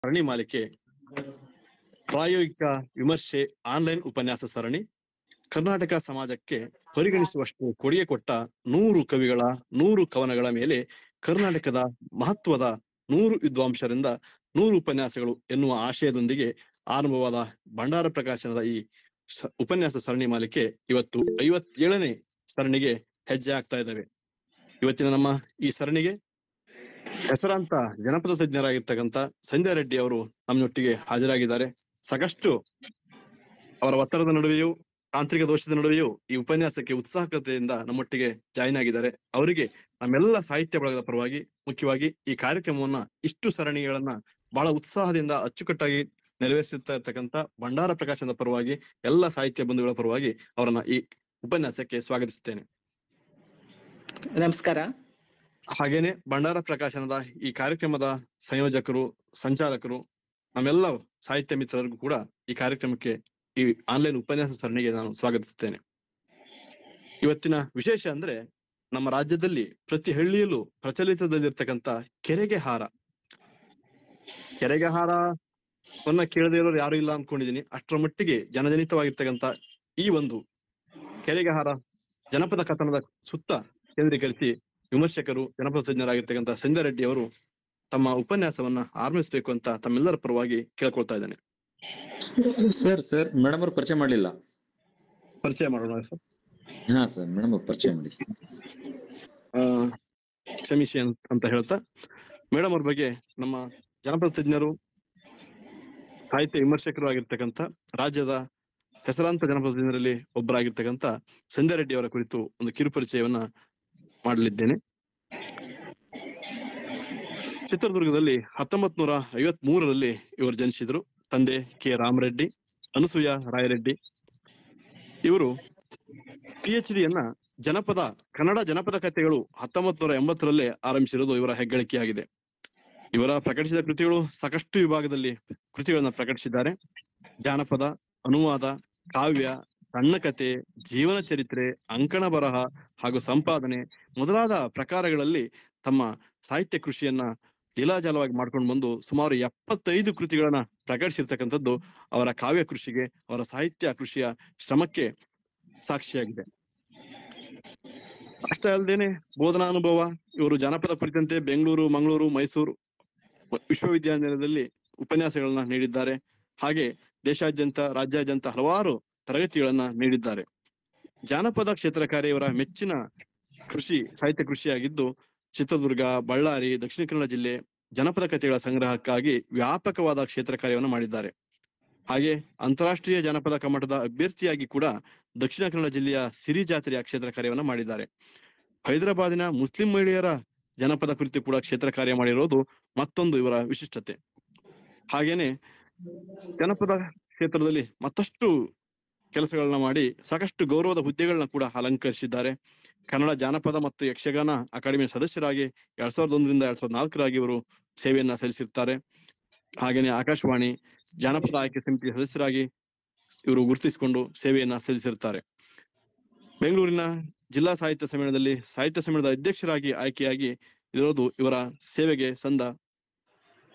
ಸರಣಿ ಮಾಲಿಕೆ ಪ್ರಾಯೋಗಿಕ ವಿಮರ್ಶೆ ಆನ್ಲೈನ್ ಉಪನ್ಯಾಸ ಸರಣಿ. ಕರ್ನಾಟಕ ಸಮಾಜಕ್ಕೆ ಪರಿಗಣಿಸುವಷ್ಟು ಕೊಡುಗೆ ಕೊಟ್ಟ 100 ಕವಿಗಳ 100 ಕವನಗಳ ಮೇಲೆ ಕರ್ನಾಟಕದ ಮಹತ್ವದ 100 ವಿದ್ವಾಂಸರಿಂದ 100 ಉಪನ್ಯಾಸಗಳು ಎನ್ನುವ ಆಶಯದೊಂದಿಗೆ ಆರಂಭವಾದ ಭಂಡಾರ ಪ್ರಕಾಶನದ ಈ ಉಪನ್ಯಾಸ ಸರಣಿ ಮಾಲಿಕೆ ಇವತ್ತು 57ನೇ ಸರಣಿಗೆ ಹೆಜ್ಜೆ ಆಗ್ತಾ ಇದ್ದಾವೆ. ಇವತ್ತಿನ ನಮ್ಮ ಈ ಸರಣಿಗೆ ಹೆಸರಾಂತ ಜನಪದ ತಜ್ಞರಾಗಿರ್ತಕ್ಕಂಥ ಸಂಧ್ಯಾ ರೆಡ್ಡಿ ಅವರು ನಮ್ಮೊಟ್ಟಿಗೆ ಹಾಜರಾಗಿದ್ದಾರೆ. ಸಾಕಷ್ಟು ಅವರ ಒತ್ತಡದ ನಡುವೆಯೂ ತಾಂತ್ರಿಕ ದೋಷದ ನಡುವೆಯೂ ಈ ಉಪನ್ಯಾಸಕ್ಕೆ ಉತ್ಸಾಹಕತೆಯಿಂದ ನಮ್ಮೊಟ್ಟಿಗೆ ಜಾಯಿನ್ ಆಗಿದ್ದಾರೆ. ಅವರಿಗೆ ನಮ್ಮೆಲ್ಲ ಸಾಹಿತ್ಯ ಬಳಗದ ಪರವಾಗಿ, ಮುಖ್ಯವಾಗಿ ಈ ಕಾರ್ಯಕ್ರಮವನ್ನ ಇಷ್ಟು ಸರಣಿಗಳನ್ನ ಬಹಳ ಉತ್ಸಾಹದಿಂದ ಅಚ್ಚುಕಟ್ಟಾಗಿ ನೆರವೇರಿಸುತ್ತಾ ಇರ್ತಕ್ಕಂಥ ಭಂಡಾರ ಪ್ರಕಾಶನದ ಪರವಾಗಿ, ಎಲ್ಲ ಸಾಹಿತ್ಯ ಬಂಧುಗಳ ಪರವಾಗಿ ಅವರನ್ನ ಈ ಉಪನ್ಯಾಸಕ್ಕೆ ಸ್ವಾಗತಿಸುತ್ತೇನೆ. ನಮಸ್ಕಾರ. ಹಾಗೇನೆ ಭಂಡಾರ ಪ್ರಕಾಶನದ ಈ ಕಾರ್ಯಕ್ರಮದ ಸಂಯೋಜಕರು, ಸಂಚಾಲಕರು, ನಮ್ಮೆಲ್ಲ ಸಾಹಿತ್ಯ ಮಿತ್ರರಿಗೂ ಕೂಡ ಈ ಕಾರ್ಯಕ್ರಮಕ್ಕೆ, ಈ ಆನ್ಲೈನ್ ಉಪನ್ಯಾಸ ಸರಣಿಗೆ ನಾನು ಸ್ವಾಗತಿಸುತ್ತೇನೆ. ಇವತ್ತಿನ ವಿಶೇಷ ಅಂದ್ರೆ ನಮ್ಮ ರಾಜ್ಯದಲ್ಲಿ ಪ್ರತಿ ಹಳ್ಳಿಯಲ್ಲೂ ಪ್ರಚಲಿತದಲ್ಲಿರ್ತಕ್ಕಂಥ ಕೆರೆಗೆ ಹಾರ. ಕೆರೆಗೆ ಹಾರವನ್ನ ಕೇಳದೇ ಇರೋರು ಯಾರು ಇಲ್ಲ ಅನ್ಕೊಂಡಿದೀನಿ. ಅಷ್ಟರ ಮಟ್ಟಿಗೆ ಜನಜನಿತವಾಗಿರ್ತಕ್ಕಂಥ ಈ ಒಂದು ಕೆರೆಗೆ ಹಾರ ಜನಪದ ಕಥನದ ಸುತ್ತ ಕೇಂದ್ರೀಕರಿಸಿ ವಿಮರ್ಶಕರು, ಜನಪದ ತಜ್ಞರಾಗಿರ್ತಕ್ಕಂಥ ಸಂಧ್ಯಾ ರೆಡ್ಡಿ ಅವರು ತಮ್ಮ ಉಪನ್ಯಾಸವನ್ನ ಆರಂಭಿಸಬೇಕು ಅಂತ ತಮ್ಮೆಲ್ಲರ ಪರವಾಗಿ ಕೇಳ್ಕೊಳ್ತಾ ಇದ್ದೇನೆ. ಸರ್ ಮೇಡಮ್ ಅವ್ರು ಪರಿಚಯ ಮಾಡ್ಲಿಲ್ಲ. ಪರಿಚಯ ಮಾಡೋಣ ಸರ್. ಹಾ ಸರ್, ಮೇಡಮ್ ಅವ್ರು ಪರಿಚಯ ಮಾಡಿ. ಕ್ಷಮಿಸಿ ಅಂತ ಹೇಳ್ತಾ, ಮೇಡಮ್ ಅವ್ರ ಬಗ್ಗೆ ನಮ್ಮ ಜನಪದ ತಜ್ಞರು, ಸಾಹಿತ್ಯ ವಿಮರ್ಶಕರು ಆಗಿರ್ತಕ್ಕಂಥ ರಾಜ್ಯದ ಹೆಸರಾಂತ ಜನಪದ ತಜ್ಞರಲ್ಲಿ ಒಬ್ಬರಾಗಿರ್ತಕ್ಕಂಥ ಸಂಧ್ಯಾ ರೆಡ್ಡಿ ಅವರ ಕುರಿತು ಒಂದು ಕಿರುಪರಿಚಯವನ್ನ ಮಾಡಲಿದ್ದೇನೆ. ಚಿತ್ರದುರ್ಗದಲ್ಲಿ 1953ರಲ್ಲಿ ಇವರು ಜನಿಸಿದ್ರು. ತಂದೆ ಕೆ ರಾಮರೆಡ್ಡಿ, ಅನಸೂಯ ರಾಯರೆಡ್ಡಿ. ಇವರು PhD ಯನ್ನ ಕನ್ನಡ ಜನಪದ ಕಥೆಗಳು 1980ರಲ್ಲೇ ಆರಂಭಿಸಿರೋದು ಇವರ ಹೆಗ್ಗಳಿಕೆಯಾಗಿದೆ. ಇವರ ಪ್ರಕಟಿಸಿದ ಕೃತಿಗಳು ಸಾಕಷ್ಟು ವಿಭಾಗದಲ್ಲಿ ಕೃತಿಗಳನ್ನ ಪ್ರಕಟಿಸಿದ್ದಾರೆ. ಜಾನಪದ, ಅನುವಾದ, ಕಾವ್ಯ, ಸಣ್ಣ ಕತೆ, ಜೀವನ ಚರಿತ್ರೆ, ಅಂಕಣ ಬರಹ ಹಾಗೂ ಸಂಪಾದನೆ ಮೊದಲಾದ ಪ್ರಕಾರಗಳಲ್ಲಿ ತಮ್ಮ ಸಾಹಿತ್ಯ ಕೃಷಿಯನ್ನ ಲೀಲಾಜಾಲವಾಗಿ ಮಾಡ್ಕೊಂಡು ಬಂದು ಸುಮಾರು 75 ಕೃತಿಗಳನ್ನ ಪ್ರಕಟಿಸಿರ್ತಕ್ಕಂಥದ್ದು ಅವರ ಕಾವ್ಯ ಕೃಷಿಗೆ, ಅವರ ಸಾಹಿತ್ಯ ಕೃಷಿಯ ಶ್ರಮಕ್ಕೆ ಸಾಕ್ಷಿಯಾಗಿದೆ. ಅಷ್ಟೇ ಅಲ್ಲದೇನೆ ಬೋಧನಾ ಅನುಭವ. ಇವರು ಜಾನಪದ ಕುರಿತಂತೆ ಬೆಂಗಳೂರು, ಮಂಗಳೂರು, ಮೈಸೂರು ವಿಶ್ವವಿದ್ಯಾನಿಲಯದಲ್ಲಿ ಉಪನ್ಯಾಸಗಳನ್ನ ನೀಡಿದ್ದಾರೆ. ಹಾಗೆ ದೇಶಾದ್ಯಂತ, ರಾಜ್ಯಾದ್ಯಂತ ಹಲವಾರು ತರಗತಿಗಳನ್ನ ನೀಡಿದ್ದಾರೆ. ಜಾನಪದ ಕ್ಷೇತ್ರ ಕಾರ್ಯ ಇವರ ಮೆಚ್ಚಿನ ಸಾಹಿತ್ಯ ಕೃಷಿಯಾಗಿದ್ದು, ಚಿತ್ರದುರ್ಗ, ಬಳ್ಳಾರಿ, ದಕ್ಷಿಣ ಕನ್ನಡ ಜಿಲ್ಲೆ ಜನಪದ ಕಥೆಗಳ ಸಂಗ್ರಹಕ್ಕಾಗಿ ವ್ಯಾಪಕವಾದ ಕ್ಷೇತ್ರ ಕಾರ್ಯವನ್ನು ಮಾಡಿದ್ದಾರೆ. ಹಾಗೆ ಅಂತಾರಾಷ್ಟ್ರೀಯ ಜನಪದ ಕಮ್ಮಟದ ಅಭ್ಯರ್ಥಿಯಾಗಿ ಕೂಡ ದಕ್ಷಿಣ ಕನ್ನಡ ಜಿಲ್ಲೆಯ ಸಿರಿ ಜಾತ್ರೆಯ ಕ್ಷೇತ್ರ ಕಾರ್ಯವನ್ನು ಮಾಡಿದ್ದಾರೆ. ಹೈದರಾಬಾದಿನ ಮುಸ್ಲಿಂ ಮಹಿಳೆಯರ ಜನಪದ ಕುರಿತು ಕೂಡ ಕ್ಷೇತ್ರ ಕಾರ್ಯ ಮಾಡಿರೋದು ಮತ್ತೊಂದು ಇವರ ವಿಶಿಷ್ಟತೆ. ಹಾಗೇನೆ ಜನಪದ ಕ್ಷೇತ್ರದಲ್ಲಿ ಮತ್ತಷ್ಟು ಕೆಲಸಗಳನ್ನ ಮಾಡಿ ಸಾಕಷ್ಟು ಗೌರವದ ಹುದ್ದೆಗಳನ್ನ ಕೂಡ ಅಲಂಕರಿಸಿದ್ದಾರೆ. ಕನ್ನಡ ಜಾನಪದ ಮತ್ತು ಯಕ್ಷಗಾನ ಅಕಾಡೆಮಿಯ ಸದಸ್ಯರಾಗಿ 2001ರಿಂದ 2004ರಾಗಿ ಇವರು ಸೇವೆಯನ್ನ ಸಲ್ಲಿಸಿರ್ತಾರೆ. ಹಾಗೇನೆ ಆಕಾಶವಾಣಿ ಜಾನಪದ ಆಯ್ಕೆ ಸಮಿತಿಯ ಸದಸ್ಯರಾಗಿ ಇವರು ಗುರುತಿಸಿಕೊಂಡು ಸೇವೆಯನ್ನ ಸಲ್ಲಿಸಿರ್ತಾರೆ. ಬೆಂಗಳೂರಿನ ಜಿಲ್ಲಾ ಸಾಹಿತ್ಯ ಸಮ್ಮೇಳನದಲ್ಲಿ ಸಾಹಿತ್ಯ ಸಮ್ಮೇಳನದ ಅಧ್ಯಕ್ಷರಾಗಿ ಆಯ್ಕೆಯಾಗಿ ಇರೋದು ಇವರ ಸೇವೆಗೆ ಸಂದ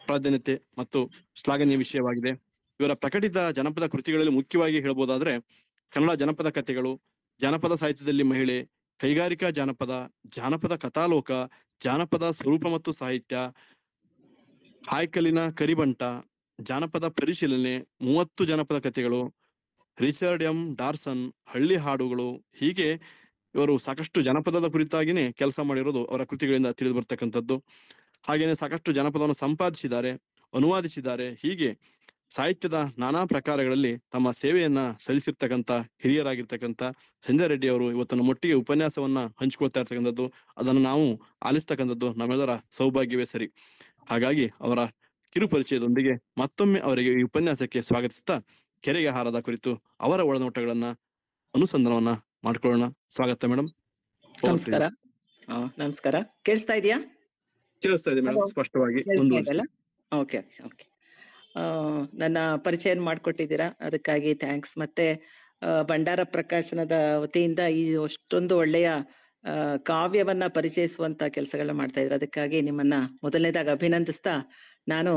ಪ್ರಾಧಾನ್ಯತೆ ಮತ್ತು ಶ್ಲಾಘನೀಯ ವಿಷಯವಾಗಿದೆ. ಇವರ ಪ್ರಕಟಿತ ಜನಪದ ಕೃತಿಗಳಲ್ಲಿ ಮುಖ್ಯವಾಗಿ ಹೇಳ್ಬೋದಾದ್ರೆ ಕನ್ನಡ ಜನಪದ ಕಥೆಗಳು, ಜಾನಪದ ಸಾಹಿತ್ಯದಲ್ಲಿ ಮಹಿಳೆ, ಕೈಗಾರಿಕಾ ಜಾನಪದ, ಜಾನಪದ ಕಥಾಲೋಕ, ಜಾನಪದ ಸ್ವರೂಪ ಮತ್ತು ಸಾಹಿತ್ಯ, ಹಾಯ್ಕಲಿನ ಕರಿಬಂಟ, ಜಾನಪದ ಪರಿಶೀಲನೆ, 30 ಜನಪದ ಕಥೆಗಳು, ರಿಚರ್ಡ್ ಎಂ ಡಾರ್ಸನ್, ಹಳ್ಳಿ ಹಾಡುಗಳು. ಹೀಗೆ ಇವರು ಸಾಕಷ್ಟು ಜನಪದದ ಕುರಿತಾಗಿನೇ ಕೆಲಸ ಮಾಡಿರೋದು ಅವರ ಕೃತಿಗಳಿಂದ ತಿಳಿದು ಬರ್ತಕ್ಕಂಥದ್ದು. ಹಾಗೇನೆ ಸಾಕಷ್ಟು ಜನಪದವನ್ನು ಸಂಪಾದಿಸಿದ್ದಾರೆ, ಅನುವಾದಿಸಿದ್ದಾರೆ. ಹೀಗೆ ಸಾಹಿತ್ಯದ ನಾನಾ ಪ್ರಕಾರಗಳಲ್ಲಿ ತಮ್ಮ ಸೇವೆಯನ್ನ ಸಲ್ಲಿಸಿರ್ತಕ್ಕಂಥ ಹಿರಿಯರಾಗಿರ್ತಕ್ಕಂಥ ಸಂಧ್ಯಾ ರೆಡ್ಡಿ ಅವರು ಇವತ್ತು ನಮ್ಮೊಟ್ಟಿಗೆ ಉಪನ್ಯಾಸವನ್ನ ಹಂಚಿಕೊಳ್ತಾ ಇರ್ತಕ್ಕಂಥದ್ದು, ಅದನ್ನು ನಾವು ಆಲಿಸ್ತಕ್ಕಂಥದ್ದು ನಮ್ಮೆಲ್ಲರ ಸೌಭಾಗ್ಯವೇ ಸರಿ. ಹಾಗಾಗಿ ಅವರ ಕಿರುಪರಿಚಯದೊಂದಿಗೆ ಮತ್ತೊಮ್ಮೆ ಅವರಿಗೆ ಈ ಉಪನ್ಯಾಸಕ್ಕೆ ಸ್ವಾಗತಿಸ್ತಾ ಕೆರೆಗೆ ಹಾರದ ಕುರಿತು ಅವರ ಒಳನೋಟಗಳನ್ನ ಅನುಸಂಧಾನವನ್ನ ಮಾಡ್ಕೊಳ್ಳೋಣ. ಸ್ವಾಗತ ಮೇಡಮ್. ನಮಸ್ಕಾರ. ನಮಸ್ಕಾರ. ಕೇಳಿಸ್ತಾ ಇದೆಯಾ? ಕೇಳಿಸ್ತಾ ಇದೆ ಮೇಡಮ್, ಸ್ಪಷ್ಟವಾಗಿ. ಓಕೆ. ನನ್ನ ಪರಿಚಯ ಮಾಡ್ಕೊಟ್ಟಿದ್ದೀರಾ, ಅದಕ್ಕಾಗಿ ಥ್ಯಾಂಕ್ಸ್. ಮತ್ತೆ ಭಂಡಾರ ಪ್ರಕಾಶನದ ವತಿಯಿಂದ ಈ ಅಷ್ಟೊಂದು ಒಳ್ಳೆಯ ಕಾವ್ಯವನ್ನ ಪರಿಚಯಿಸುವಂತ ಕೆಲಸಗಳನ್ನ ಮಾಡ್ತಾ ಇದ್ರೆ ಅದಕ್ಕಾಗಿ ನಿಮ್ಮನ್ನ ಮೊದಲನೇದಾಗಿ ಅಭಿನಂದಿಸ್ತಾ ನಾನು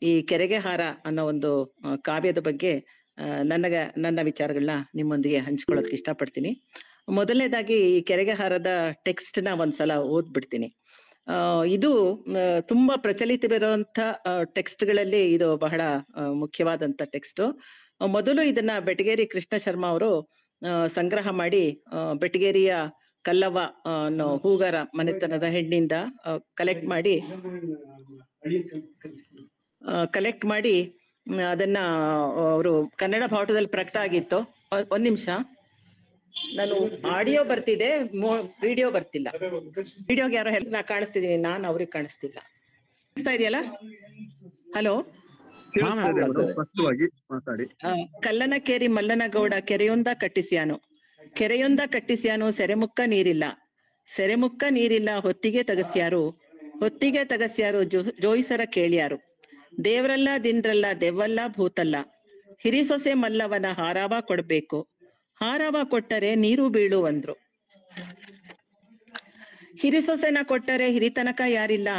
ಈ ಕೆರೆಗೆ ಹಾರ ಅನ್ನೋ ಒಂದು ಕಾವ್ಯದ ಬಗ್ಗೆ ನನ್ನ ವಿಚಾರಗಳನ್ನ ನಿಮ್ಮೊಂದಿಗೆ ಹಂಚ್ಕೊಳ್ಳೋದಕ್ಕೆ ಇಷ್ಟಪಡ್ತೀನಿ. ಮೊದಲನೇದಾಗಿ ಈ ಕೆರೆಗೆ ಹಾರದ ಟೆಕ್ಸ್ಟ್ ನ ಒಂದ್ಸಲ ಓದ್ಬಿಡ್ತೀನಿ. ಇದು ತುಂಬಾ ಪ್ರಚಲಿತವಿರುವಂತ ಟೆಕ್ಸ್ಟ್ಗಳಲ್ಲಿ ಇದು ಬಹಳ ಮುಖ್ಯವಾದಂತ ಟೆಕ್ಸ್ಟ್. ಮೊದಲು ಇದನ್ನ ಬೆಟಗೇರಿ ಕೃಷ್ಣ ಶರ್ಮಾ ಅವರು ಸಂಗ್ರಹ ಮಾಡಿ ಬೆಟಗೇರಿಯ ಕಲ್ಲವ್ವ ಅನ್ನೋ ಹೂಗಾರ ಮನೆತನದ ಹೆಣ್ಣಿಂದ ಕಲೆಕ್ಟ್ ಮಾಡಿ ಅದನ್ನ ಅವರು ಕನ್ನಡ ಬಾವುಟದಲ್ಲಿ ಪ್ರಕಟ ಆಗಿತ್ತು. ಒಂದ್ ನಿಮಿಷ, ನಾನು ಆಡಿಯೋ ಬರ್ತಿದೆ, ವಿಡಿಯೋ ಬರ್ತಿಲ್ಲ. ವಿಡಿಯೋಗೆ ಯಾರೋ ಹೆಲ್ಪ್, ನಾ ಕಾಣಿಸ್ತಿದೀನಿ, ನಾನು ಅವ್ರಿಗೆ ಕಾಣಿಸ್ತಿಲ್ಲ. ಕಾಣಿಸ್ತಾ ಇದೆಯಲ್ಲ? ಹಲೋ, ಕಲ್ಲನಕೇರಿ ಮಲ್ಲನಗೌಡ ಕೆರೆಯೊಂದ ಕಟ್ಟಿಸ್ಯಾನು ಸೆರೆಮುಕ್ಕ ನೀರಿಲ್ಲ ಹೊತ್ತಿಗೆ ತಗಸ್ಯಾರು ಜೋಯಿಸರ ಕೇಳ್ಯಾರು. ದೇವ್ರಲ್ಲ ದಿಂಡ್ರಲ್ಲ ದೆವ್ವಲ್ಲ ಭೂತಲ್ಲ, ಹಿರಿಸೊಸೆ ಮಲ್ಲವನ ಹಾರಾವ ಕೊಡ್ಬೇಕು, ಹಾರಾವ ಕೊಟ್ಟರೆ ನೀರು ಬೀಳು ಅಂದ್ರು. ಹಿರಿಸೊಸೆನ ಕೊಟ್ಟರೆ ಹಿರಿತನಕ ಯಾರಿಲ್ಲ,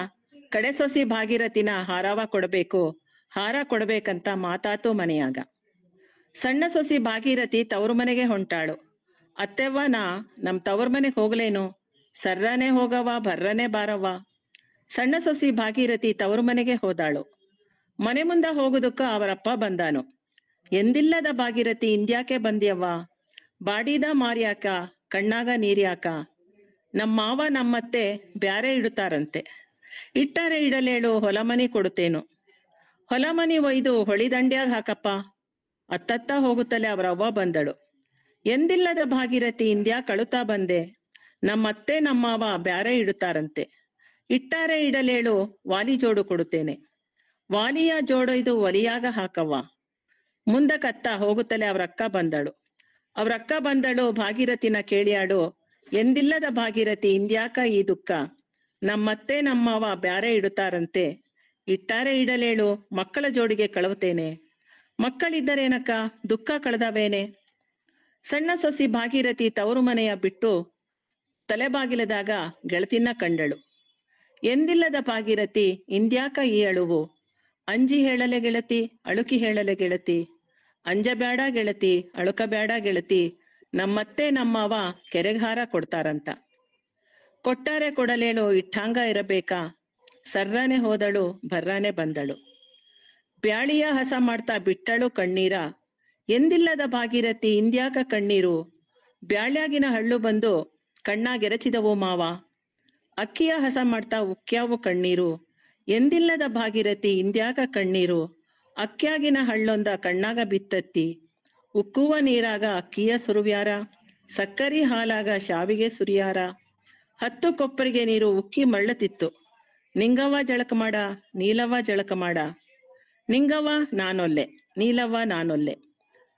ಕಡೆ ಸೊಸಿ ಭಾಗೀರಥಿನ ಹಾರಾವ ಕೊಡ್ಬೇಕು, ಹಾರ ಕೊಡ್ಬೇಕಂತ ಮಾತಾತು ಮನೆಯಾಗ. ಸಣ್ಣ ಸೊಸಿ ಭಾಗೀರಥಿ ತವ್ರ ಮನೆಗೆ ಹೊಂಟಾಳು. ಅತ್ತೆವ್ವ ನಮ್ ತವ್ರ ಮನೆಗೆ ಹೋಗ್ಲೇನು, ಸರ್ರನೆ ಹೋಗವ ಬರ್ರನೆ ಬಾರವ್ವ. ಸಣ್ಣ ಸೊಸಿ ಭಾಗೀರಥಿ ತವ್ರ ಮನೆಗೆ ಹೋದಾಳು. ಮನೆ ಮುಂದ ಹೋಗುದಕ್ಕ ಅವರಪ್ಪ ಬಂದಾನು. ಎಂದಿಲ್ಲದ ಭಾಗೀರಥಿ ಇಂದ್ಯಾಕೆ ಬಂದ್ಯವ್ವ, ಬಾಡಿದ ಮಾರ್ಯಾಕ ಕಣ್ಣಾಗ ನೀರ್ಯಾಕ. ನಮ್ಮಾವ ನಮ್ಮತ್ತೆ ಬ್ಯಾರೆ ಇಡುತ್ತಾರಂತೆ, ಇಟ್ಟಾರೆ ಇಡಲೇಳು ಹೊಲಮನಿ ಕೊಡುತ್ತೇನು. ಹೊಲಮನಿ ಒಯ್ದು ಹೊಳಿದಂಡ್ಯಾಗ ಹಾಕಪ್ಪ. ಅತ್ತತ್ತ ಹೋಗುತ್ತಲೇ ಅವರವ್ವ ಬಂದಳು. ಎಂದಿಲ್ಲದ ಭಾಗೀರಥಿ ಇಂದ್ಯಾ ಕಳುತ್ತಾ ಬಂದೆ, ನಮ್ಮತ್ತೆ ನಮ್ಮವ ಬ್ಯಾರೆ ಇಡುತ್ತಾರಂತೆ, ಇಟ್ಟಾರೆ ಇಡಲೇಳು ವಾಲಿ ಜೋಡು ಕೊಡುತ್ತೇನೆ. ವಾಲಿಯ ಜೋಡೊಯ್ದು ಒಲಿಯಾಗ ಹಾಕವ್ವ. ಮುಂದಕ್ಕತ್ತ ಹೋಗುತ್ತಲೇ ಅವರಕ್ಕ ಬಂದಳು. ಭಾಗೀರಥಿನ ಕೇಳಿಯಾಳು, ಎಂದಿಲ್ಲದ ಭಾಗೀರಥಿ ಇಂದ್ಯಾಕ ಈ ದುಃಖ, ನಮ್ಮತ್ತೆ ನಮ್ಮವ ಬ್ಯಾರೆ ಇಡುತ್ತಾರಂತೆ, ಇಟ್ಟಾರೆ ಇಡಲೇಳು ಮಕ್ಕಳ ಜೋಡಿಗೆ ಕಳುವುತ್ತೇನೆ. ಮಕ್ಕಳಿದ್ದರೇನಕ್ಕ ದುಃಖ ಕಳೆದವೇನೆ. ಸಣ್ಣ ಸೊಸಿ ಭಾಗೀರಥಿ ತವರು ಮನೆಯ ಬಿಟ್ಟು ತಲೆಬಾಗಿಲದಾಗ ಗೆಳತಿನ ಕಂಡಳು. ಎಂದಿಲ್ಲದ ಭಾಗೀರಥಿ ಇಂದ್ಯಾಕ ಈ ಅಳುವು, ಅಂಜಿ ಹೇಳಲೆ ಗೆಳತಿ ಅಳುಕಿ ಹೇಳಲೆ ಗೆಳತಿ, ಅಂಜಬ್ಯಾಡ ಗೆಳತಿ ಅಳುಕಬ್ಯಾಡ ಗೆಳತಿ, ನಮ್ಮತ್ತೆ ನಮ್ಮವ ಕೆರೆಗಾರ ಕೊಡ್ತಾರಂತ. ಕೊಟ್ಟಾರೆ ಕೊಡಲೇಳು ಇಟ್ಟಾಂಗ ಇರಬೇಕಾ, ಸರ್ರಾನೆ ಹೋದಳು ಬರ್ರಾನೆ ಬಂದಳು. ಬ್ಯಾಳಿಯ ಹಸ ಮಾಡ್ತಾ ಬಿಟ್ಟಳು ಕಣ್ಣೀರ, ಎಂದಿಲ್ಲದ ಭಾಗೀರಥಿ ಇಂದ್ಯಾಕ ಕಣ್ಣೀರು, ಬ್ಯಾಳ್ಯಾಗಿನ ಹಳ್ಳು ಬಂದು ಕಣ್ಣಾಗೆರಚಿದವು ಮಾವ. ಅಕ್ಕಿಯ ಹಸ ಮಾಡ್ತಾ ಉಕ್ಕ್ಯಾವು ಕಣ್ಣೀರು, ಎಂದಿಲ್ಲದ ಭಾಗೀರಥಿ ಇಂದ್ಯಾಕ ಕಣ್ಣೀರು, ಅಕ್ಕ್ಯಾಗಿನ ಹಳ್ಳೊಂದ ಕಣ್ಣಾಗ ಬಿತ್ತತ್ತಿ. ಉಕ್ಕುವ ನೀರಾಗ ಅಕ್ಕಿಯ ಸುರುವ್ಯಾರ, ಸಕ್ಕರಿ ಹಾಲಾಗ ಶಾವಿಗೆ ಸುರಿಯಾರ. 10 ಕೊಪ್ಪರಿಗೆ ನೀರು ಉಕ್ಕಿ ಮಳ್ಳತಿತ್ತು, ನಿಂಗವ್ವ ಜಳಕ ಮಾಡ ನೀಲವ್ವ ಜಳಕ ಮಾಡ. ನಿಂಗವ್ವ ನಾನೊಲ್ಲೆ ನೀಲವ್ವ ನಾನೊಲ್ಲೆ,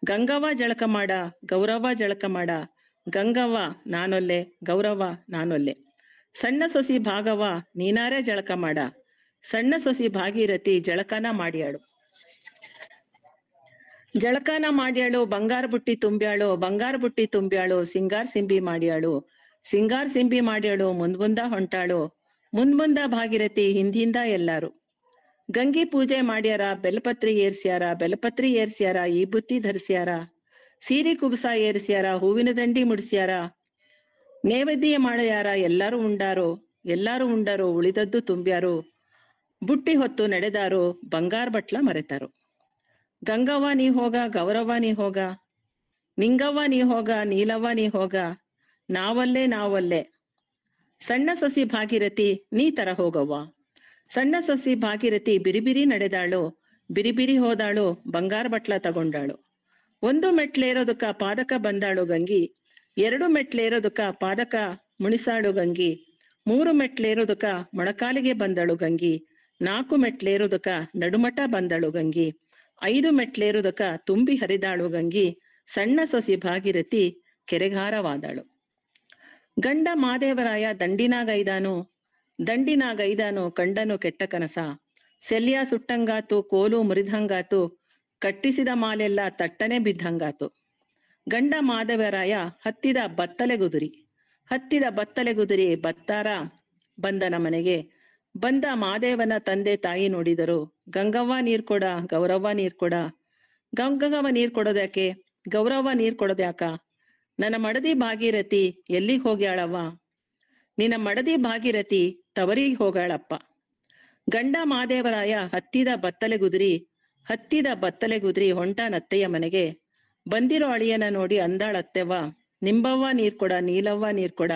ಗಂಗವ್ವ ಜಳಕ ಮಾಡ ಗೌರವ್ವ ಜಳಕ ಮಾಡ, ಗಂಗವ್ವ ನಾನೊಲ್ಲೆ ಗೌರವ್ವ ನಾನೊಲ್ಲೆ. ಸಣ್ಣ ಸೊಸಿ ಭಾಗವ್ವ ನೀನಾರೇ ಜಳಕ ಮಾಡ, ಸಣ್ಣ ಸೊಸಿ ಭಾಗೀರಥಿ ಜಳಕನ ಮಾಡ್ಯಾಳು. ಬಂಗಾರ ಬುಟ್ಟಿ ತುಂಬ್ಯಾಳು, ಸಿಂಗಾರ್ ಸಿಂಬಿ ಮಾಡ್ಯಾಳು, ಮುಂದ ಹೊಂಟಾಳು. ಮುಂದ ಭಾಗೀರಥಿ ಹಿಂದಿಂದ ಎಲ್ಲಾರು. ಗಂಗಿ ಪೂಜೆ ಮಾಡ್ಯಾರ, ಬೆಲ್ಪತ್ರಿ ಏರ್ಸ್ಯಾರ, ಈ ಬುತ್ತಿ ಧರಿಸ್ಯಾರ, ಸೀರೆ ಕುಬಸ ಏರ್ಸ್ಯಾರ, ಹೂವಿನ ದಂಡಿ ಮುಡಿಸ್ಯಾರ. ನೇವೇದ್ಯ ಮಾಡ್ಯಾರ, ಎಲ್ಲಾರು ಉಂಡಾರು, ಉಳಿದದ್ದು ತುಂಬ್ಯಾರು. ಬುಟ್ಟಿ ಹೊತ್ತು ನಡೆದಾರು, ಬಂಗಾರ ಬಟ್ಲ ಮರೆತಾರು. ಗಂಗವ್ವ ನೀ ಹೋಗ ಗೌರವ್ವ ನೀ ಹೋಗ, ನಿಂಗವ್ವ ನೀ ಹೋಗ ನೀಲವ್ವ ನೀ ಹೋಗ, ನಾವೊಲ್ಲೆ. ಸಣ್ಣ ಸೊಸಿ ಭಾಗೀರಥಿ ನೀ ತರ ಹೋಗವ್ವ. ಸಣ್ಣ ಸೊಸಿ ಭಾಗೀರಥಿ ಬಿರಿಬಿರಿ ನಡೆದಾಳು, ಬಿರಿಬಿರಿ ಹೋದಾಳು, ಬಂಗಾರ ಬಟ್ಲ ತಗೊಂಡಾಳು. 1 ಮೆಟ್ಲೇರೋದಕ್ಕ ಪಾದಕ ಬಂದಾಳು ಗಂಗಿ, 2 ಮೆಟ್ಲೇರೋದಕ್ಕ ಪಾದಕ ಮುಣಿಸಾಳು ಗಂಗಿ, 3 ಮೆಟ್ಲೇರೋದಕ್ಕ ಮೊಣಕಾಲಿಗೆ ಬಂದಳು ಗಂಗಿ, 4 ಮೆಟ್ಲೇರೋದಕ್ಕ ನಡುಮಠ ಬಂದಳು ಗಂಗಿ, 5 ಮೆಟ್ಲೇರೋದಕ್ಕ ತುಂಬಿ ಹರಿದಾಳು ಗಂಗಿ. ಸಣ್ಣ ಸೊಸಿ ಭಾಗೀರಥಿ ಕೆರೆಗಾರವಾದಾಳು. ಗಂಡ ಮಾದೇವರಾಯ ದಂಡಿನಾಗೈದಾನು ಕಂಡನು ಕೆಟ್ಟ ಕನಸ, ಸೆಲ್ಯ ಸುಟ್ಟಂಗಾತು ಕೋಲು ಮುರಿದಂಗಾತು, ಕಟ್ಟಿಸಿದ ಮಾಲೆಲ್ಲ ತಟ್ಟನೆ ಬಿದ್ದಂಗಾತು. ಗಂಡ ಮಾದೇವರಾಯ ಹತ್ತಿದ ಬತ್ತಲೆಗುದುರಿ ಬತ್ತಾರ ಬಂದನ ಮನೆಗೆ, ಬಂದ ಮಾದೇವನ ತಂದೆ ತಾಯಿ ನೋಡಿದರು. ಗಂಗವ್ವ ನೀರ್ ಕೊಡ, ಗೌರವ್ವ ನೀರ್ ಕೊಡ. ಗಂಗವ್ವ ನೀರ್ ಕೊಡೋದ್ಯಾಕೆ, ಗೌರವ್ವ ನೀರ್ ಕೊಡೋದ್ಯಾಕ? ನನ್ನ ಮಡದಿ ಭಾಗೀರಥಿ ಎಲ್ಲಿಗ್ ಹೋಗ್ಯಾಳವ್ವ? ನಿನ್ನ ಮಡದಿ ಭಾಗೀರಥಿ ತವರಿಗೆ ಹೋಗಾಳಪ್ಪ. ಗಂಡ ಮಾದೇವರಾಯ ಹತ್ತಿದ ಬತ್ತಲೆ ಗುದ್ರಿ ಹೊಂಟ ನತ್ತೆಯ ಮನೆಗೆ. ಬಂದಿರೋ ಅಳಿಯನ ನೋಡಿ ಅಂದಾಳತ್ತೆವ್ವ, ನಿಂಬವ್ವ ನೀರ್ ಕೊಡ, ನೀಲವ್ವ ನೀರ್ ಕೊಡ.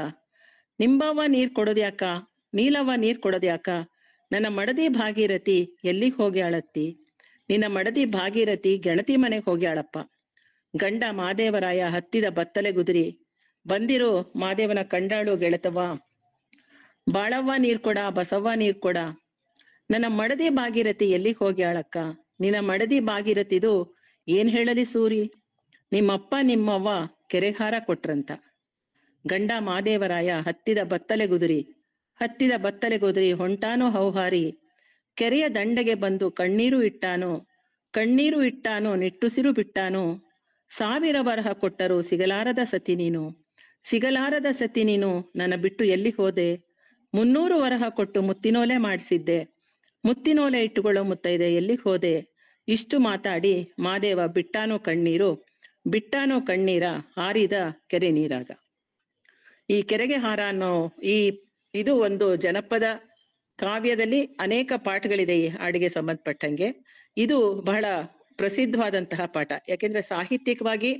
ನಿಂಬವ್ವ ನೀರ್ ಕೊಡೋದ್ಯಾಕ, ನೀಲವ್ವ ನೀರ್ ಕೊಡೋದ್ಯಾಕ? ನನ್ನ ಮಡದಿ ಭಾಗೀರಥಿ ಎಲ್ಲಿಗ್ ಹೋಗ್ಯಾಳತ್ತಿ? ನಿನ್ನ ಮಡದಿ ಭಾಗೀರಥಿ ಗೆಣತಿ ಮನೆಗೆ ಹೋಗ್ಯಾಳಪ್ಪ. ಗಂಡ ಮಾದೇವರಾಯ ಹತ್ತಿದ ಬತ್ತಲೆ ಗುದ್ರಿ ಬಂದಿರೋ ಮಾದೇವನ ಕಂಡಾಳು ಗೆಳತವ್ವ, ಬಾಳವ್ವ ನೀರ್ ಕೊಡ, ಬಸವ್ವ ನೀರ್ ಕೊಡ. ನನ್ನ ಮಡದಿ ಭಾಗೀರಥಿ ಎಲ್ಲಿಗ್ ಹೋಗ್ಯಾಳಕ್ಕ? ನಿನ್ನ ಮಡದಿ ಭಾಗೀರಥಿದು ಏನ್ ಹೇಳಲಿ ಸೂರಿ, ನಿಮ್ಮಪ್ಪ ನಿಮ್ಮವ್ವ ಕೆರೆಹಾರ ಕೊಟ್ರಂತ. ಗಂಡ ಮಾದೇವರಾಯ ಹತ್ತಿದ ಬತ್ತಲೆ ಗುದುರಿ ಹೊಂಟಾನು ಹೌಹಾರಿ. ಕೆರೆಯ ದಂಡೆಗೆ ಬಂದು ಕಣ್ಣೀರು ಇಟ್ಟಾನು ನಿಟ್ಟುಸಿರು ಬಿಟ್ಟಾನು. 1000 ವರಹ ಕೊಟ್ಟರು ಸಿಗಲಾರದ ಸತಿ ನೀನು ನನ್ನ ಬಿಟ್ಟು ಎಲ್ಲಿ ಹೋದೆ? 300 ವರಹ ಕೊಟ್ಟು ಮುತ್ತಿನೋಲೆ ಮಾಡಿಸಿದ್ದೆ, ಮುತ್ತಿನೋಲೆ ಇಟ್ಟುಕೊಳ್ಳೋ ಮುತ್ತೈದೆ ಎಲ್ಲಿಗೆ ಹೋದೆ? ಇಷ್ಟು ಮಾತಾಡಿ ಮಾದೇವ ಬಿಟ್ಟಾನು ಕಣ್ಣೀರ ಹಾರಿದ ಕೆರೆ ನೀರಾಗ. ಈ ಕೆರೆಗೆ ಹಾರ ಅನ್ನೋ ಇದು ಒಂದು ಜನಪದ ಕಾವ್ಯದಲ್ಲಿ ಅನೇಕ ಪಾಠಗಳಿದೆ ಈ ಹಾಡಿಗೆ ಸಂಬಂಧಪಟ್ಟಂಗೆ. ಇದು ಬಹಳ ಪ್ರಸಿದ್ಧವಾದಂತಹ ಪಾಠ, ಯಾಕೆಂದ್ರೆ ಸಾಹಿತ್ಯಿಕವಾಗಿ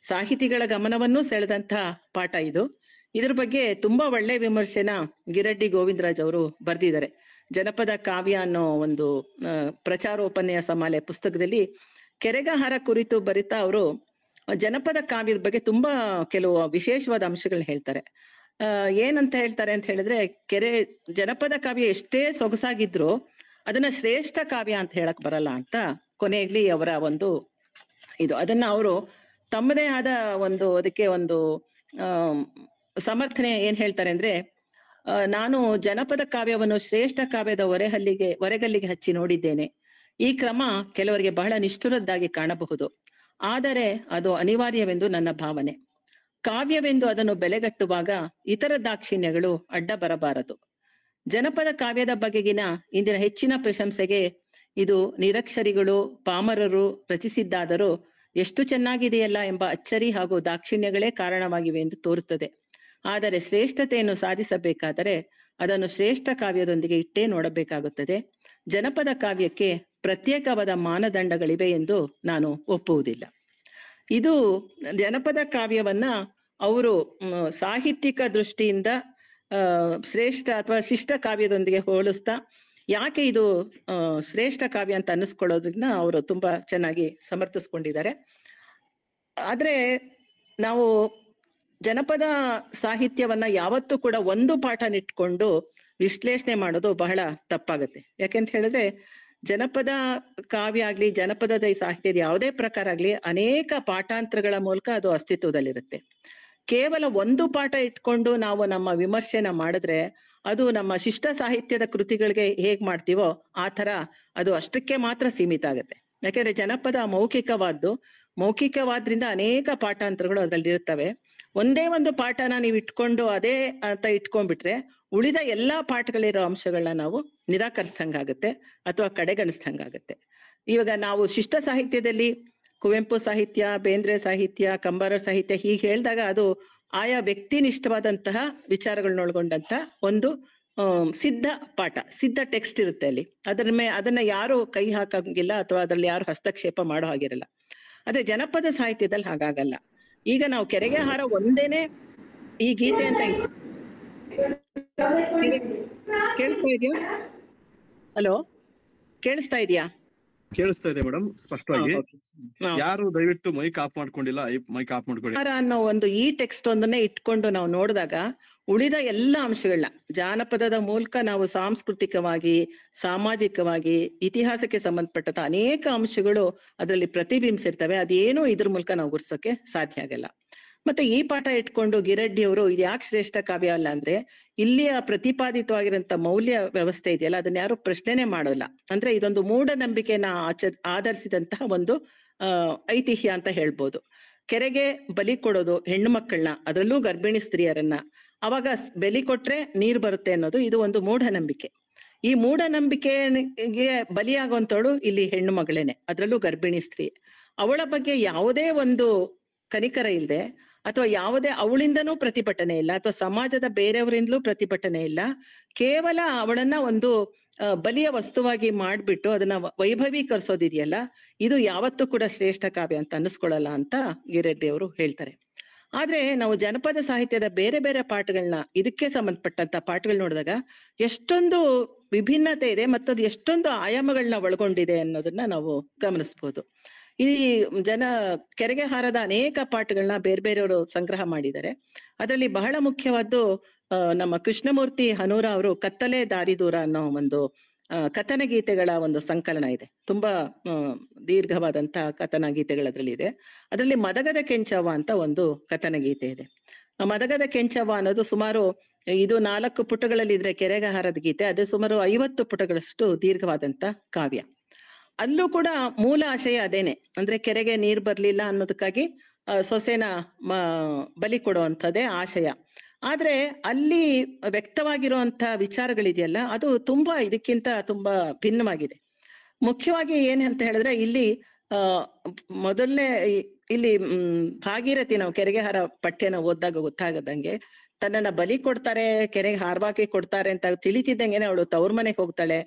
ಸಾಹಿತಿಗಳ ಗಮನವನ್ನು ಸೆಳೆದಂತಹ ಪಾಠ ಇದು. ಇದ್ರ ಬಗ್ಗೆ ತುಂಬಾ ಒಳ್ಳೆ ವಿಮರ್ಶೆನ ಗಿರಡ್ಡಿ ಗೋವಿಂದರಾಜ್ ಅವರು ಬರ್ದಿದ್ದಾರೆ. ಜನಪದ ಕಾವ್ಯ ಅನ್ನೋ ಒಂದು ಪ್ರಚಾರೋಪನ್ಯಾಸ ಮಾಲೆ ಪುಸ್ತಕದಲ್ಲಿ ಕೆರೆಗಹಾರ ಕುರಿತು ಬರಿತಾ ಅವರು ಜನಪದ ಕಾವ್ಯದ ಬಗ್ಗೆ ತುಂಬಾ ಕೆಲವು ವಿಶೇಷವಾದ ಅಂಶಗಳನ್ನ ಹೇಳ್ತಾರೆ. ಏನಂತ ಹೇಳ್ತಾರೆ ಅಂತ ಹೇಳಿದ್ರೆ, ಜನಪದ ಕಾವ್ಯ ಎಷ್ಟೇ ಸೊಗಸಾಗಿದ್ರು ಅದನ್ನ ಶ್ರೇಷ್ಠ ಕಾವ್ಯ ಅಂತ ಹೇಳಕ್ ಬರಲ್ಲ ಅಂತ ಕೊನೆಯಲ್ಲಿ ಅವರ ಒಂದು ಅದನ್ನ ಅವರು ತಮ್ಮದೇ ಆದ ಅದಕ್ಕೆ ಒಂದು ಸಮರ್ಥನೆ ಏನ್ ಹೇಳ್ತಾರೆ ಅಂದ್ರೆ, ನಾನು ಜನಪದ ಕಾವ್ಯವನ್ನು ಶ್ರೇಷ್ಠ ಕಾವ್ಯದ ಒರೆಗಲ್ಲಿಗೆ ಹಚ್ಚಿ ನೋಡಿದ್ದೇನೆ. ಈ ಕ್ರಮ ಕೆಲವರಿಗೆ ಬಹಳ ನಿಷ್ಠುರದ್ದಾಗಿ ಕಾಣಬಹುದು, ಆದರೆ ಅದು ಅನಿವಾರ್ಯವೆಂದು ನನ್ನ ಭಾವನೆ. ಕಾವ್ಯವೆಂದು ಅದನ್ನು ಬೆಲೆಗಟ್ಟುವಾಗ ಇತರ ದಾಕ್ಷಿಣ್ಯಗಳು ಅಡ್ಡ ಬರಬಾರದು. ಜನಪದ ಕಾವ್ಯದ ಬಗೆಗಿನ ಇಂದಿನ ಹೆಚ್ಚಿನ ಪ್ರಶಂಸೆಗೆ ಇದು ನಿರಕ್ಷರಿಗಳು ಪಾಮರರು ರಚಿಸಿದ್ದಾದರೂ ಎಷ್ಟು ಚೆನ್ನಾಗಿದೆಯಲ್ಲ ಎಂಬ ಅಚ್ಚರಿ ಹಾಗೂ ದಾಕ್ಷಿಣ್ಯಗಳೇ ಕಾರಣವಾಗಿವೆ ಎಂದು ತೋರುತ್ತದೆ. ಆದರೆ ಶ್ರೇಷ್ಠತೆಯನ್ನು ಸಾಧಿಸಬೇಕಾದರೆ ಅದನ್ನು ಶ್ರೇಷ್ಠ ಕಾವ್ಯದೊಂದಿಗೆ ಇಟ್ಟೇ ನೋಡಬೇಕಾಗುತ್ತದೆ. ಜನಪದ ಕಾವ್ಯಕ್ಕೆ ಪ್ರತ್ಯೇಕವಾದ ಮಾನದಂಡಗಳಿವೆ ಎಂದು ನಾನು ಒಪ್ಪುವುದಿಲ್ಲ. ಇದು ಜನಪದ ಕಾವ್ಯವನ್ನ ಅವರು ಸಾಹಿತ್ಯಿಕ ದೃಷ್ಟಿಯಿಂದ ಶ್ರೇಷ್ಠ ಅಥವಾ ಶಿಷ್ಟ ಕಾವ್ಯದೊಂದಿಗೆ ಹೋಲಿಸ್ತಾ ಯಾಕೆ ಇದು ಶ್ರೇಷ್ಠ ಕಾವ್ಯ ಅಂತ ಅನ್ನಿಸ್ಕೊಳ್ಳೋದನ್ನ ಅವರು ತುಂಬಾ ಚೆನ್ನಾಗಿ ಸಮರ್ಥಿಸ್ಕೊಂಡಿದ್ದಾರೆ. ಆದ್ರೆ ನಾವು ಜನಪದ ಸಾಹಿತ್ಯವನ್ನ ಯಾವತ್ತೂ ಕೂಡ ಒಂದು ಪಾಠನಿಟ್ಕೊಂಡು ವಿಶ್ಲೇಷಣೆ ಮಾಡೋದು ಬಹಳ ತಪ್ಪಾಗತ್ತೆ. ಯಾಕೆಂತ ಹೇಳಿದ್ರೆ ಜನಪದ ಕಾವ್ಯ ಆಗ್ಲಿ ಜನಪದದ ಈ ಸಾಹಿತ್ಯದ ಯಾವುದೇ ಪ್ರಕಾರ ಆಗ್ಲಿ ಅನೇಕ ಪಾಠಾಂತರಗಳ ಮೂಲಕ ಅದು ಅಸ್ತಿತ್ವದಲ್ಲಿರುತ್ತೆ. ಕೇವಲ ಒಂದು ಪಾಠ ಇಟ್ಕೊಂಡು ನಾವು ನಮ್ಮ ವಿಮರ್ಶೆನ ಮಾಡಿದ್ರೆ ಅದು ನಮ್ಮ ಶಿಷ್ಟ ಸಾಹಿತ್ಯದ ಕೃತಿಗಳಿಗೆ ಹೇಗ್ ಮಾಡ್ತೀವೋ ಆ ತರ ಅದು ಅಷ್ಟಕ್ಕೆ ಮಾತ್ರ ಸೀಮಿತ ಆಗುತ್ತೆ. ಯಾಕೆಂದ್ರೆ ಜನಪದ ಮೌಖಿಕವಾದ್ರಿಂದ ಅನೇಕ ಪಾಠಾಂತರಗಳು ಅದ್ರಲ್ಲಿ ಇರ್ತವೆ. ಒಂದೇ ಒಂದು ಪಾಠನ ನೀವು ಇಟ್ಕೊಂಡು ಅದೇ ಅಂತ ಇಟ್ಕೊಂಡ್ಬಿಟ್ರೆ ಉಳಿದ ಎಲ್ಲಾ ಪಾಠಗಳಿರೋ ಅಂಶಗಳನ್ನ ನಾವು ನಿರಾಕರಿಸ್ದಂಗಾಗತ್ತೆ ಅಥವಾ ಕಡೆಗಣಿಸ್ದಂಗಾಗತ್ತೆ. ಇವಾಗ ನಾವು ಶಿಷ್ಟ ಸಾಹಿತ್ಯದಲ್ಲಿ ಕುವೆಂಪು ಸಾಹಿತ್ಯ, ಬೇಂದ್ರೆ ಸಾಹಿತ್ಯ, ಕಂಬಾರ ಸಾಹಿತ್ಯ ಹೀಗೆ ಹೇಳಿದಾಗ ಅದು ಆಯಾ ವ್ಯಕ್ತಿನಿಷ್ಠವಾದಂತಹ ವಿಚಾರಗಳನ್ನೊಳಗೊಂಡಂತ ಒಂದು ಸಿದ್ಧ ಟೆಕ್ಸ್ಟ್ ಇರುತ್ತೆ ಅಲ್ಲಿ. ಅದನ್ನ ಯಾರು ಕೈ ಹಾಕಂಗಿಲ್ಲ ಅಥವಾ ಅದ್ರಲ್ಲಿ ಯಾರು ಹಸ್ತಕ್ಷೇಪ ಮಾಡೋ ಹಾಗಿರಲ್ಲ. ಆದ್ರೆ ಜನಪದ ಸಾಹಿತ್ಯದಲ್ಲಿ ಹಾಗಾಗಲ್ಲ. ಈಗ ನಾವು ಕೆರೆಗೆ ಹಾರ ಒಂದೇನೆ ಈ ಗೀತೆ ಅಂತ ಕೇಳಿಸ್ತಾ ಇದೆಯಾ? ಹಲೋ, ಕೇಳಿಸ್ತಾ ಇದೆಯಾ? ಕೇಳಿಸ್ತಾ ಇದೆ ಮೇಡಮ್ ಸ್ಪಷ್ಟವಾಗಿ. ಯಾರು ದಯವಿಟ್ಟು ಮೈಕ್ ಆಫ್ ಮಾಡ್ಕೊಂಡಿಲ್ಲ, ಮೈಕ್ ಆಫ್ ಮಾಡ್ಕೊಳ್ಳಿ. ಅನ್ನೋ ಒಂದು ಈ ಟೆಕ್ಸ್ಟ್ ಒಂದನ್ನೇ ಇಟ್ಕೊಂಡು ನಾವು ನೋಡಿದಾಗ ಉಳಿದ ಎಲ್ಲ ಅಂಶಗಳನ್ನ ಜಾನಪದದ ಮೂಲಕ ನಾವು ಸಾಂಸ್ಕೃತಿಕವಾಗಿ, ಸಾಮಾಜಿಕವಾಗಿ, ಇತಿಹಾಸಕ್ಕೆ ಸಂಬಂಧಪಟ್ಟಂತ ಅನೇಕ ಅಂಶಗಳು ಅದರಲ್ಲಿ ಪ್ರತಿಬಿಂಬಿಸಿರ್ತವೆ. ಅದೇನು ಇದ್ರ ಮೂಲಕ ನಾವು ಗುರ್ಸೋಕೆ ಸಾಧ್ಯ ಆಗಲ್ಲ. ಮತ್ತೆ ಈ ಪಾಠ ಇಟ್ಕೊಂಡು ಗಿರಡ್ಡಿ ಅವರು ಇದು ಯಾಕೆ ಶ್ರೇಷ್ಠ ಕಾವ್ಯ ಅಲ್ಲ ಅಂದ್ರೆ, ಇಲ್ಲಿಯ ಪ್ರತಿಪಾದಿತವಾಗಿರಂತ ಮೌಲ್ಯ ವ್ಯವಸ್ಥೆ ಇದೆಯಲ್ಲ ಅದನ್ನ ಯಾರು ಪ್ರಶ್ನೆನೆ ಮಾಡೋಲ್ಲ. ಅಂದ್ರೆ ಇದೊಂದು ಮೂಢನಂಬಿಕೆನ ಆಧರಿಸಿದಂತಹ ಒಂದು ಐತಿಹ್ಯ ಅಂತ ಹೇಳ್ಬೋದು. ಕೆರೆಗೆ ಬಲಿ ಕೊಡೋದು ಹೆಣ್ಣು ಮಕ್ಕಳನ್ನ, ಅದರಲ್ಲೂ ಗರ್ಭಿಣಿ ಸ್ತ್ರೀಯರನ್ನ, ಅವಾಗ ಬಲಿ ಕೊಟ್ರೆ ನೀರ್ ಬರುತ್ತೆ ಅನ್ನೋದು ಇದು ಒಂದು ಮೂಢನಂಬಿಕೆ. ಈ ಮೂಢನಂಬಿಕೆಗೆ ಬಲಿಯಾಗುವಂತವಳು ಇಲ್ಲಿ ಹೆಣ್ಣು ಮಗಳೇನೆ, ಅದ್ರಲ್ಲೂ ಗರ್ಭಿಣಿ ಸ್ತ್ರೀ. ಅವಳ ಬಗ್ಗೆ ಯಾವುದೇ ಒಂದು ಕನಿಕರ ಇಲ್ಲದೆ ಅಥವಾ ಯಾವುದೇ ಅವಳಿಂದನೂ ಪ್ರತಿಭಟನೆ ಇಲ್ಲ ಅಥವಾ ಸಮಾಜದ ಬೇರೆಯವರಿಂದಲೂ ಪ್ರತಿಭಟನೆ ಇಲ್ಲ, ಕೇವಲ ಅವಳನ್ನ ಒಂದು ಬಲಿಯ ವಸ್ತುವಾಗಿ ಮಾಡ್ಬಿಟ್ಟು ಅದನ್ನ ವೈಭವೀಕರಿಸೋದಿದೆಯಲ್ಲ, ಇದು ಯಾವತ್ತೂ ಕೂಡ ಶ್ರೇಷ್ಠ ಕಾವ್ಯ ಅಂತ ಅನ್ನಿಸ್ಕೊಳ್ಳಲ್ಲ ಅಂತ ಗಿರೆಡ್ಡಿ ಅವರು ಹೇಳ್ತಾರೆ. ಆದ್ರೆ ನಾವು ಜನಪದ ಸಾಹಿತ್ಯದ ಬೇರೆ ಬೇರೆ ಪಾಠಗಳನ್ನ, ಇದಕ್ಕೆ ಸಂಬಂಧಪಟ್ಟಂತ ಪಾಠಗಳು ನೋಡಿದಾಗ ಎಷ್ಟೊಂದು ವಿಭಿನ್ನತೆ ಇದೆ ಮತ್ತು ಅದು ಎಷ್ಟೊಂದು ಆಯಾಮಗಳನ್ನ ಒಳಗೊಂಡಿದೆ ಅನ್ನೋದನ್ನ ನಾವು ಗಮನಿಸ್ಬೋದು. ಈ ಕೆರೆಗೆ ಹಾರದ ಅನೇಕ ಪಾಠಗಳನ್ನ ಬೇರೆ ಬೇರೆಯವರು ಸಂಗ್ರಹ ಮಾಡಿದ್ದಾರೆ. ಅದರಲ್ಲಿ ಬಹಳ ಮುಖ್ಯವಾದ್ದು ನಮ್ಮ ಕೃಷ್ಣಮೂರ್ತಿ ಹನೂರ ಅವರು ಕತ್ತಲೆ ದಾರಿ ದೂರ ಅನ್ನೋ ಒಂದು ಕಥನ ಗೀತೆಗಳ ಒಂದು ಸಂಕಲನ ಇದೆ. ತುಂಬಾ ದೀರ್ಘವಾದಂತಹ ಕಥನ ಗೀತೆಗಳು ಅದರಲ್ಲಿ ಇದೆ. ಅದರಲ್ಲಿ ಮದಗದ ಕೆಂಚವ್ವ ಅಂತ ಒಂದು ಕಥನ ಗೀತೆ ಇದೆ. ಮದಗದ ಕೆಂಚವ್ವ ಅನ್ನೋದು ಸುಮಾರು, ಇದು 4 ಪುಟಗಳಲ್ಲಿ ಇದ್ರೆ ಕೆರೆಗೆ ಹಾರದ ಗೀತೆ, ಅದು ಸುಮಾರು 50 ಪುಟಗಳಷ್ಟು ದೀರ್ಘವಾದಂತ ಕಾವ್ಯ. ಅಲ್ಲೂ ಕೂಡ ಮೂಲ ಆಶಯ ಅದೇನೆ, ಅಂದ್ರೆ ಕೆರೆಗೆ ನೀರ್ ಬರ್ಲಿಲ್ಲ ಅನ್ನೋದಕ್ಕಾಗಿ ಸೊಸೆನ ಬಲಿ ಕೊಡುವಂಥದ್ದೇ ಆಶಯ. ಆದ್ರೆ ಅಲ್ಲಿ ವ್ಯಕ್ತವಾಗಿರುವಂತ ವಿಚಾರಗಳಿದೆಯಲ್ಲ, ಅದು ತುಂಬಾ ಇದಕ್ಕಿಂತ ತುಂಬಾ ಭಿನ್ನವಾಗಿದೆ. ಮುಖ್ಯವಾಗಿ ಏನ್ ಅಂತ ಹೇಳಿದ್ರೆ, ಇಲ್ಲಿ ಮೊದಲನೇ ಇಲ್ಲಿ ಭಾಗೀರಥಿ, ನಾವು ಕೆರೆಗೆ ಹಾರ ಪಠ್ಯನ ಓದಿದಾಗ ಗೊತ್ತಾಗದಂಗೆ, ತನ್ನನ್ನ ಬಲಿ ಕೊಡ್ತಾರೆ, ಕೆರೆಗೆ ಹಾರವಾಗಿ ಕೊಡ್ತಾರೆ ಅಂತ ತಿಳಿತಿದ್ದಂಗೆನೆ ಅವಳು ತವ್ರ ಮನೆಗೆ ಹೋಗ್ತಾಳೆ.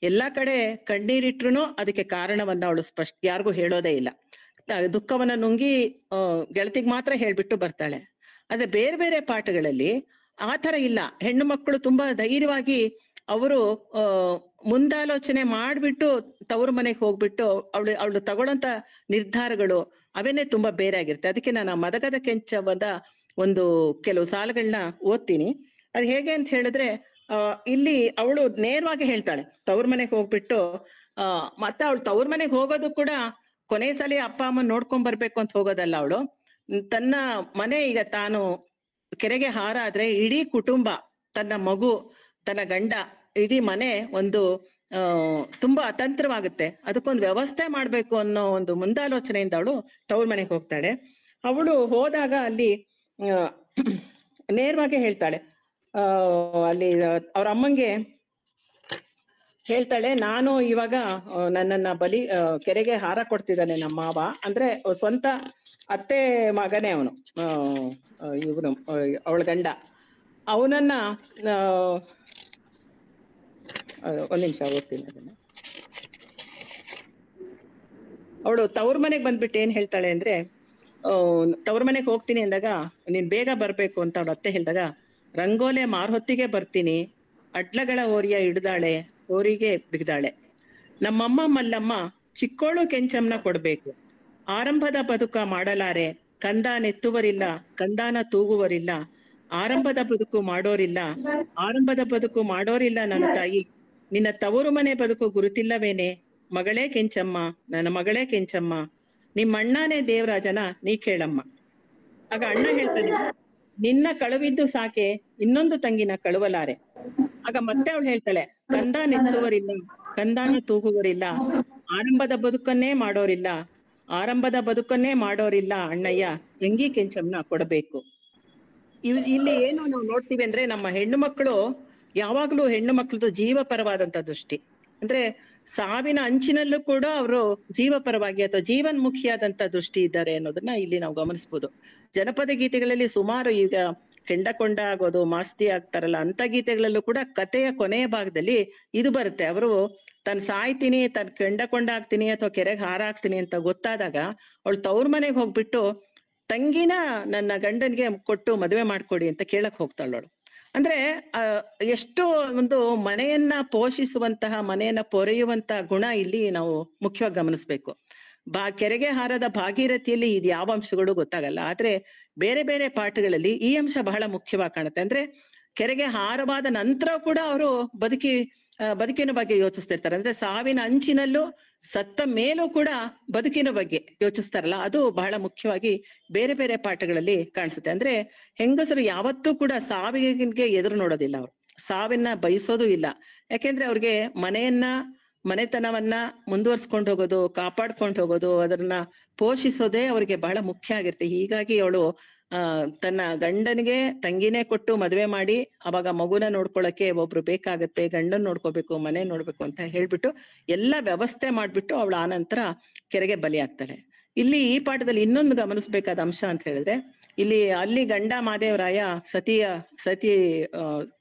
ಎಲ್ಲಾ ಕಡೆ ಕಣ್ಣೀರಿಟ್ರುನು ಅದಕ್ಕೆ ಕಾರಣವನ್ನ ಅವಳು ಯಾರಿಗೂ ಹೇಳೋದೇ ಇಲ್ಲ. ದುಃಖವನ್ನ ನುಂಗಿ ಗೆಳತಿಗೆ ಮಾತ್ರ ಹೇಳ್ಬಿಟ್ಟು ಬರ್ತಾಳೆ. ಆದ್ರೆ ಬೇರೆ ಬೇರೆ ಪಾಠಗಳಲ್ಲಿ ಆತರ ಇಲ್ಲ. ಹೆಣ್ಣು ಮಕ್ಕಳು ತುಂಬಾ ಧೈರ್ಯವಾಗಿ ಅವರು ಮುಂದಾಲೋಚನೆ ಮಾಡ್ಬಿಟ್ಟು ತವ್ರ ಮನೆಗೆ ಹೋಗ್ಬಿಟ್ಟು ಅವಳು ತಗೊಳ್ಳೋಂತ ನಿರ್ಧಾರಗಳು ಅವೇನೆ ತುಂಬಾ ಬೇರೆ ಆಗಿರುತ್ತೆ. ಅದಕ್ಕೆ ನಾನು ಆ ಮದಗದ ಕೆಂಚವ್ವದ ಒಂದು ಕೆಲವು ಸಾಲುಗಳನ್ನ ಓದ್ತೀನಿ. ಅದು ಹೇಗೆ ಅಂತ ಹೇಳಿದ್ರೆ, ಇಲ್ಲಿ ಅವಳು ನೇರವಾಗಿ ಹೇಳ್ತಾಳೆ, ತವ್ರ ಮನೆಗೆ ಹೋಗ್ಬಿಟ್ಟು ಮತ್ತೆ ಅವಳು ತವ್ರ ಮನೆಗೆ ಹೋಗೋದು ಕೂಡ ಕೊನೆ ಸಲ ಅಪ್ಪ ಅಮ್ಮನ್ ನೋಡ್ಕೊಂಡ್ ಬರ್ಬೇಕು ಅಂತ ಹೋಗೋದಲ್ಲ. ಅವಳು ತನ್ನ ಮನೆ, ಈಗ ತಾನು ಕೆರೆಗೆ ಹಾರ ಆದ್ರೆ ಇಡೀ ಕುಟುಂಬ, ತನ್ನ ಮಗು, ತನ್ನ ಗಂಡ, ಇಡೀ ಮನೆ ಒಂದು ತುಂಬಾ ಅತಂತ್ರವಾಗುತ್ತೆ, ಅದಕ್ಕೊಂದು ವ್ಯವಸ್ಥೆ ಮಾಡ್ಬೇಕು ಅನ್ನೋ ಒಂದು ಮುಂದಾಲೋಚನೆಯಿಂದ ಅವಳು ತವ್ರ ಮನೆಗೆ ಹೋಗ್ತಾಳೆ. ಅವಳು ಹೋದಾಗ ಅಲ್ಲಿ ನೇರವಾಗಿ ಹೇಳ್ತಾಳೆ, ಅಲ್ಲಿ ಅವ್ರ ಅಮ್ಮಂಗೆ ಹೇಳ್ತಾಳೆ, ನಾನು ಇವಾಗ ನನ್ನನ್ನ ಬಲಿ ಕೆರೆಗೆ ಹಾರ ಕೊಡ್ತಿದ್ದಾನೆ ನಮ್ಮ ಮಾವ, ಅಂದ್ರೆ ಸ್ವಂತ ಅತ್ತೆ ಮಗನೇ ಅವನು, ಇವನು ಅವಳ ಗಂಡ. ಅವನನ್ನ ಒಂದ್ ನಿಮಿಷ ಓದ್ತೀನಿ ಅದನ್ನ. ಅವಳು ತವ್ರ ಮನೆಗೆ ಬಂದ್ಬಿಟ್ಟು ಏನ್ ಹೇಳ್ತಾಳೆ ಅಂದ್ರೆ, ತವ್ರ ಮನೆಗೆ ಹೋಗ್ತೀನಿ ಅಂದಾಗ, ನೀನ್ ಬೇಗ ಬರ್ಬೇಕು ಅಂತ ಅವಳ ಅತ್ತೆ ಹೇಳಿದಾಗ, ರಂಗೋಲೆ ಮಾರ್ಹೊತ್ತಿಗೆ ಬರ್ತೀನಿ, ಅಡ್ಲಗಳ ಓರಿಯ ಹಿಡ್ದಾಳೆ, ಓರಿಗೆ ಬಿಗ್ದಾಳೆ. ನಮ್ಮಮ್ಮ ಮಲ್ಲಮ್ಮ ಚಿಕ್ಕೋಳು ಕೆಂಚಮ್ನ ಕೊಡ್ಬೇಕು, ಆರಂಭದ ಬದುಕ ಮಾಡಲಾರೆ, ಕಂದ ನೆತ್ತುವರಿಲ್ಲ, ಕಂದಾನ ತೂಗುವರಿಲ್ಲ, ಆರಂಭದ ಬದುಕು ಮಾಡೋರಿಲ್ಲ, ಆರಂಭದ ಬದುಕು ಮಾಡೋರಿಲ್ಲ ನನ್ನ ತಾಯಿ, ನಿನ್ನ ತವರು ಮನೆ ಬದುಕು ಗುರುತಿಲ್ಲವೇನೆ, ಮಗಳೇ ಕೆಂಚಮ್ಮ, ನನ್ನ ಮಗಳೇ ಕೆಂಚಮ್ಮ, ನಿಮ್ಮಣ್ಣನೇ ದೇವರಾಜನ ನೀ ಕೇಳಮ್ಮ. ಆಗ ಅಣ್ಣ ಹೇಳ್ತಾನೆ, ನಿನ್ನ ಕಳುವಿದ್ದು ಸಾಕೆ, ಇನ್ನೊಂದು ತಂಗಿನ ಕಳುವಲಾರೆ. ಆಗ ಮತ್ತೆ ಅವಳು ಹೇಳ್ತಾಳೆ, ಕಂದ ನೆತ್ತುವರಿಲ್ಲ, ಕಂದಾನ ತೂಗುವರಿಲ್ಲ, ಆರಂಭದ ಬದುಕನ್ನೇ ಮಾಡೋರಿಲ್ಲ, ಆರಂಭದ ಬದುಕನ್ನೇ ಮಾಡೋರಿಲ್ಲ ಅಣ್ಣಯ್ಯ, ತಂಗಿ ಕೆಂಚಮ್ನ ಕೊಡಬೇಕು. ಇಲ್ಲಿ ಏನು ನಾವು ನೋಡ್ತೀವಿ ಅಂದ್ರೆ, ನಮ್ಮ ಹೆಣ್ಣು ಮಕ್ಕಳು ಯಾವಾಗ್ಲೂ ಹೆಣ್ಣು ಮಕ್ಕಳದು ಜೀವಪರವಾದಂತ ದೃಷ್ಟಿ, ಅಂದ್ರೆ ಸಾವಿನ ಅಂಚಿನಲ್ಲೂ ಕೂಡ ಅವರು ಜೀವಪರವಾಗಿ ಅಥವಾ ಜೀವನ್ಮುಖಿಯಾದಂತ ದೃಷ್ಟಿ ಇದ್ದಾರೆ ಅನ್ನೋದನ್ನ ಇಲ್ಲಿ ನಾವು ಗಮನಿಸ್ಬೋದು. ಜನಪದ ಗೀತೆಗಳಲ್ಲಿ ಸುಮಾರು, ಈಗ ಕೆಂಡಕೊಂಡ ಆಗೋದು, ಮಾಸ್ತಿ ಆಗ್ತಾರಲ್ಲ, ಅಂತ ಗೀತೆಗಳಲ್ಲೂ ಕೂಡ ಕಥೆಯ ಕೊನೆಯ ಭಾಗದಲ್ಲಿ ಇದು ಬರುತ್ತೆ. ಅವರು ತಾನು ಸಾಯ್ತೀನಿ, ತಾನು ಕೆಂಡಕೊಂಡ ಆಗ್ತೀನಿ ಅಥವಾ ಕೆರೆಗೆ ಹಾರ ಆಗ್ತೀನಿ ಅಂತ ಗೊತ್ತಾದಾಗ ಅವಳು ತವ್ರ ಮನೆಗೆ ಹೋಗ್ಬಿಟ್ಟು ತಂಗಿನ ನನ್ನ ಗಂಡನ್ಗೆ ಕೊಟ್ಟು ಮದುವೆ ಮಾಡ್ಕೊಡಿ ಅಂತ ಕೇಳಕ್ ಹೋಗ್ತಾಳವಳು. ಅಂದ್ರೆ ಎಷ್ಟು ಒಂದು ಮನೆಯನ್ನ ಪೋಷಿಸುವಂತಹ, ಮನೆಯನ್ನ ಪೊರೆಯುವಂತ ಗುಣ ಇಲ್ಲಿ ನಾವು ಮುಖ್ಯವಾಗಿ ಗಮನಿಸ್ಬೇಕು. ಕೆರೆಗೆ ಹಾರದ ಭಾಗೀರಥಿಯಲ್ಲಿ ಇದು ಯಾವ ಅಂಶಗಳು ಗೊತ್ತಾಗಲ್ಲ, ಆದ್ರೆ ಬೇರೆ ಬೇರೆ ಪಾಠಗಳಲ್ಲಿ ಈ ಅಂಶ ಬಹಳ ಮುಖ್ಯವಾಗಿ ಕಾಣುತ್ತೆ. ಅಂದ್ರೆ ಕೆರೆಗೆ ಹಾರವಾದ ನಂತರ ಕೂಡ ಅವರು ಬದುಕಿನ ಬಗ್ಗೆ ಯೋಚಿಸ್ತಿರ್ತಾರೆ. ಅಂದ್ರೆ ಸಾವಿನ ಅಂಚಿನಲ್ಲೂ ಸತ್ತ ಮೇಲೂ ಕೂಡ ಬದುಕಿನ ಬಗ್ಗೆ ಯೋಚಿಸ್ತಾರಲ್ಲ, ಅದು ಬಹಳ ಮುಖ್ಯವಾಗಿ ಬೇರೆ ಬೇರೆ ಪಾಠಗಳಲ್ಲಿ ಕಾಣಿಸುತ್ತೆ. ಅಂದ್ರೆ ಹೆಂಗಸರು ಯಾವತ್ತೂ ಕೂಡ ಸಾವಿಗೆ ಎದುರು ನೋಡೋದಿಲ್ಲ, ಅವರು ಸಾವಿನ ಬಯಸೋದು ಇಲ್ಲ. ಯಾಕೆಂದ್ರೆ ಅವ್ರಿಗೆ ಮನೆತನವನ್ನ ಮುಂದುವರ್ಸ್ಕೊಂಡು ಹೋಗೋದು, ಕಾಪಾಡ್ಕೊಂಡು ಹೋಗೋದು, ಅದನ್ನ ಪೋಷಿಸೋದೇ ಅವ್ರಿಗೆ ಬಹಳ ಮುಖ್ಯ ಆಗಿರುತ್ತೆ. ಹೀಗಾಗಿ ಅವಳು ತನ್ನ ಗಂಡನಿಗೆ ತಂಗಿನೇ ಕೊಟ್ಟು ಮದುವೆ ಮಾಡಿ ಅವಾಗ ಮಗುನ ನೋಡ್ಕೊಳಕ್ಕೆ ಒಬ್ರು ಬೇಕಾಗತ್ತೆ, ಗಂಡನ್ ನೋಡ್ಕೋಬೇಕು, ಮನೆ ನೋಡ್ಬೇಕು ಅಂತ ಹೇಳ್ಬಿಟ್ಟು ಎಲ್ಲ ವ್ಯವಸ್ಥೆ ಮಾಡ್ಬಿಟ್ಟು ಅವಳು ಆನಂತರ ಕೆರೆಗೆ ಬಲಿ ಆಗ್ತಾಳೆ. ಇಲ್ಲಿ ಈ ಪಾಠದಲ್ಲಿ ಇನ್ನೊಂದು ಗಮನಿಸ್ಬೇಕಾದ ಅಂಶ ಅಂತ ಹೇಳಿದ್ರೆ, ಅಲ್ಲಿ ಗಂಡ ಮಾದೇವರಾಯ ಸತಿ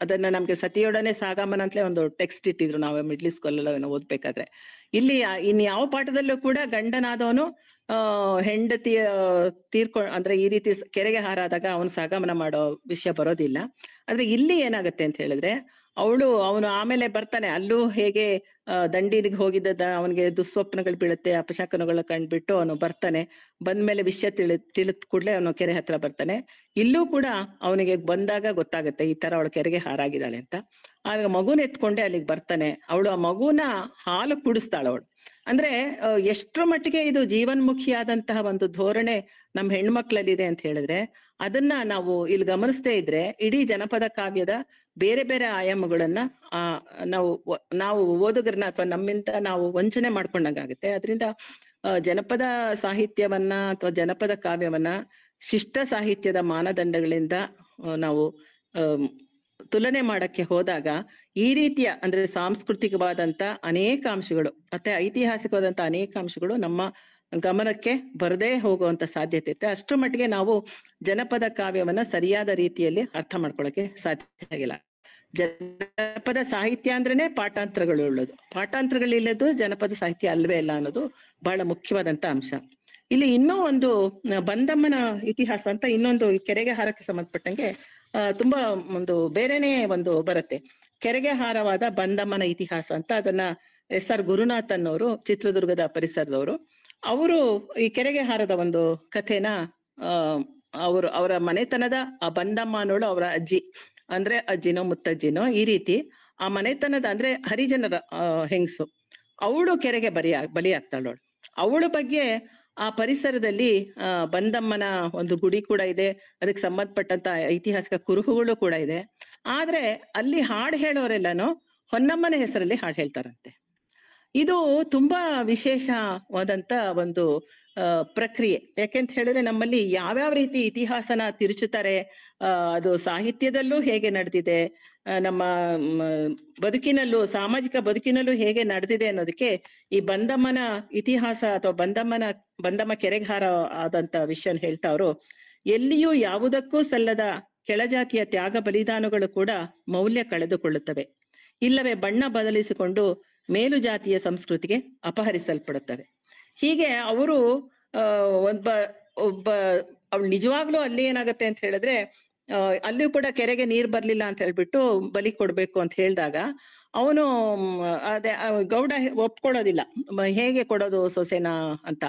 ಅದನ್ನ ನಮ್ಗೆ ಸತಿಯೊಡನೆ ಸಾಗಮನ ಅಂತಲೇ ಒಂದು ಟೆಕ್ಸ್ಟ್ ಇಟ್ಟಿದ್ರು ನಾವು ಮಿಡ್ಲ್ ಸ್ಕೂಲ್ ಎಲ್ಲ ಓದ್ಬೇಕಾದ್ರೆ. ಇಲ್ಲಿ ಇನ್ ಯಾವ ಪಾಠದಲ್ಲೂ ಕೂಡ ಗಂಡನಾದವನು ಹೆಂಡತಿಯ ಅಂದ್ರೆ ಈ ರೀತಿ ಕೆರೆಗೆ ಹಾರಾದಾಗ ಅವನು ಸಾಗಮನ ಮಾಡೋ ವಿಷಯ ಬರೋದಿಲ್ಲ. ಆದ್ರೆ ಇಲ್ಲಿ ಏನಾಗತ್ತೆ ಅಂತ ಹೇಳಿದ್ರೆ, ಅವನು ಆಮೇಲೆ ಬರ್ತಾನೆ, ಅಲ್ಲೂ ಹೇಗೆ ದಂಡಿನಿಗೆ ಹೋಗಿದ್ದ ಅವನಿಗೆ ದುಸ್ವಪ್ನಗಳು ಬೀಳುತ್ತೆ, ಅಪಶಕನಗಳು ಕಂಡ್ಬಿಟ್ಟು ಅವನು ಬರ್ತಾನೆ. ಬಂದ್ಮೇಲೆ ವಿಷಯ ತಿಳಿದ ಕೂಡ್ಲೆ ಅವನು ಕೆರೆ ಹತ್ರ ಬರ್ತಾನೆ. ಇಲ್ಲೂ ಕೂಡ ಅವನಿಗೆ ಬಂದಾಗ ಗೊತ್ತಾಗತ್ತೆ ಈ ತರ ಅವಳು ಕೆರೆಗೆ ಹಾರಾಗಿದ್ದಾಳೆ ಅಂತ. ಆಗ ಮಗುನ ಎತ್ಕೊಂಡೆ ಅಲ್ಲಿಗೆ ಬರ್ತಾನೆ. ಅವಳು ಆ ಮಗುನ ಹಾಲು ಕುಡಿಸ್ತಾಳ ಅವಳು. ಅಂದ್ರೆ ಎಷ್ಟರ ಮಟ್ಟಿಗೆ ಇದು ಜೀವನ್ಮುಖಿಯಾದಂತಹ ಒಂದು ಧೋರಣೆ ನಮ್ ಹೆಣ್ಮಕ್ಳಲ್ಲಿದೆ ಅಂತ ಹೇಳಿದ್ರೆ, ಅದನ್ನ ನಾವು ಇಲ್ಲಿ ಗಮನಿಸದೇ ಇದ್ರೆ ಇಡೀ ಜನಪದ ಕಾವ್ಯದ ಬೇರೆ ಬೇರೆ ಆಯಾಮಗಳನ್ನ ನಾವು ಓದುಗರನ್ನ ಅಥವಾ ನಮ್ಮಿಂದ ನಾವು ವಂಚನೆ ಮಾಡ್ಕೊಂಡಂಗಾಗುತ್ತೆ. ಅದರಿಂದ ಜನಪದ ಸಾಹಿತ್ಯವನ್ನ ಅಥವಾ ಜನಪದ ಕಾವ್ಯವನ್ನ ಶಿಷ್ಟ ಸಾಹಿತ್ಯದ ಮಾನದಂಡಗಳಿಂದ ನಾವು ತುಲನೆ ಮಾಡಕ್ಕೆ ಹೋದಾಗ ಈ ರೀತಿಯ ಅಂದ್ರೆ ಸಾಂಸ್ಕೃತಿಕವಾದಂತ ಅನೇಕ ಅಂಶಗಳು ಮತ್ತೆ ಐತಿಹಾಸಿಕವಾದಂತ ಅನೇಕ ಅಂಶಗಳು ನಮ್ಮ ಗಮನಕ್ಕೆ ಬರದೇ ಹೋಗುವಂತ ಸಾಧ್ಯತೆ ಇರುತ್ತೆ. ಅಷ್ಟರ ಮಟ್ಟಿಗೆ ನಾವು ಜನಪದ ಕಾವ್ಯವನ್ನ ಸರಿಯಾದ ರೀತಿಯಲ್ಲಿ ಅರ್ಥ ಮಾಡ್ಕೊಳಕ್ಕೆ ಸಾಧ್ಯ ಆಗಿಲ್ಲ. ಜನಪದ ಸಾಹಿತ್ಯ ಅಂದ್ರೇನೆ ಪಾಠಾಂತರಗಳು ಉಳ್ಳದು, ಪಾಠಾಂತರಗಳಿಲ್ಲದು ಜನಪದ ಸಾಹಿತ್ಯ ಅಲ್ವೇ ಇಲ್ಲ ಅನ್ನೋದು ಬಹಳ ಮುಖ್ಯವಾದಂತ ಅಂಶ. ಇಲ್ಲಿ ಇನ್ನೂ ಒಂದು ಬಂದಮ್ಮನ ಇತಿಹಾಸ ಅಂತ ಇನ್ನೊಂದು ಕೆರೆಗೆ ಹಾರಕ್ಕೆ ಸಂಬಂಧಪಟ್ಟಂಗೆ ತುಂಬಾ ಒಂದು ಬೇರೆನೆ ಒಂದು ಬರುತ್ತೆ. ಕೆರೆಗೆ ಹಾರವಾದ ಬಂದಮ್ಮನ ಇತಿಹಾಸ ಅಂತ ಅದನ್ನ SR ಗುರುನಾಥನ್ ಅವರು, ಚಿತ್ರದುರ್ಗದ ಪರಿಸರದವರು, ಅವರು ಈ ಕೆರೆಗೆ ಹಾರದ ಒಂದು ಕಥೆನ ಅವರ ಮನೆತನದ ಆ ಬಂದಮ್ಮ ಅನ್ನೋಳು ಅವರ ಅಜ್ಜಿ, ಅಂದ್ರೆ ಅಜ್ಜಿನೋ ಮುತ್ತಜ್ಜಿನೋ ಈ ರೀತಿ ಆ ಮನೆತನದ ಅಂದ್ರೆ ಹರಿಜನರ ಹೆಂಗಸು, ಅವಳು ಕೆರೆಗೆ ಬಲಿ ಆಗ್ತಾಳವಳು. ಅವಳ ಬಗ್ಗೆ ಆ ಪರಿಸರದಲ್ಲಿ ಬಂದಮ್ಮನ ಒಂದು ಗುಡಿ ಕೂಡ ಇದೆ, ಅದಕ್ಕೆ ಸಂಬಂಧಪಟ್ಟಂತ ಐತಿಹಾಸಿಕ ಕುರುಹುಗಳು ಕೂಡ ಇದೆ. ಆದ್ರೆ ಅಲ್ಲಿ ಹಾಡು ಹೇಳೋರೆಲ್ಲಾನು ಹೊನ್ನಮ್ಮನ ಹೆಸರಲ್ಲಿ ಹಾಡು ಹೇಳ್ತಾರಂತೆ. ಇದು ತುಂಬಾ ವಿಶೇಷವಾದಂತ ಒಂದು ಪ್ರಕ್ರಿಯೆ. ಯಾಕೆಂತ ಹೇಳಿದ್ರೆ ನಮ್ಮಲ್ಲಿ ಯಾವ್ಯಾವ ರೀತಿ ಇತಿಹಾಸನ ತಿರುಚುತ್ತಾರೆ, ಅದು ಸಾಹಿತ್ಯದಲ್ಲೂ ಹೇಗೆ ನಡೆದಿದೆ, ನಮ್ಮ ಬದುಕಿನಲ್ಲೂ ಸಾಮಾಜಿಕ ಬದುಕಿನಲ್ಲೂ ಹೇಗೆ ನಡೆದಿದೆ ಅನ್ನೋದಕ್ಕೆ ಈ ಬಂದಮ್ಮನ ಇತಿಹಾಸ ಅಥವಾ ಬಂದಮ್ಮ ಕೆರೆಗಾರ ಆದಂತ ವಿಷಯ ಹೇಳ್ತಾ ಅವರು, ಎಲ್ಲಿಯೂ ಯಾವುದಕ್ಕೂ ಸಲ್ಲದ ಕೆಳಜಾತಿಯ ತ್ಯಾಗ ಬಲಿದಾನಗಳು ಕೂಡ ಮೌಲ್ಯ ಕಳೆದುಕೊಳ್ಳುತ್ತವೆ, ಇಲ್ಲವೇ ಬಣ್ಣ ಬದಲಿಸಿಕೊಂಡು ಮೇಲು ಜಾತಿಯ ಸಂಸ್ಕೃತಿಗೆ ಅಪಹರಿಸಲ್ಪಡುತ್ತವೆ. ಹೀಗೆ ಅವರು ಒಬ್ಬ ಅವಳು ನಿಜವಾಗ್ಲೂ ಅಲ್ಲಿ ಏನಾಗತ್ತೆ ಅಂತ ಹೇಳಿದ್ರೆ, ಅಲ್ಲಿಯೂ ಕೂಡ ಕೆರೆಗೆ ನೀರ್ ಬರ್ಲಿಲ್ಲ ಅಂತ ಹೇಳ್ಬಿಟ್ಟು ಬಲಿ ಕೊಡ್ಬೇಕು ಅಂತ ಹೇಳಿದಾಗ ಅವನು ಅದೇ ಗೌಡ ಒಪ್ಕೊಳ್ಳೋದಿಲ್ಲ, ಹೇಗೆ ಕೊಡೋದು ಸೊಸೆನಾ ಅಂತ.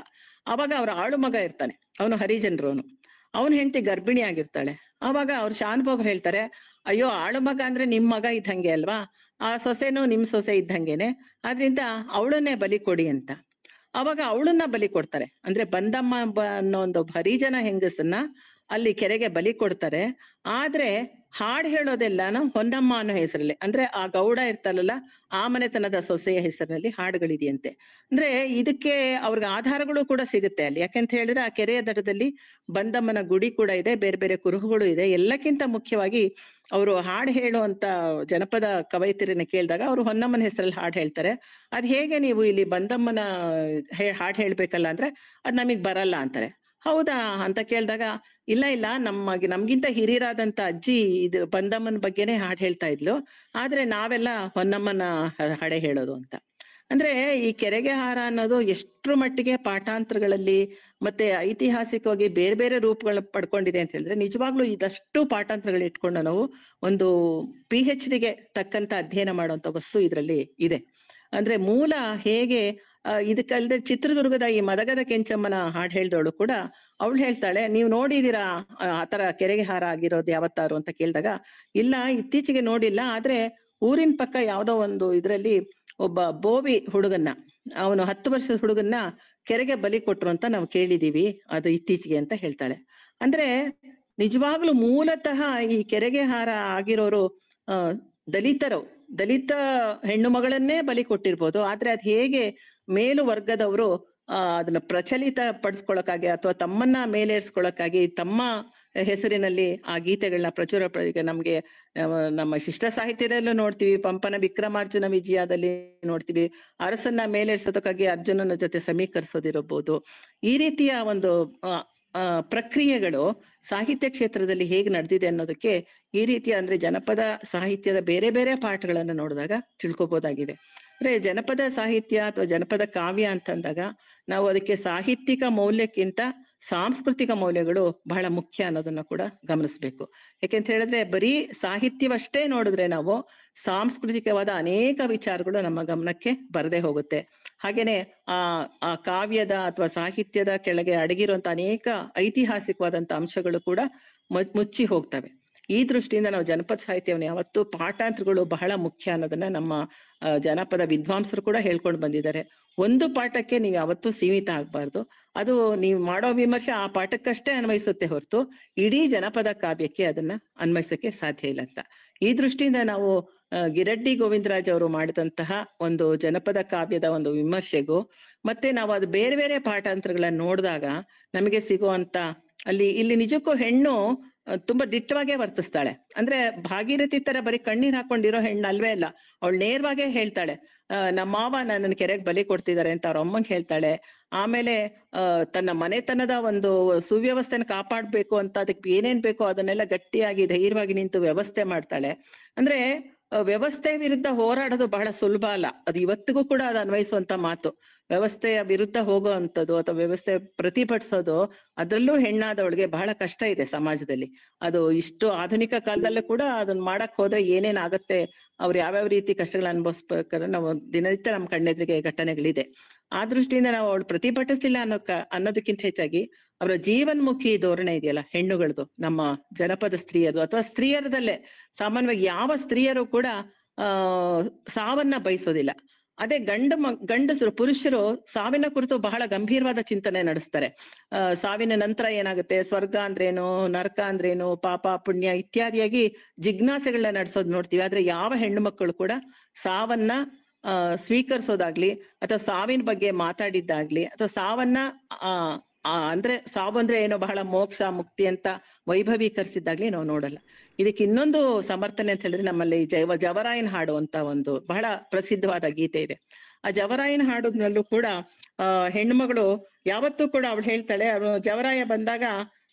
ಅವಾಗ ಅವ್ರ ಆಳು ಮಗ ಇರ್ತಾನೆ, ಅವನು ಹರಿಜನರು, ಅವನು ಹೆಂಡತಿ ಗರ್ಭಿಣಿ ಆಗಿರ್ತಾಳೆ. ಅವಾಗ ಅವ್ರು ಶಾನುಭೋಗರು ಹೇಳ್ತಾರೆ, ಅಯ್ಯೋ ಆಳು ಮಗ ಅಂದ್ರೆ ನಿಮ್ ಮಗ ಇದ್ದಂಗೆ ಅಲ್ವಾ, ಆ ಸೊಸೆನೂ ನಿಮ್ ಸೊಸೆ ಇದ್ದಂಗೆನೆ, ಆದ್ರಿಂದ ಅವಳನ್ನೇ ಬಲಿ ಕೊಡಿ ಅಂತ. ಅವಾಗ ಅವಳನ್ನ ಬಲಿ ಕೊಡ್ತಾರೆ. ಅಂದ್ರೆ ಬಂದಮ್ಮ ಅನ್ನೋ ಒಂದು ಹರಿಜನ ಹೆಂಗಸನ್ನ ಅಲ್ಲಿ ಕೆರೆಗೆ ಬಲಿ ಕೊಡ್ತಾರೆ. ಆದ್ರೆ ಹಾಡು ಹೇಳೋದೆಲ್ಲಾನು ಹೊನ್ನಮ್ಮ ಅನ್ನೋ ಹೆಸರಲ್ಲಿ, ಅಂದ್ರೆ ಆ ಗೌಡ ಇರ್ತಾರಲ್ಲ ಆ ಮನೆತನದ ಸೊಸೆಯ ಹೆಸರಿನಲ್ಲಿ ಹಾಡುಗಳಿದೆಯಂತೆ. ಅಂದ್ರೆ ಇದಕ್ಕೆ ಅವ್ರಿಗೆ ಆಧಾರಗಳು ಕೂಡ ಸಿಗುತ್ತೆ ಅಲ್ಲಿ. ಯಾಕೆಂತ ಹೇಳಿದ್ರೆ ಆ ಕೆರೆಯ ದಡದಲ್ಲಿ ಬಂದಮ್ಮನ ಗುಡಿ ಕೂಡ ಇದೆ, ಬೇರೆ ಬೇರೆ ಕುರುಹುಗಳು ಇದೆ. ಎಲ್ಲಕ್ಕಿಂತ ಮುಖ್ಯವಾಗಿ ಅವರು ಹಾಡು ಹೇಳುವಂತ ಜನಪದ ಕವಯಿತ್ರಿನ ಕೇಳಿದಾಗ ಅವರು ಹೊನ್ನಮ್ಮನ ಹೆಸರಲ್ಲಿ ಹಾಡು ಹೇಳ್ತಾರೆ. ಅದ್ ಹೇಗೆ ನೀವು ಇಲ್ಲಿ ಬಂದಮ್ಮನ ಹಾಡು ಹೇಳ್ಬೇಕಲ್ಲ ಅಂದ್ರೆ ಅದ್ ನಮಗ್ ಬರಲ್ಲ ಅಂತಾರೆ. ಹೌದಾ ಅಂತ ಕೇಳಿದಾಗ, ಇಲ್ಲ ನಮ್ಗಿಂತ ಹಿರಿಯರಾದಂತ ಅಜ್ಜಿ ಇದು ಬಂದಮ್ಮನ ಬಗ್ಗೆನೆ ಹಾಡು ಹೇಳ್ತಾ ಇದ್ಲು, ಆದ್ರೆ ನಾವೆಲ್ಲ ಹೊನ್ನಮ್ಮನ ಹಾಡೆ ಹೇಳೋದು ಅಂತ. ಅಂದ್ರೆ ಈ ಕೆರೆಗೆ ಹಾರ ಅನ್ನೋದು ಎಷ್ಟ್ರ ಮಟ್ಟಿಗೆ ಪಾಠಾಂತರಗಳಲ್ಲಿ ಮತ್ತೆ ಐತಿಹಾಸಿಕವಾಗಿ ಬೇರೆ ಬೇರೆ ರೂಪಗಳು ಪಡ್ಕೊಂಡಿದೆ ಅಂತ ಹೇಳಿದ್ರೆ, ನಿಜವಾಗ್ಲೂ ಇದಷ್ಟು ಪಾಠಾಂತರಗಳು ಇಟ್ಕೊಂಡು ನಾವು ಒಂದು PhDಗೆ ತಕ್ಕಂತ ಅಧ್ಯಯನ ಮಾಡುವಂತ ವಸ್ತು ಇದರಲ್ಲಿ ಇದೆ. ಅಂದ್ರೆ ಮೂಲ ಹೇಗೆ ಇದಕ್ಕಲ್ದೆ ಚಿತ್ರದುರ್ಗದ ಈ ಮದಗದ ಕೆಂಚಮ್ಮನ ಹಾಡು ಹೇಳ್ದವಳು ಕೂಡ ಅವಳು ಹೇಳ್ತಾಳೆ, ನೀವು ನೋಡಿದೀರಾ ಆತರ ಕೆರೆಗೆ ಹಾರ ಆಗಿರೋದು ಯಾವತ್ತಾರು ಅಂತ ಕೇಳಿದಾಗ, ಇಲ್ಲ ಇತ್ತೀಚೆಗೆ ನೋಡಿಲ್ಲ, ಆದ್ರೆ ಊರಿನ ಪಕ್ಕ ಯಾವ್ದೋ ಒಂದು ಇದ್ರಲ್ಲಿ ಒಬ್ಬ ಬೋವಿ ಹುಡುಗನ್ನ, ಅವನು 10 ವರ್ಷದ ಹುಡುಗನ್ನ ಕೆರೆಗೆ ಬಲಿ ಕೊಟ್ರು ಅಂತ ನಾವು ಕೇಳಿದೀವಿ, ಅದು ಇತ್ತೀಚೆಗೆ ಅಂತ ಹೇಳ್ತಾಳೆ. ಅಂದ್ರೆ ನಿಜವಾಗ್ಲೂ ಮೂಲತಃ ಈ ಕೆರೆಗೆ ಹಾರ ಆಗಿರೋರು ದಲಿತ ಹೆಣ್ಣು ಮಗಳನ್ನೇ ಬಲಿ ಕೊಟ್ಟಿರ್ಬೋದು. ಆದ್ರೆ ಅದ್ ಹೇಗೆ ಮೇಲು ವರ್ಗದವರು ಅದನ್ನ ಪ್ರಚಲಿತ ಪಡಿಸ್ಕೊಳಕ್ಕಾಗಿ ಅಥವಾ ತಮ್ಮನ್ನ ಮೇಲೇರ್ಸ್ಕೊಳಕ್ಕಾಗಿ ತಮ್ಮ ಹೆಸರಿನಲ್ಲಿ ಆ ಗೀತೆಗಳನ್ನ ಪ್ರಚುರ ಈಗ ನಮ್ಗೆ ನಮ್ಮ ಶಿಷ್ಟ ಸಾಹಿತ್ಯದಲ್ಲೂ ನೋಡ್ತೀವಿ. ಪಂಪನ ವಿಕ್ರಮಾರ್ಜುನ ವಿಜಯದಲ್ಲಿ ನೋಡ್ತೀವಿ. ಅರಸನ್ನ ಮೇಲೇರ್ಸೋದಕ್ಕಾಗಿ ಅರ್ಜುನನ ಜೊತೆ ಸಮೀಕರಿಸೋದಿರಬಹುದು. ಈ ರೀತಿಯ ಒಂದು ಪ್ರಕ್ರಿಯೆಗಳು ಸಾಹಿತ್ಯ ಕ್ಷೇತ್ರದಲ್ಲಿ ಹೇಗೆ ನಡೆದಿದೆ ಅನ್ನೋದಕ್ಕೆ ಈ ರೀತಿಯ ಅಂದ್ರೆ ಜನಪದ ಸಾಹಿತ್ಯದ ಬೇರೆ ಬೇರೆ ಪಾಠಗಳನ್ನ ನೋಡಿದಾಗ ತಿಳ್ಕೊಬೋದಾಗಿದೆ. ಅಂದ್ರೆ ಜನಪದ ಸಾಹಿತ್ಯ ಅಥವಾ ಜನಪದ ಕಾವ್ಯ ಅಂತಂದಾಗ ನಾವು ಅದಕ್ಕೆ ಸಾಹಿತ್ಯಿಕ ಮೌಲ್ಯಕ್ಕಿಂತ ಸಾಂಸ್ಕೃತಿಕ ಮೌಲ್ಯಗಳು ಬಹಳ ಮುಖ್ಯ ಅನ್ನೋದನ್ನ ಕೂಡ ಗಮನಿಸ್ಬೇಕು. ಯಾಕೆಂತ ಹೇಳಿದ್ರೆ ಬರೀ ಸಾಹಿತ್ಯವಷ್ಟೇ ನೋಡಿದ್ರೆ ನಾವು ಸಾಂಸ್ಕೃತಿಕವಾದ ಅನೇಕ ವಿಚಾರಗಳು ನಮ್ಮ ಗಮನಕ್ಕೆ ಬರದೇ ಹೋಗುತ್ತೆ. ಹಾಗೇನೆ ಆ ಕಾವ್ಯದ ಅಥವಾ ಸಾಹಿತ್ಯದ ಕೆಳಗೆ ಅಡಗಿರುವಂತ ಅನೇಕ ಐತಿಹಾಸಿಕವಾದಂತ ಅಂಶಗಳು ಕೂಡ ಮುಚ್ಚಿ ಹೋಗ್ತವೆ. ಈ ದೃಷ್ಟಿಯಿಂದ ನಾವು ಜನಪದ ಸಾಹಿತ್ಯವನ್ನು ಯಾವತ್ತೂ ಪಾಠಾಂತರಗಳು ಬಹಳ ಮುಖ್ಯ ಅನ್ನೋದನ್ನ ನಮ್ಮ ಜನಪದ ವಿದ್ವಾಂಸರು ಕೂಡ ಹೇಳ್ಕೊಂಡು ಬಂದಿದ್ದಾರೆ. ಒಂದು ಪಾಠಕ್ಕೆ ನೀವು ಯಾವತ್ತೂ ಸೀಮಿತ ಆಗ್ಬಾರ್ದು. ಅದು ನೀವು ಮಾಡೋ ವಿಮರ್ಶೆ ಆ ಪಾಠಕ್ಕಷ್ಟೇ ಅನ್ವಯಿಸುತ್ತೆ ಹೊರತು ಇಡೀ ಜನಪದ ಕಾವ್ಯಕ್ಕೆ ಅದನ್ನ ಅನ್ವಯಿಸಕ್ಕೆ ಸಾಧ್ಯ ಇಲ್ಲ ಅಂತ. ಈ ದೃಷ್ಟಿಯಿಂದ ನಾವು ಗಿರಡ್ಡಿ ಗೋವಿಂದರಾಜ್ ಅವರು ಮಾಡಿದಂತಹ ಒಂದು ಜನಪದ ಕಾವ್ಯದ ಒಂದು ವಿಮರ್ಶೆಗೂ ಮತ್ತೆ ನಾವು ಅದು ಬೇರೆ ಬೇರೆ ಪಾಠಾಂತರಗಳನ್ನ ನೋಡಿದಾಗ ನಮಗೆ ಸಿಗುವಂತ ಇಲ್ಲಿ ನಿಜಕ್ಕೂ ಹೆಣ್ಣು ತುಂಬಾ ದಿಟ್ಟವಾಗೇ ವರ್ತಿಸ್ತಾಳೆ. ಅಂದ್ರೆ ಭಾಗೀರಥಿ ತರ ಬರೀ ಕಣ್ಣೀರ್ ಹಾಕೊಂಡಿರೋ ಹೆಣ್ಣು ಅಲ್ವೇ ಅಲ್ಲ, ಅವಳು ನೇರವಾಗೇ ಹೇಳ್ತಾಳೆ, ನಮ್ಮ ಮಾವ ನನ್ನ ಕೆರೆಗೆ ಬಲಿ ಕೊಡ್ತಿದ್ದಾರೆ ಅಂತ ಅವ್ರ ಅಮ್ಮಂಗೆ ಹೇಳ್ತಾಳೆ. ಆಮೇಲೆ ತನ್ನ ಮನೆತನದ ಒಂದು ಸುವ್ಯವಸ್ಥೆನ ಕಾಪಾಡ್ಬೇಕು ಅಂತ ಅದಕ್ಕೆ ಏನೇನ್ ಬೇಕೋ ಅದನ್ನೆಲ್ಲ ಗಟ್ಟಿಯಾಗಿ ಧೈರ್ಯವಾಗಿ ನಿಂತು ವ್ಯವಸ್ಥೆ ಮಾಡ್ತಾಳೆ. ಅಂದ್ರೆ ವ್ಯವಸ್ಥೆ ವಿರುದ್ಧ ಹೋರಾಡೋದು ಬಹಳ ಸುಲಭ ಅಲ್ಲ. ಅದು ಇವತ್ತಿಗೂ ಕೂಡ ಅದು ಅನ್ವಯಿಸುವಂತ ಮಾತು. ವ್ಯವಸ್ಥೆಯ ವಿರುದ್ಧ ಹೋಗುವಂಥದ್ದು ಅಥವಾ ವ್ಯವಸ್ಥೆ ಪ್ರತಿಭಟಿಸೋದು ಅದ್ರಲ್ಲೂ ಹೆಣ್ಣಾದವಳಿಗೆ ಬಹಳ ಕಷ್ಟ ಇದೆ ಸಮಾಜದಲ್ಲಿ. ಅದು ಇಷ್ಟು ಆಧುನಿಕ ಕಾಲದಲ್ಲೂ ಕೂಡ ಅದನ್ನ ಮಾಡಕ್ ಹೋದ್ರೆ ಏನೇನಾಗತ್ತೆ, ಅವ್ರು ಯಾವ್ಯಾವ ರೀತಿ ಕಷ್ಟಗಳನ್ನ ಅನುಭವಿಸ್ಬೇಕಾದ್ರೆ ನಾವು ದಿನನಿತ್ಯ ನಮ್ಮ ಕಣ್ಣೆದ್ರಿಗೆ ಘಟನೆಗಳಿದೆ. ಆ ದೃಷ್ಟಿಯಿಂದ ನಾವು ಅವಳು ಪ್ರತಿಭಟಿಸ್ತಿಲ್ಲ ಅನ್ನೋದಕ್ಕಿಂತ ಹೆಚ್ಚಾಗಿ ಅವರ ಜೀವನ್ಮುಖಿ ಧೋರಣೆ ಇದೆಯಲ್ಲ ಹೆಣ್ಣುಗಳದು, ನಮ್ಮ ಜನಪದ ಸ್ತ್ರೀಯರದು ಅಥವಾ ಸ್ತ್ರೀಯರದಲ್ಲೇ ಸಾಮಾನ್ಯವಾಗಿ ಯಾವ ಸ್ತ್ರೀಯರು ಕೂಡ ಸಾವನ್ನ ಬಯಸೋದಿಲ್ಲ. ಅದೇ ಗಂಡಸರು ಪುರುಷರು ಸಾವಿನ ಕುರಿತು ಬಹಳ ಗಂಭೀರವಾದ ಚಿಂತನೆ ನಡೆಸ್ತಾರೆ. ಸಾವಿನ ನಂತರ ಏನಾಗುತ್ತೆ, ಸ್ವರ್ಗ ಅಂದ್ರೇನು, ನರಕ ಅಂದ್ರೇನು, ಪಾಪ ಪುಣ್ಯ ಇತ್ಯಾದಿಯಾಗಿ ಜಿಜ್ಞಾಸೆಗಳನ್ನ ನಡೆಸೋದು ನೋಡ್ತೀವಿ. ಆದ್ರೆ ಯಾವ ಹೆಣ್ಣು ಮಕ್ಕಳು ಕೂಡ ಸಾವನ್ನ ಸ್ವೀಕರಿಸೋದಾಗ್ಲಿ ಅಥವಾ ಸಾವಿನ ಬಗ್ಗೆ ಮಾತಾಡಿದ್ದಾಗ್ಲಿ ಅಥವಾ ಸಾವನ್ನ ಅಂದ್ರೆ ಸಾವು ಅಂದ್ರೆ ಏನೋ ಬಹಳ ಮೋಕ್ಷ ಮುಕ್ತಿ ಅಂತ ವೈಭವೀಕರಿಸಿದ್ದಾಗ್ಲಿ ನಾವು ನೋಡಲ್ಲ. ಇದಕ್ಕೆ ಇನ್ನೊಂದು ಸಮರ್ಥನೆ ಅಂತ ಹೇಳಿದ್ರೆ ನಮ್ಮಲ್ಲಿ ಜವರಾಯನ್ ಹಾಡು ಅಂತ ಒಂದು ಬಹಳ ಪ್ರಸಿದ್ಧವಾದ ಗೀತೆ ಇದೆ. ಆ ಜವರಾಯನ್ ಹಾಡುನಲ್ಲೂ ಕೂಡ ಹೆಣ್ಮಗಳು ಯಾವತ್ತೂ ಕೂಡ ಅವಳು ಹೇಳ್ತಾಳೆ, ಅವಳು ಜವರಾಯ ಬಂದಾಗ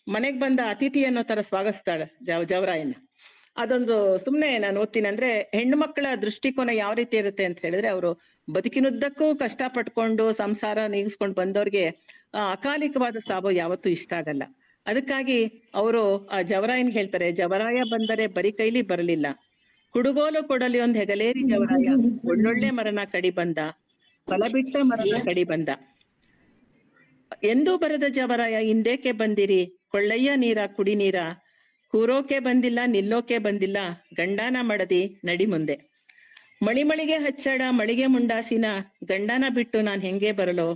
ಮನೆಗ್ ಬಂದ ಅತಿಥಿ ಅನ್ನೋ ತರ ಸ್ವಾಗತಿಸ್ತಾಳೆ ಜವರಾಯನ್ನ. ಅದೊಂದು ಸುಮ್ನೆ ನಾನು ಓದ್ತೀನಿ. ಅಂದ್ರೆ ಹೆಣ್ಣು ಮಕ್ಕಳ ದೃಷ್ಟಿಕೋನ ಯಾವ ರೀತಿ ಇರುತ್ತೆ ಅಂತ ಹೇಳಿದ್ರೆ, ಅವರು ಬದುಕಿನುದ್ದಕ್ಕೂ ಕಷ್ಟ ಪಟ್ಕೊಂಡು ಸಂಸಾರ ನೀಗಿಸ್ಕೊಂಡು ಬಂದವ್ರಿಗೆ ಅಕಾಲಿಕವಾದ ಸಾವು ಯಾವತ್ತೂ ಇಷ್ಟ ಆಗಲ್ಲ. ಅದಕ್ಕಾಗಿ ಅವರು ಆ ಜವರಾಯನ್ ಹೇಳ್ತಾರೆ, ಜವರಾಯ ಬಂದರೆ ಬರಿ ಕೈಲಿ ಬರಲಿಲ್ಲ, ಕುಡುಗೋಲು ಕೊಡಲಿ ಒಂದ್ ಹೆಗಲೇರಿ ಜವರಾಯ, ಒಳ್ಳೊಳ್ಳೆ ಮರನ ಕಡಿ ಬಂದ, ಫಲಬಿಟ್ಟ ಮರನ ಕಡಿ ಬಂದ, ಎಂದೂ ಬರದ ಜವರಾಯ ಹಿಂದೇಕೆ ಬಂದಿರಿ, ಕೊಳ್ಳಯ್ಯ ನೀರ ಕುಡಿ ನೀರ, ಕೂರೋಕೆ ಬಂದಿಲ್ಲ ನಿಲ್ಲೋಕೆ ಬಂದಿಲ್ಲ, ಗಂಡಾನ ಮಡದಿ ನಡಿ ಮುಂದೆ, ಮಳಿಮಳಿಗೆ ಹಚ್ಚಡ ಮಳಿಗೆ ಮುಂಡಾಸಿನ, ಗಂಡನ ಬಿಟ್ಟು ನಾನ್ ಹೆಂಗೆ ಬರಲೋ,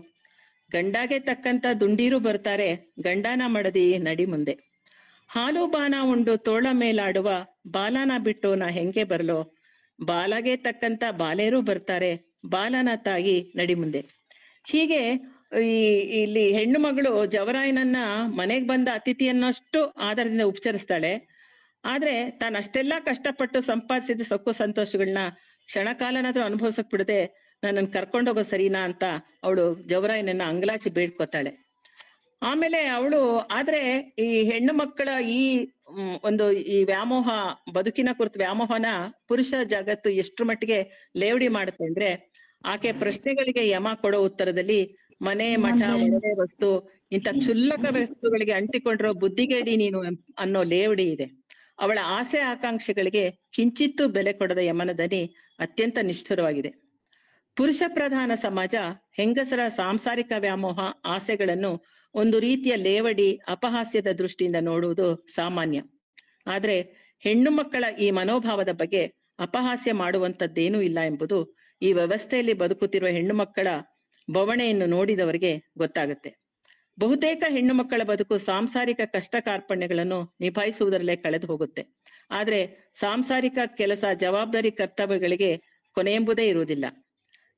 ಗಂಡಾಗೆ ತಕ್ಕಂತ ದುಂಡೀರು ಬರ್ತಾರೆ, ಗಂಡಾನ ಮಡದಿ ನಡಿ ಮುಂದೆ, ಹಾಲು ಬಾನ ಉಂಡು ತೋಳ ಮೇಲಾಡುವ, ಬಾಲನ ಬಿಟ್ಟು ನಾ ಹೆಂಗೆ ಬರಲೋ, ಬಾಲಗೆ ತಕ್ಕಂತ ಬಾಲೇರು ಬರ್ತಾರೆ, ಬಾಲನ ತಾಯಿ ನಡಿ ಮುಂದೆ. ಹೀಗೆ ಇಲ್ಲಿ ಹೆಣ್ಣು ಮಗಳು ಜವರಾಯನನ್ನ ಮನೆಗ್ ಬಂದ ಅತಿಥಿ ಅನ್ನೋಷ್ಟು ಆಧಾರದಿಂದ ಉಪಚರಿಸ್ತಾಳೆ. ಆದ್ರೆ ತಾನು ಅಷ್ಟೆಲ್ಲಾ ಕಷ್ಟಪಟ್ಟು ಸಂಪಾದಿಸಿದ ಸೊಕ್ಕು ಸಂತೋಷಗಳನ್ನ ಕ್ಷಣಕಾಲನಾದ್ರೂ ಅನುಭವಿಸಕ್ ಬಿಡದೆ ನನ್ನನ್ನು ಕರ್ಕೊಂಡೋಗೋ ಸರಿನಾ ಅಂತ ಅವಳು ಜವರಾಯನನ್ನ ಅಂಗಲಾಚಿ ಬೇಡ್ಕೊತಾಳೆ. ಆಮೇಲೆ ಅವಳು ಆದ್ರೆ ಈ ಹೆಣ್ಣು ಮಕ್ಕಳ ಈ ವ್ಯಾಮೋಹ, ಬದುಕಿನ ಕುರಿತು ವ್ಯಾಮೋಹನ ಪುರುಷ ಜಗತ್ತು ಎಷ್ಟ್ರ ಮಟ್ಟಿಗೆ ಲೇವಡಿ ಮಾಡುತ್ತೆ ಅಂದ್ರೆ, ಆಕೆ ಪ್ರಶ್ನೆಗಳಿಗೆ ಯಮ ಕೊಡೋ ಉತ್ತರದಲ್ಲಿ ಮನೆ ಮಠ ಒಡವೆ ವಸ್ತು ಇಂಥ ಕ್ಷುಲ್ಲಕ ವಸ್ತುಗಳಿಗೆ ಅಂಟಿಕೊಂಡಿರೋ ಬುದ್ಧಿಗೇಡಿ ನೀನು ಅನ್ನೋ ಲೇವಡಿ ಇದೆ. ಅವಳ ಆಸೆ ಆಕಾಂಕ್ಷೆಗಳಿಗೆ ಕಿಂಚಿತ್ತೂ ಬೆಲೆ ಕೊಡದ ಯಮನ ದನಿ ಅತ್ಯಂತ ನಿಷ್ಠುರವಾಗಿದೆ. ಪುರುಷ ಪ್ರಧಾನ ಸಮಾಜ ಹೆಂಗಸರ ಸಾಂಸಾರಿಕ ವ್ಯಾಮೋಹ ಆಸೆಗಳನ್ನು ಒಂದು ರೀತಿಯ ಲೇವಡಿ ಅಪಹಾಸ್ಯದ ದೃಷ್ಟಿಯಿಂದ ನೋಡುವುದು ಸಾಮಾನ್ಯ. ಆದ್ರೆ ಹೆಣ್ಣು ಮಕ್ಕಳ ಈ ಮನೋಭಾವದ ಬಗ್ಗೆ ಅಪಹಾಸ್ಯ ಮಾಡುವಂತದ್ದೇನೂ ಇಲ್ಲ ಎಂಬುದು ಈ ವ್ಯವಸ್ಥೆಯಲ್ಲಿ ಬದುಕುತ್ತಿರುವ ಹೆಣ್ಣು ಮಕ್ಕಳ ಬವಣೆಯನ್ನು ನೋಡಿದವರಿಗೆ ಗೊತ್ತಾಗುತ್ತೆ. ಬಹುತೇಕ ಹೆಣ್ಣು ಮಕ್ಕಳ ಬದುಕು ಸಾಂಸಾರಿಕ ಕಷ್ಟ ಕಾರ್ಪಣ್ಯಗಳನ್ನು ನಿಭಾಯಿಸುವುದರಲ್ಲೇ ಕಳೆದು ಹೋಗುತ್ತೆ. ಆದ್ರೆ ಸಾಂಸಾರಿಕ ಕೆಲಸ, ಜವಾಬ್ದಾರಿ, ಕರ್ತವ್ಯಗಳಿಗೆ ಕೊನೆಯೆಂಬುದೇ ಇರುವುದಿಲ್ಲ.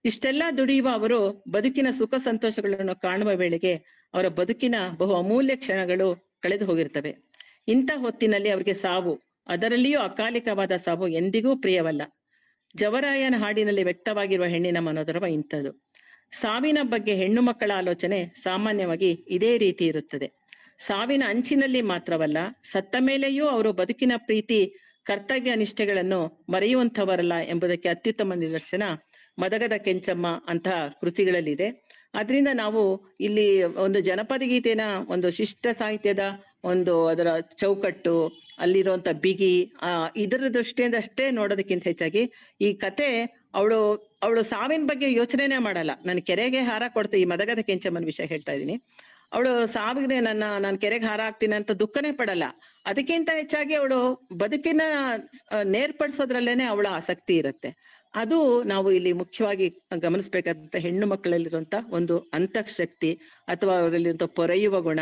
ಇಷ್ಟೆಲ್ಲಾ ದುಡಿಯುವ ಅವರು ಬದುಕಿನ ಸುಖ ಸಂತೋಷಗಳನ್ನು ಕಾಣುವ ವೇಳೆಗೆ ಅವರ ಬದುಕಿನ ಬಹು ಅಮೂಲ್ಯ ಕ್ಷಣಗಳು ಕಳೆದು ಹೋಗಿರ್ತವೆ. ಇಂಥ ಹೊತ್ತಿನಲ್ಲಿ ಅವರಿಗೆ ಸಾವು, ಅದರಲ್ಲಿಯೂ ಅಕಾಲಿಕವಾದ ಸಾವು ಎಂದಿಗೂ ಪ್ರಿಯವಲ್ಲ. ಜವರಾಯನ ಹಾಡಿನಲ್ಲಿ ವ್ಯಕ್ತವಾಗಿರುವ ಹೆಣ್ಣಿನ ಮನೋಧರ್ಮ ಇಂಥದ್ದು. ಸಾವಿನ ಬಗ್ಗೆ ಹೆಣ್ಣು ಮಕ್ಕಳ ಆಲೋಚನೆ ಸಾಮಾನ್ಯವಾಗಿ ಇದೇ ರೀತಿ ಇರುತ್ತದೆ. ಸಾವಿನ ಅಂಚಿನಲ್ಲಿ ಮಾತ್ರವಲ್ಲ, ಸತ್ತ ಮೇಲೆಯೂ ಅವರು ಬದುಕಿನ ಪ್ರೀತಿ ಕರ್ತವ್ಯ ನಿಷ್ಠೆಗಳನ್ನು ಮರೆಯುವಂಥವರಲ್ಲ ಎಂಬುದಕ್ಕೆ ಅತ್ಯುತ್ತಮ ನಿದರ್ಶನ ಮದಗದ ಕೆಂಚಮ್ಮ ಅಂತಹ ಕೃತಿಗಳಲ್ಲಿದೆ. ಅದರಿಂದ ನಾವು ಇಲ್ಲಿ ಒಂದು ಜನಪದ ಗೀತೆನ ಒಂದು ಶಿಷ್ಟ ಸಾಹಿತ್ಯದ ಒಂದು ಅದರ ಚೌಕಟ್ಟು, ಅಲ್ಲಿರುವಂತ ಬಿಗಿ, ಇದರ ದೃಷ್ಟಿಯಿಂದ ಅಷ್ಟೇ ನೋಡೋದಕ್ಕಿಂತ ಹೆಚ್ಚಾಗಿ ಈ ಕತೆ ಅವಳು ಸಾವಿನ ಬಗ್ಗೆ ಯೋಚನೆನೇ ಮಾಡಲ್ಲ. ನಾನು ಕೆರೆಗೆ ಹಾರ ಕೊಡ್ತೀನಿ, ಈ ಮದಗದ ಕೆಂಚಮ್ಮನ ವಿಷಯ ಹೇಳ್ತಾ ಇದ್ದೀನಿ. ಅವಳು ಸಾವಿಗೆ ನಾನು ಕೆರೆಗೆ ಹಾರ ಹಾಕ್ತೀನಿ ಅಂತ ದುಃಖನೇ ಪಡಲ್ಲ. ಅದಕ್ಕಿಂತ ಹೆಚ್ಚಾಗಿ ಅವಳು ಬದುಕಿನ ನೇರ್ಪಡಿಸೋದ್ರಲ್ಲೇನೆ ಅವಳ ಆಸಕ್ತಿ ಇರುತ್ತೆ. ಅದು ನಾವು ಇಲ್ಲಿ ಮುಖ್ಯವಾಗಿ ಗಮನಿಸ್ಬೇಕಾದಂತ ಹೆಣ್ಣು ಮಕ್ಕಳಲ್ಲಿರುವಂತ ಒಂದು ಅಂತಃಶಕ್ತಿ ಅಥವಾ ಅವರಲ್ಲಿರುವಂತ ಪೊರೆಯುವ ಗುಣ,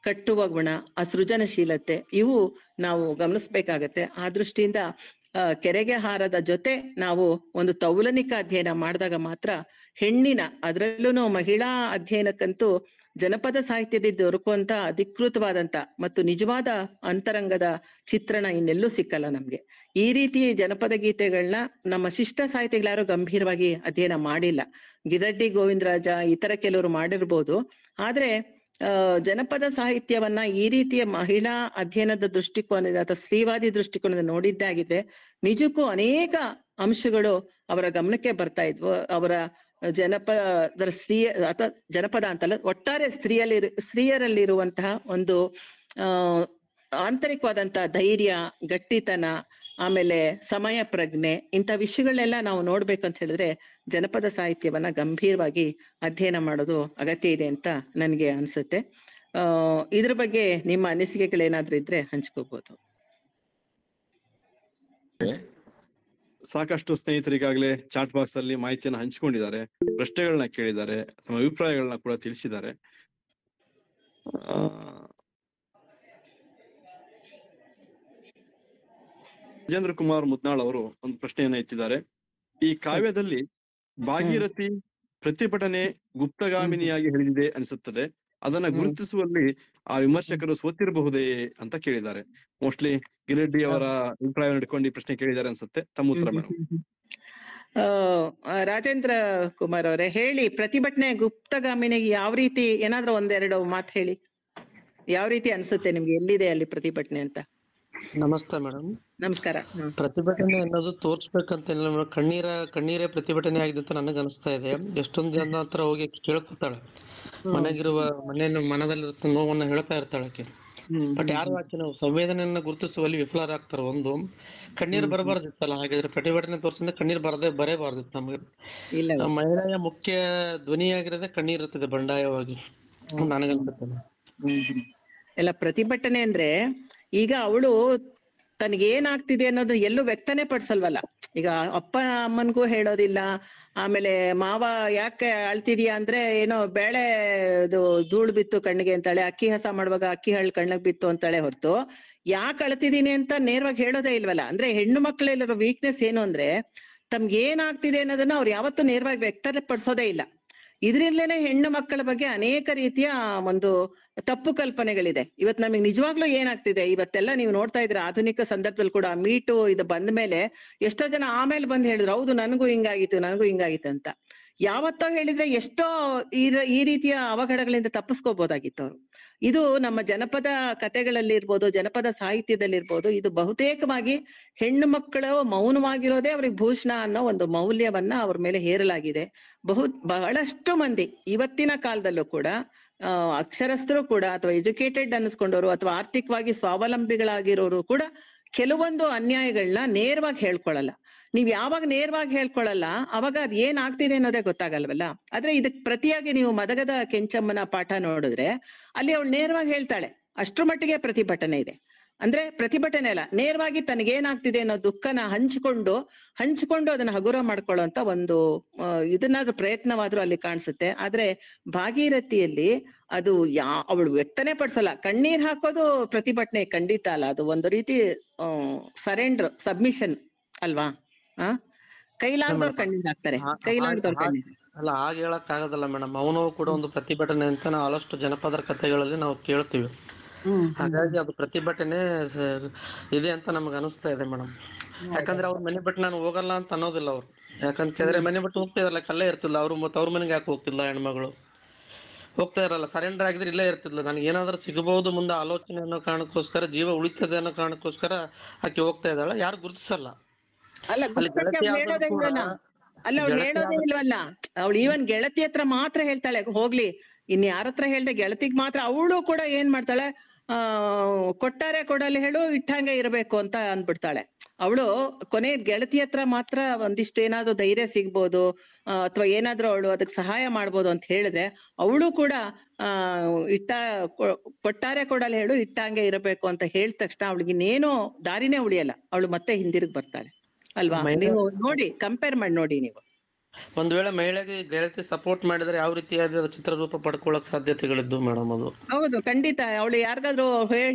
ಕಟ್ಟುವ ಗುಣ, ಆ ಸೃಜನಶೀಲತೆ, ಇವು ನಾವು ಗಮನಿಸ್ಬೇಕಾಗತ್ತೆ. ಆ ದೃಷ್ಟಿಯಿಂದ ಕೆರೆಗೆ ಹಾರದ ಜೊತೆ ನಾವು ಒಂದು ತೌಲನಿಕ ಅಧ್ಯಯನ ಮಾಡಿದಾಗ ಮಾತ್ರ ಹೆಣ್ಣಿನ, ಅದರಲ್ಲೂ ಮಹಿಳಾ ಅಧ್ಯಯನಕ್ಕಂತೂ ಜನಪದ ಸಾಹಿತ್ಯದಿಂದ ದೊರಕುವಂತ ಅಧಿಕೃತವಾದಂತ ಮತ್ತು ನಿಜವಾದ ಅಂತರಂಗದ ಚಿತ್ರಣ ಇನ್ನೆಲ್ಲೂ ಸಿಕ್ಕಲ್ಲ ನಮ್ಗೆ. ಈ ರೀತಿ ಜನಪದ ಗೀತೆಗಳನ್ನ ನಮ್ಮ ಶಿಷ್ಟ ಸಾಹಿತಿಗಳಾರು ಗಂಭೀರವಾಗಿ ಅಧ್ಯಯನ ಮಾಡಿಲ್ಲ. ಗಿರಡ್ಡಿ ಗೋವಿಂದರಾಜ ಇತರ ಕೆಲವರು ಮಾಡಿರ್ಬೋದು. ಆದ್ರೆ ಜನಪದ ಸಾಹಿತ್ಯವನ್ನ ಈ ರೀತಿಯ ಮಹಿಳಾ ಅಧ್ಯಯನದ ದೃಷ್ಟಿಕೋನದಿಂದ ಅಥವಾ ಸ್ತ್ರೀವಾದಿ ದೃಷ್ಟಿಕೋನದಿಂದ ನೋಡಿದ್ದೇ ಆಗಿದ್ರೆ ನಿಜಕ್ಕೂ ಅನೇಕ ಅಂಶಗಳು ಅವರ ಗಮನಕ್ಕೆ ಬರ್ತಾ ಇದ್ವು. ಅವರ ಜನಪದ ಅಥವಾ ಜನಪದ ಅಂತಲ್ಲ, ಒಟ್ಟಾರೆ ಸ್ತ್ರೀಯರಲ್ಲಿರುವಂತಹ ಒಂದು ಆಂತರಿಕವಾದಂತಹ ಧೈರ್ಯ, ಗಟ್ಟಿತನ, ಆಮೇಲೆ ಸಮಯ ಪ್ರಜ್ಞೆ, ಇಂಥ ವಿಷಯಗಳನ್ನೆಲ್ಲ ನಾವು ನೋಡ್ಬೇಕಂತ ಹೇಳಿದ್ರೆ ಜನಪದ ಸಾಹಿತ್ಯವನ್ನ ಗಂಭೀರವಾಗಿ ಅಧ್ಯಯನ ಮಾಡೋದು ಅಗತ್ಯ ಇದೆ ಅಂತ ನನಗೆ ಅನ್ಸುತ್ತೆ. ಇದ್ರ ಬಗ್ಗೆ ನಿಮ್ಮ ಅನಿಸಿಕೆಗಳೇನಾದ್ರೂ ಇದ್ರೆ ಹಂಚ್ಕೋಬಹುದು. ಸಾಕಷ್ಟು ಸ್ನೇಹಿತರಿಗಾಗಲೇ ಚಾಟ್ ಬಾಕ್ಸ್ ಅಲ್ಲಿ ಮಾಹಿತಿಯನ್ನು ಹಂಚಿಕೊಂಡಿದ್ದಾರೆ, ಪ್ರಶ್ನೆಗಳನ್ನ ಕೇಳಿದ್ದಾರೆ, ತಮ್ಮ ಅಭಿಪ್ರಾಯಗಳನ್ನ ಕೂಡ ತಿಳಿಸಿದ್ದಾರೆ. ರಾಜೇಂದ್ರ ಕುಮಾರ್ ಮುದ್ನಾಳ್ ಅವರು ಒಂದು ಪ್ರಶ್ನೆಯನ್ನ ಎತ್ತಿದ್ದಾರೆ. ಈ ಕಾವ್ಯದಲ್ಲಿ ಭಾಗೀರಥಿ ಪ್ರತಿಭಟನೆ ಗುಪ್ತಗಾಮಿನಿಯಾಗಿ ಹೇಳಿದೆ ಅನಿಸುತ್ತದೆ, ಅದನ್ನ ಗುರುತಿಸುವಲ್ಲಿ ಆ ವಿಮರ್ಶಕರು ಸೋತಿರಬಹುದೇ ಅಂತ ಕೇಳಿದ್ದಾರೆ. ಮೋಸ್ಟ್ಲಿ ಗಿರೆಡ್ಡಿ ಅವರ ಅಭಿಪ್ರಾಯವನ್ನು ಇಟ್ಕೊಂಡು ಈ ಪ್ರಶ್ನೆ ಕೇಳಿದ್ದಾರೆ ಅನ್ಸುತ್ತೆ. ತಮ್ಮ ಉತ್ತರ ಮೇಡಮ್. ರಾಜೇಂದ್ರ ಕುಮಾರ್ ಅವರೇ, ಹೇಳಿ, ಪ್ರತಿಭಟನೆ ಗುಪ್ತಗಾಮಿನಿಗೆ ಯಾವ ರೀತಿ, ಏನಾದ್ರೂ ಒಂದೆರಡು ಮಾತು ಹೇಳಿ, ಯಾವ ರೀತಿ ಅನ್ಸುತ್ತೆ ನಿಮ್ಗೆ, ಎಲ್ಲಿದೆ ಅಲ್ಲಿ ಪ್ರತಿಭಟನೆ ಅಂತ? ನಮಸ್ತೆ ಮೇಡಮ್. ನಮಸ್ಕಾರ. ಪ್ರತಿಭಟನೆ ಅನ್ನೋದು ತೋರ್ಸ್ಬೇಕಂತ ಕಣ್ಣೀರೇ ಪ್ರತಿಭಟನೆ ಆಗಿದೆ ಅಂತ ನನಗೆ ಅನಿಸ್ತಾ ಇದೆ. ಎಷ್ಟೊಂದು ಜನ ಹತ್ರ ಹೋಗಿ ಕೇಳ್ಕೊತಾಳೆ, ಮನದಲ್ಲಿರುತ್ತೆ ನೋವನ್ನ ಹೇಳ್ತಾ ಇರ್ತಾಳೆ ಆಕೆ. ಬಟ್ ಯಾರು ಆಕೆ ನಾವು ಸಂವೇದನೆಯನ್ನ ಗುರುತಿಸುವಲ್ಲಿ ವಿಫಲರಾಗ್ತಾರ. ಒಂದು ಕಣ್ಣೀರು ಬರಬಾರ್ದಿತ್ತಲ್ಲ, ಹಾಗಿದ್ರೆ ಪ್ರತಿಭಟನೆ ತೋರ್ಸಿದ್ರೆ ಕಣ್ಣೀರು ಬರೇಬಾರ್ದಿತ್ತು ನಮ್ಗೆ. ಮಹಿಳೆಯ ಮುಖ್ಯ ಧ್ವನಿಯಾಗಿರೋದೇ ಕಣ್ಣೀರ್ ಇರ್ತದೆ ಬಂಡಾಯವಾಗಿ, ನನಗನ್ಸುತ್ತೆ. ಎಲ್ಲ ಪ್ರತಿಭಟನೆ ಅಂದ್ರೆ ಈಗ ಅವಳು ತನಗೇನಾಗ್ತಿದೆ ಅನ್ನೋದು ಎಲ್ಲೂ ವ್ಯಕ್ತನೇ ಪಡಿಸಲ್ವಲ್ಲ. ಈಗ ಅಪ್ಪ ಅಮ್ಮನ್ಗೂ ಹೇಳೋದಿಲ್ಲ, ಆಮೇಲೆ ಮಾವ ಯಾಕೆ ಅಳ್ತಿದ್ಯಾ ಅಂದ್ರೆ ಏನೋ ಬೇಳೆ ಧೂಳು ಬಿತ್ತು ಕಣ್ಣಿಗೆ ಅಂತಾಳೆ, ಅಕ್ಕಿ ಹಸ ಮಾಡುವಾಗ ಅಕ್ಕಿ ಹಳ್ಳು ಕಣ್ಣಿಗೆ ಬಿತ್ತು ಅಂತಾಳೆ ಹೊರತು ಯಾಕೆ ಅಳ್ತಿದೀನಿ ಅಂತ ನೇರವಾಗಿ ಹೇಳೋದೇ ಇಲ್ವಲ್ಲ. ಅಂದ್ರೆ ಹೆಣ್ಣು ಮಕ್ಕಳಲ್ಲಿರೋ ವೀಕ್ನೆಸ್ ಏನು ಅಂದ್ರೆ ತಮ್ಗೆ ಏನಾಗ್ತಿದೆ ಅನ್ನೋದನ್ನ ಅವ್ರು ಯಾವತ್ತೂ ನೇರವಾಗಿ ವ್ಯಕ್ತಪಡಿಸೋದೇ ಇಲ್ಲ. ಇದರಿಂದಲೇನೆ ಹೆಣ್ಣು ಮಕ್ಕಳ ಬಗ್ಗೆ ಅನೇಕ ರೀತಿಯ ಒಂದು ತಪ್ಪು ಕಲ್ಪನೆಗಳಿದೆ. ಇವತ್ತು ನಮಗೆ ನಿಜವಾಗ್ಲೂ ಏನಾಗ್ತಿದೆ, ಇವತ್ತೆಲ್ಲ ನೀವು ನೋಡ್ತಾ ಇದ್ರೆ ಆಧುನಿಕ ಸಂದರ್ಭದಲ್ಲಿ ಕೂಡ ಮೀಟು ಇದು ಬಂದ ಮೇಲೆ ಎಷ್ಟೋ ಜನ ಆಮೇಲೆ ಬಂದು ಹೇಳಿದ್ರು, ಹೌದು ನನಗೂ ಹಿಂಗಾಗಿತ್ತು ಅಂತ. ಯಾವತ್ತೋ ಹೇಳಿದ್ರೆ ಎಷ್ಟೋ ಈ ರೀತಿಯ ಅವಘಡಗಳಿಂದ ತಪ್ಪಿಸ್ಕೋಬಹುದಾಗಿತ್ತು ಅವರು. ಇದು ನಮ್ಮ ಜನಪದ ಕಥೆಗಳಲ್ಲಿರ್ಬೋದು, ಜನಪದ ಸಾಹಿತ್ಯದಲ್ಲಿರ್ಬೋದು, ಇದು ಬಹುತೇಕವಾಗಿ ಹೆಣ್ಣು ಮಕ್ಕಳು ಮೌನವಾಗಿರೋದೇ ಅವ್ರಿಗೆ ಭೂಷಣ ಅನ್ನೋ ಒಂದು ಮೌಲ್ಯವನ್ನ ಅವ್ರ ಮೇಲೆ ಹೇರಲಾಗಿದೆ. ಬಹಳಷ್ಟು ಮಂದಿ ಇವತ್ತಿನ ಕಾಲದಲ್ಲೂ ಕೂಡ ಅಕ್ಷರಸ್ಥರು ಕೂಡ ಅಥವಾ ಎಜುಕೇಟೆಡ್ ಅನ್ನಿಸ್ಕೊಂಡವರು ಅಥವಾ ಆರ್ಥಿಕವಾಗಿ ಸ್ವಾವಲಂಬಿಗಳಾಗಿರೋರು ಕೂಡ ಕೆಲವೊಂದು ಅನ್ಯಾಯಗಳನ್ನ ನೇರವಾಗಿ ಹೇಳ್ಕೊಳಲ್ಲ. ನೀವ್ ಯಾವಾಗ ನೇರವಾಗಿ ಹೇಳ್ಕೊಳಲ್ಲ ಅವಾಗ ಅದ್ ಏನ್ ಆಗ್ತಿದೆ ಅನ್ನೋದೇ ಗೊತ್ತಾಗಲ್ವಲ್ಲ. ಆದ್ರೆ ಇದಕ್ ಪ್ರತಿಯಾಗಿ ನೀವು ಮದಗದ ಕೆಂಚಮ್ಮನ ಪಾಠ ನೋಡಿದ್ರೆ ಅಲ್ಲಿ ಅವಳು ನೇರವಾಗಿ ಹೇಳ್ತಾಳೆ, ಅಷ್ಟ್ರ ಮಟ್ಟಿಗೆ ಪ್ರತಿಭಟನೆ ಇದೆ. ಅಂದ್ರೆ ಪ್ರತಿಭಟನೆ ಅಲ್ಲ, ನೇರವಾಗಿ ತನಗೇನಾಗ್ತಿದೆ ಅನ್ನೋ ದುಃಖನ ಹಂಚಿಕೊಂಡು ಅದನ್ನ ಹಗುರ ಮಾಡ್ಕೊಳ್ಳೋಂತ ಒಂದು ಇದನ್ನಾದ್ರೂ ಪ್ರಯತ್ನವಾದ್ರೂ ಅಲ್ಲಿ ಕಾಣಿಸುತ್ತೆ. ಆದ್ರೆ ಭಾಗೀರಥಿಯಲ್ಲಿ ಅದು ಅವಳು ವ್ಯಕ್ತನೇ ಪಡಿಸಲ್ಲ. ಕಣ್ಣೀರ್ ಹಾಕೋದು ಪ್ರತಿಭಟನೆ ಖಂಡಿತ ಅಲ್ಲ, ಅದು ಒಂದು ರೀತಿ ಸಬ್ಮಿಷನ್ ಅಲ್ವಾ? ಕೈಲಾಗದವ್ರು ಕಣ್ಣೀರ್ ಹಾಕ್ತಾರೆ, ಕೈಲಾಗದವ್ರು ಕಣ್ಣೀರ್ ಅಲ್ಲ, ಹಾಗೆ ಹೇಳಕ್ ಆಗೋದಲ್ಲ ಮೇಡಮ್. ಅವನು ಕೂಡ ಒಂದು ಪ್ರತಿಭಟನೆ ಅಂತ ನಾವು ಹಲಷ್ಟು ಜನಪದರ ಕಥೆಗಳಲ್ಲಿ ನಾವು ಕೇಳ್ತೀವಿ. ಹಾಗಾಗಿ ಅದು ಪ್ರತಿಭಟನೆ ಇದೆ ಅಂತ ನಮ್ಗೆ ಅನಿಸ್ತಾ ಇದೆ ಮೇಡಮ್. ಯಾಕಂದ್ರೆ ಅವ್ರ ಮನೆ ಬಿಟ್ಟು ನಾನು ಹೋಗಲ್ಲ ಅಂತ ಅನ್ನೋದಿಲ್ಲ ಅವ್ರು. ಯಾಕಂತ ಕೇಳಿದ್ರೆ ಮನೆ ಬಿಟ್ಟು ಹೋಗ್ತಿದಾರಲ್ಲ, ಕಲ್ಲೇ ಇರ್ತಿಲ್ಲ ಅವ್ರು, ಮತ್ತೆ ಅವ್ರ ಮನೆಗೆ ಯಾಕೆ ಹೋಗ್ತಿಲ್ಲ ಹೆಣ್ಮಗಳು? ಹೋಗ್ತಾ ಇರಲ್ಲ, ಸರೆಂಡರ್ ಆಗಿದ್ರೆ ಇಲ್ಲೇ ಇರ್ತಿದ್ಲ. ನನಗೆ ಏನಾದ್ರೂ ಸಿಗಬಹುದು ಮುಂದೆ ಆಲೋಚನೆ ಅನ್ನೋ ಕಾರಣಕ್ಕೋಸ್ಕರ, ಜೀವ ಉಳಿತದೆ ಅನ್ನೋ ಕಾರಣಕ್ಕೋಸ್ಕರ ಆಕೆ ಹೋಗ್ತಾ ಇದ್ದಾಳೆ. ಯಾರು ಗುರುತಿಸಲ್ಲ. ಅಲ್ಲ, ಅಲ್ಲಿ ಗೆಳತಿ ಆದ್ರೂ ಹೇಳೋದೇ ಕೂಡ ಇಲ್ವಲ್ಲ. ಅಲ್ಲ, ಅವಳು ಹೇಳೋದೇ ಇಲ್ವಲ್ಲ. ಅವಳು ಈವನ್ ಗೆಳತಿ ಹತ್ರ ಮಾತ್ರ ಹೇಳ್ತಾಳೆ, ಹೋಗ್ಲಿ ಇನ್ ಯಾರ ಹತ್ರ ಹೇಳ್ದೆ, ಗೆಳತಿಗ್ ಮಾತ್ರ. ಅವಳು ಕೂಡ ಏನ್ ಮಾಡ್ತಾಳೆ, ಕೊಟ್ಟಾರೆ ಕೊಡಲಿ ಹೇಳು, ಇಟ್ಟಂಗೆ ಇರ್ಬೇಕು ಅಂತ ಅಂದ್ಬಿಡ್ತಾಳೆ. ಅವಳು ಕೊನೆ ಗೆಳತಿ ಹತ್ರ ಮಾತ್ರ ಒಂದಿಷ್ಟು ಏನಾದ್ರು ಧೈರ್ಯ ಸಿಗ್ಬೋದು, ಅಥವಾ ಏನಾದ್ರು ಅವಳು ಅದಕ್ಕೆ ಸಹಾಯ ಮಾಡ್ಬೋದು ಅಂತ ಹೇಳಿದ್ರೆ, ಅವಳು ಕೂಡ ಕೊಟ್ಟಾರೆ ಕೊಡಲಿ ಹೇಳು, ಇಟ್ಟಂಗೆ ಇರಬೇಕು ಅಂತ ಹೇಳಿದ ತಕ್ಷಣ ಅವಳಿಗೆ ಇನ್ನೇನು ದಾರಿನೇ ಉಳಿಯಲ್ಲ, ಅವಳು ಮತ್ತೆ ಹಿಂದಿರುಗಿ ಬರ್ತಾಳೆ ಅಲ್ವಾ? ನೀವು ನೋಡಿ, ಕಂಪೇರ್ ಮಾಡಿ ನೋಡಿ ನೀವು. ಒಂದ್ ವೇಳೆ ಮಹಿಳೆಗೆ ಗೆಳತಿ ಸಪೋರ್ಟ್ ಮಾಡಿದ್ರೆ ಯಾವ ರೀತಿಯಾದ ಚಿತ್ರರೂಪ ಪಡ್ಕೊಳ್ಳಕ್ ಸಾಧ್ಯತೆಗಳಿದ್ದು ಮೇಡಮ್? ಅದು ಹೌದು, ಖಂಡಿತ. ಅವಳು ಯಾರಿಗಾದ್ರೂ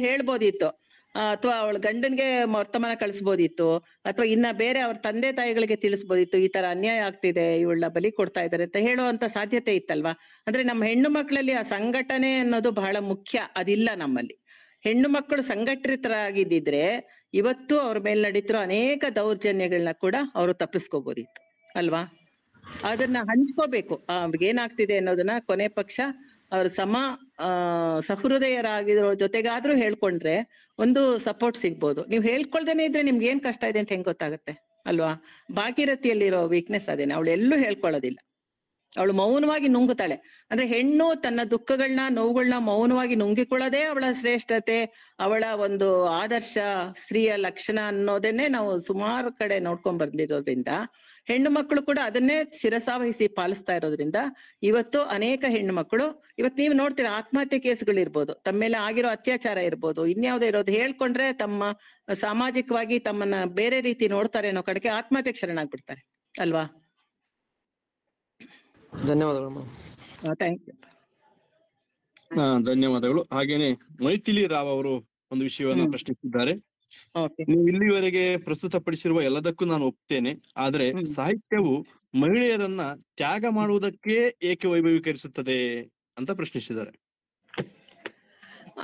ಹೇಳ್ಬೋದಿತ್ತು, ಅಥವಾ ಅವಳ ಗಂಡನ್ಗೆ ವರ್ತಮಾನ ಕಳಿಸ್ಬೋದಿತ್ತು, ಅಥವಾ ಇನ್ನ ಬೇರೆ ಅವ್ರ ತಂದೆ ತಾಯಿಗಳಿಗೆ ತಿಳಿಸ್ಬೋದಿತ್ತು, ಈ ತರ ಅನ್ಯಾಯ ಆಗ್ತಿದೆ, ಇವಳ ಬಲಿ ಕೊಡ್ತಾ ಇದಾರೆ ಅಂತ ಹೇಳುವಂತ ಸಾಧ್ಯತೆ ಇತ್ತಲ್ವಾ? ಅಂದ್ರೆ ನಮ್ಮ ಹೆಣ್ಣು ಮಕ್ಕಳಲ್ಲಿ ಆ ಸಂಘಟನೆ ಅನ್ನೋದು ಬಹಳ ಮುಖ್ಯ. ಅದಿಲ್ಲ ನಮ್ಮಲ್ಲಿ. ಹೆಣ್ಣು ಮಕ್ಕಳು ಸಂಘಟಿತರಾಗಿದ್ದಿದ್ರೆ ಇವತ್ತು ಅವ್ರ ಮೇಲೆ ನಡೀತಿರೋ ಅನೇಕ ದೌರ್ಜನ್ಯಗಳನ್ನ ಕೂಡ ಅವರು ತಪ್ಪಿಸ್ಕೋಬೋದಿತ್ತು ಅಲ್ವಾ? ಅದನ್ನ ಹಂಚ್ಕೋಬೇಕು, ಏನಾಗ್ತಿದೆ ಅನ್ನೋದನ್ನ. ಕೊನೆ ಪಕ್ಷ ಅವ್ರ ಸಹೃದಯರಾಗಿರೋ ಜೊತೆಗಾದ್ರೂ ಹೇಳ್ಕೊಂಡ್ರೆ ಒಂದು ಸಪೋರ್ಟ್ ಸಿಗ್ಬೋದು. ನೀವು ಹೇಳ್ಕೊಳ್ದೇನೆ ಇದ್ರೆ ನಿಮ್ಗೆ ಏನ್ ಕಷ್ಟ ಇದೆ ಅಂತ ಹೆಂಗ್ ಗೊತ್ತಾಗತ್ತೆ ಅಲ್ವಾ? ಭಾಗೀರಥಿಯಲ್ಲಿರೋ ವೀಕ್ನೆಸ್ ಅದೇನೆ, ಅವಳು ಎಲ್ಲೂ ಹೇಳ್ಕೊಳ್ಳೋದಿಲ್ಲ. ಅವಳು ಮೌನವಾಗಿ ನುಂಗುತ್ತಾಳೆ. ಅಂದ್ರೆ ಹೆಣ್ಣು ತನ್ನ ದುಃಖಗಳನ್ನ, ನೋವುಗಳನ್ನ ಮೌನವಾಗಿ ನುಂಗಿಕೊಳ್ಳೋದೇ ಅವಳ ಶ್ರೇಷ್ಠತೆ, ಅವಳ ಒಂದು ಆದರ್ಶ, ಸ್ತ್ರೀಯ ಲಕ್ಷಣ ಅನ್ನೋದನ್ನೇ ನಾವು ಸುಮಾರು ಕಡೆ ನೋಡ್ಕೊಂಡ್ ಬಂದಿರೋದ್ರಿಂದ, ಹೆಣ್ಣು ಮಕ್ಕಳು ಕೂಡ ಅದನ್ನೇ ಶಿರಸಾವಹಿಸಿ ಪಾಲಿಸ್ತಾ ಇರೋದ್ರಿಂದ ಇವತ್ತು ಅನೇಕ ಹೆಣ್ಣು ಮಕ್ಕಳು, ಇವತ್ತು ನೀವು ನೋಡ್ತೀರಾ ಆತ್ಮಹತ್ಯೆ ಕೇಸ್ಗಳಿರ್ಬೋದು, ತಮ್ಮ ಮೇಲೆ ಆಗಿರೋ ಅತ್ಯಾಚಾರ ಇರ್ಬೋದು, ಇನ್ಯಾವುದೇ ಇರೋದು, ಹೇಳ್ಕೊಂಡ್ರೆ ತಮ್ಮ ಸಾಮಾಜಿಕವಾಗಿ ತಮ್ಮನ್ನ ಬೇರೆ ರೀತಿ ನೋಡ್ತಾರೆ ಅನ್ನೋ ಕಡೆಗೆ ಆತ್ಮಹತ್ಯೆಗೆ ಶರಣಾಗ್ಬಿಡ್ತಾರೆ ಅಲ್ವಾ? ಧನ್ಯವಾದಗಳು. Thank you. ಧನ್ಯವಾದಗಳು. ಹಾಗೇನೆ ಮೈಥಿಲಿ ರಾವ್ ಅವರು ಒಂದು ವಿಷಯವನ್ನ ಪ್ರಶ್ನಿಸಿದ್ದಾರೆ. ಓಕೆ. ನೀವು ಇಲ್ಲಿವರೆಗೆ ಪ್ರಸ್ತುತಪಡಿಸಿರುವ ಎಲ್ಲದಕ್ಕೂ ನಾನು ಒಪ್ತೇನೆ, ಆದ್ರೆ ಸಾಹಿತ್ಯವು ಮಹಿಳೆಯರನ್ನ ತ್ಯಾಗ ಮಾಡುವುದಕ್ಕೆ ಏಕೆ ವೈಭವೀಕರಿಸುತ್ತದೆ ಅಂತ ಪ್ರಶ್ನಿಸಿದ್ದಾರೆ.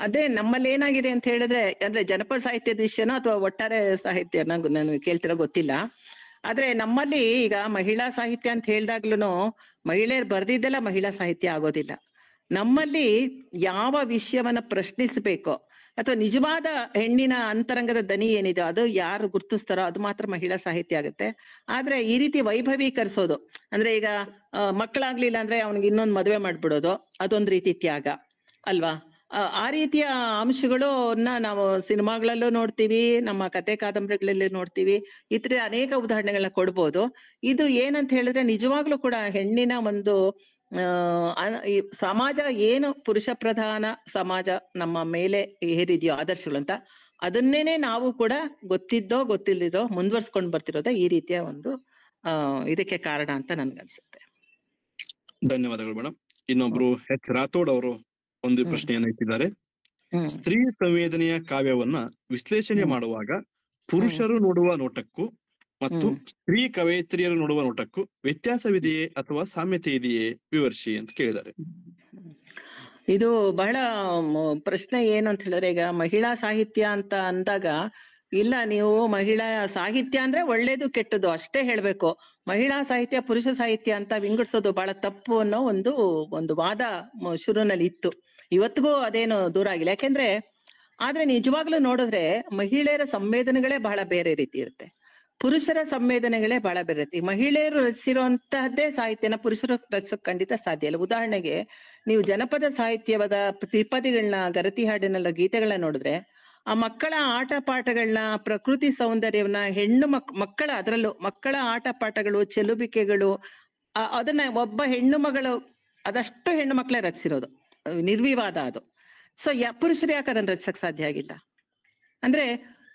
ಅದೇ ನಮ್ಮಲ್ಲಿ ಏನಾಗಿದೆ ಅಂತ ಹೇಳಿದ್ರೆ, ಅಂದ್ರೆ ಜನಪದ ಸಾಹಿತ್ಯದ ವಿಷಯನ ಅಥವಾ ಒಟ್ಟಾರೆ ಸಾಹಿತ್ಯನ ನಾನು ಕೇಳ್ತಿರೋ ಗೊತ್ತಿಲ್ಲ. ಆದ್ರೆ ನಮ್ಮಲ್ಲಿ ಈಗ ಮಹಿಳಾ ಸಾಹಿತ್ಯ ಅಂತ ಹೇಳ್ದಾಗ್ಲೂ ಮಹಿಳೆಯರು ಬರ್ದಿದ್ದೆಲ್ಲ ಮಹಿಳಾ ಸಾಹಿತ್ಯ ಆಗೋದಿಲ್ಲ. ನಮ್ಮಲ್ಲಿ ಯಾವ ವಿಷಯವನ್ನ ಪ್ರಶ್ನಿಸ್ಬೇಕೋ, ಅಥವಾ ನಿಜವಾದ ಹೆಣ್ಣಿನ ಅಂತರಂಗದ ದನಿ ಏನಿದೆ ಅದು ಯಾರು ಗುರ್ತಿಸ್ತಾರೋ ಅದು ಮಾತ್ರ ಮಹಿಳಾ ಸಾಹಿತ್ಯ ಆಗುತ್ತೆ. ಆದ್ರೆ ಈ ರೀತಿ ವೈಭವೀಕರಿಸೋದು, ಅಂದ್ರೆ ಈಗ ಮಕ್ಕಳಾಗ್ಲಿಲ್ಲ ಅಂದ್ರೆ ಅವ್ನಿಗೆ ಇನ್ನೊಂದು ಮದುವೆ ಮಾಡ್ಬಿಡೋದು, ಅದೊಂದ್ ರೀತಿ ತ್ಯಾಗ ಅಲ್ವಾ? ಆ ರೀತಿಯ ಅಂಶಗಳನ್ನ ನಾವು ಸಿನಿಮಾಗಳಲ್ಲೂ ನೋಡ್ತೀವಿ, ನಮ್ಮ ಕತೆ ಕಾದಂಬರಿಗಳಲ್ಲಿ ನೋಡ್ತೀವಿ. ಇತರ ಅನೇಕ ಉದಾಹರಣೆಗಳನ್ನ ಕೊಡ್ಬೋದು. ಇದು ಏನಂತ ಹೇಳಿದ್ರೆ ನಿಜವಾಗ್ಲೂ ಕೂಡ ಹೆಣ್ಣಿನ ಒಂದು ಈ ಸಮಾಜ ಏನು ಪುರುಷ ಪ್ರಧಾನ ಸಮಾಜ ನಮ್ಮ ಮೇಲೆ ಹೇರಿದೆಯೋ ಆದರ್ಶಗಳು ಅಂತ, ಅದನ್ನೇನೆ ನಾವು ಕೂಡ ಗೊತ್ತಿದ್ದೋ ಗೊತ್ತಿಲ್ಲದಿರೋ ಮುಂದುವರ್ಸ್ಕೊಂಡ್ ಬರ್ತಿರೋದ ಈ ರೀತಿಯ ಒಂದು ಇದಕ್ಕೆ ಕಾರಣ ಅಂತ ನನ್ಗನ್ಸುತ್ತೆ. ಧನ್ಯವಾದಗಳು ಮೇಡಮ್. ಇನ್ನೊಬ್ರು ಎಚ್ ರಾಥೋಡ್ ಅವರು ಒಂದು ಪ್ರಶ್ನೆಯನ್ನ ಇಟ್ಟಿದ್ದಾರೆ. ಸ್ತ್ರೀ ಸಂವೇದನೆಯ ಕಾವ್ಯವನ್ನ ವಿಶ್ಲೇಷಣೆ ಮಾಡುವಾಗ ಪುರುಷರು ನೋಡುವ ನೋಟಕ್ಕೂ ಮತ್ತು ಸ್ತ್ರೀ ಕವಯತ್ರಿಯರು ನೋಡುವ ನೋಟಕ್ಕೂ ವ್ಯತ್ಯಾಸವಿದೆಯೇ ಅಥವಾ ಸಾಮ್ಯತೆ ಇದೆಯೇ, ವಿವರಿಸಿ ಅಂತ ಕೇಳಿದ್ದಾರೆ. ಇದು ಬಹಳ ಪ್ರಶ್ನೆ. ಏನು ಅಂತ ಹೇಳಿದ್ರೆ, ಈಗ ಮಹಿಳಾ ಸಾಹಿತ್ಯ ಅಂತ ಅಂದಾಗ, ಇಲ್ಲ ನೀವು ಮಹಿಳಾ ಸಾಹಿತ್ಯ ಅಂದ್ರೆ ಒಳ್ಳೇದು ಕೆಟ್ಟದ್ದು ಅಷ್ಟೇ ಹೇಳ್ಬೇಕು, ಮಹಿಳಾ ಸಾಹಿತ್ಯ ಪುರುಷ ಸಾಹಿತ್ಯ ಅಂತ ವಿಂಗಡಿಸೋದು ಬಹಳ ತಪ್ಪು ಅನ್ನೋ ಒಂದು ವಾದ ಶುರುನಲ್ಲಿ ಇತ್ತು. ಇವತ್ತಿಗೂ ಅದೇನು ದೂರ ಆಗಿಲ್ಲ. ಯಾಕೆಂದ್ರೆ ಆದ್ರೆ ನಿಜವಾಗ್ಲೂ ನೋಡಿದ್ರೆ ಮಹಿಳೆಯರ ಸಂವೇದನೆಗಳೇ ಬಹಳ ಬೇರೆ ರೀತಿ ಇರುತ್ತೆ, ಪುರುಷರ ಸಂವೇದನೆಗಳೇ ಬಹಳ ಬೇರೆ ರೀತಿ. ಮಹಿಳೆಯರು ರಚಿಸಿರುವಂತಹದ್ದೇ ಸಾಹಿತ್ಯನ ಪುರುಷರು ರಚಿಸೋಕ್ ಖಂಡಿತ ಸಾಧ್ಯ ಇಲ್ಲ. ಉದಾಹರಣೆಗೆ ನೀವು ಜನಪದ ಸಾಹಿತ್ಯವಾದ ತ್ರಿಪದಿಗಳನ್ನ, ಗರತಿ ಹಾಡಿನೆಲ್ಲ ಗೀತೆಗಳನ್ನ ನೋಡಿದ್ರೆ, ಆ ಮಕ್ಕಳ ಆಟ ಪಾಠಗಳನ್ನ, ಪ್ರಕೃತಿ ಸೌಂದರ್ಯವನ್ನ, ಹೆಣ್ಣು ಮಕ್ಕಳ ಅದರಲ್ಲೂ ಮಕ್ಕಳ ಆಟ ಪಾಠಗಳು, ಚೆಲುಬಿಕೆಗಳು, ಅದನ್ನ ಒಬ್ಬ ಹೆಣ್ಣು ಮಗಳು, ಅದಷ್ಟು ಹೆಣ್ಣು ಮಕ್ಕಳೇ ರಚಿಸಿರೋದು, ನಿರ್ವಿವಾದ ಅದು. ಸೊ ಪುರುಷರು ಯಾಕೆ ಅದನ್ನ ರಚಿಸಕ್ ಸಾಧ್ಯ ಆಗಿಲ್ಲ? ಅಂದ್ರೆ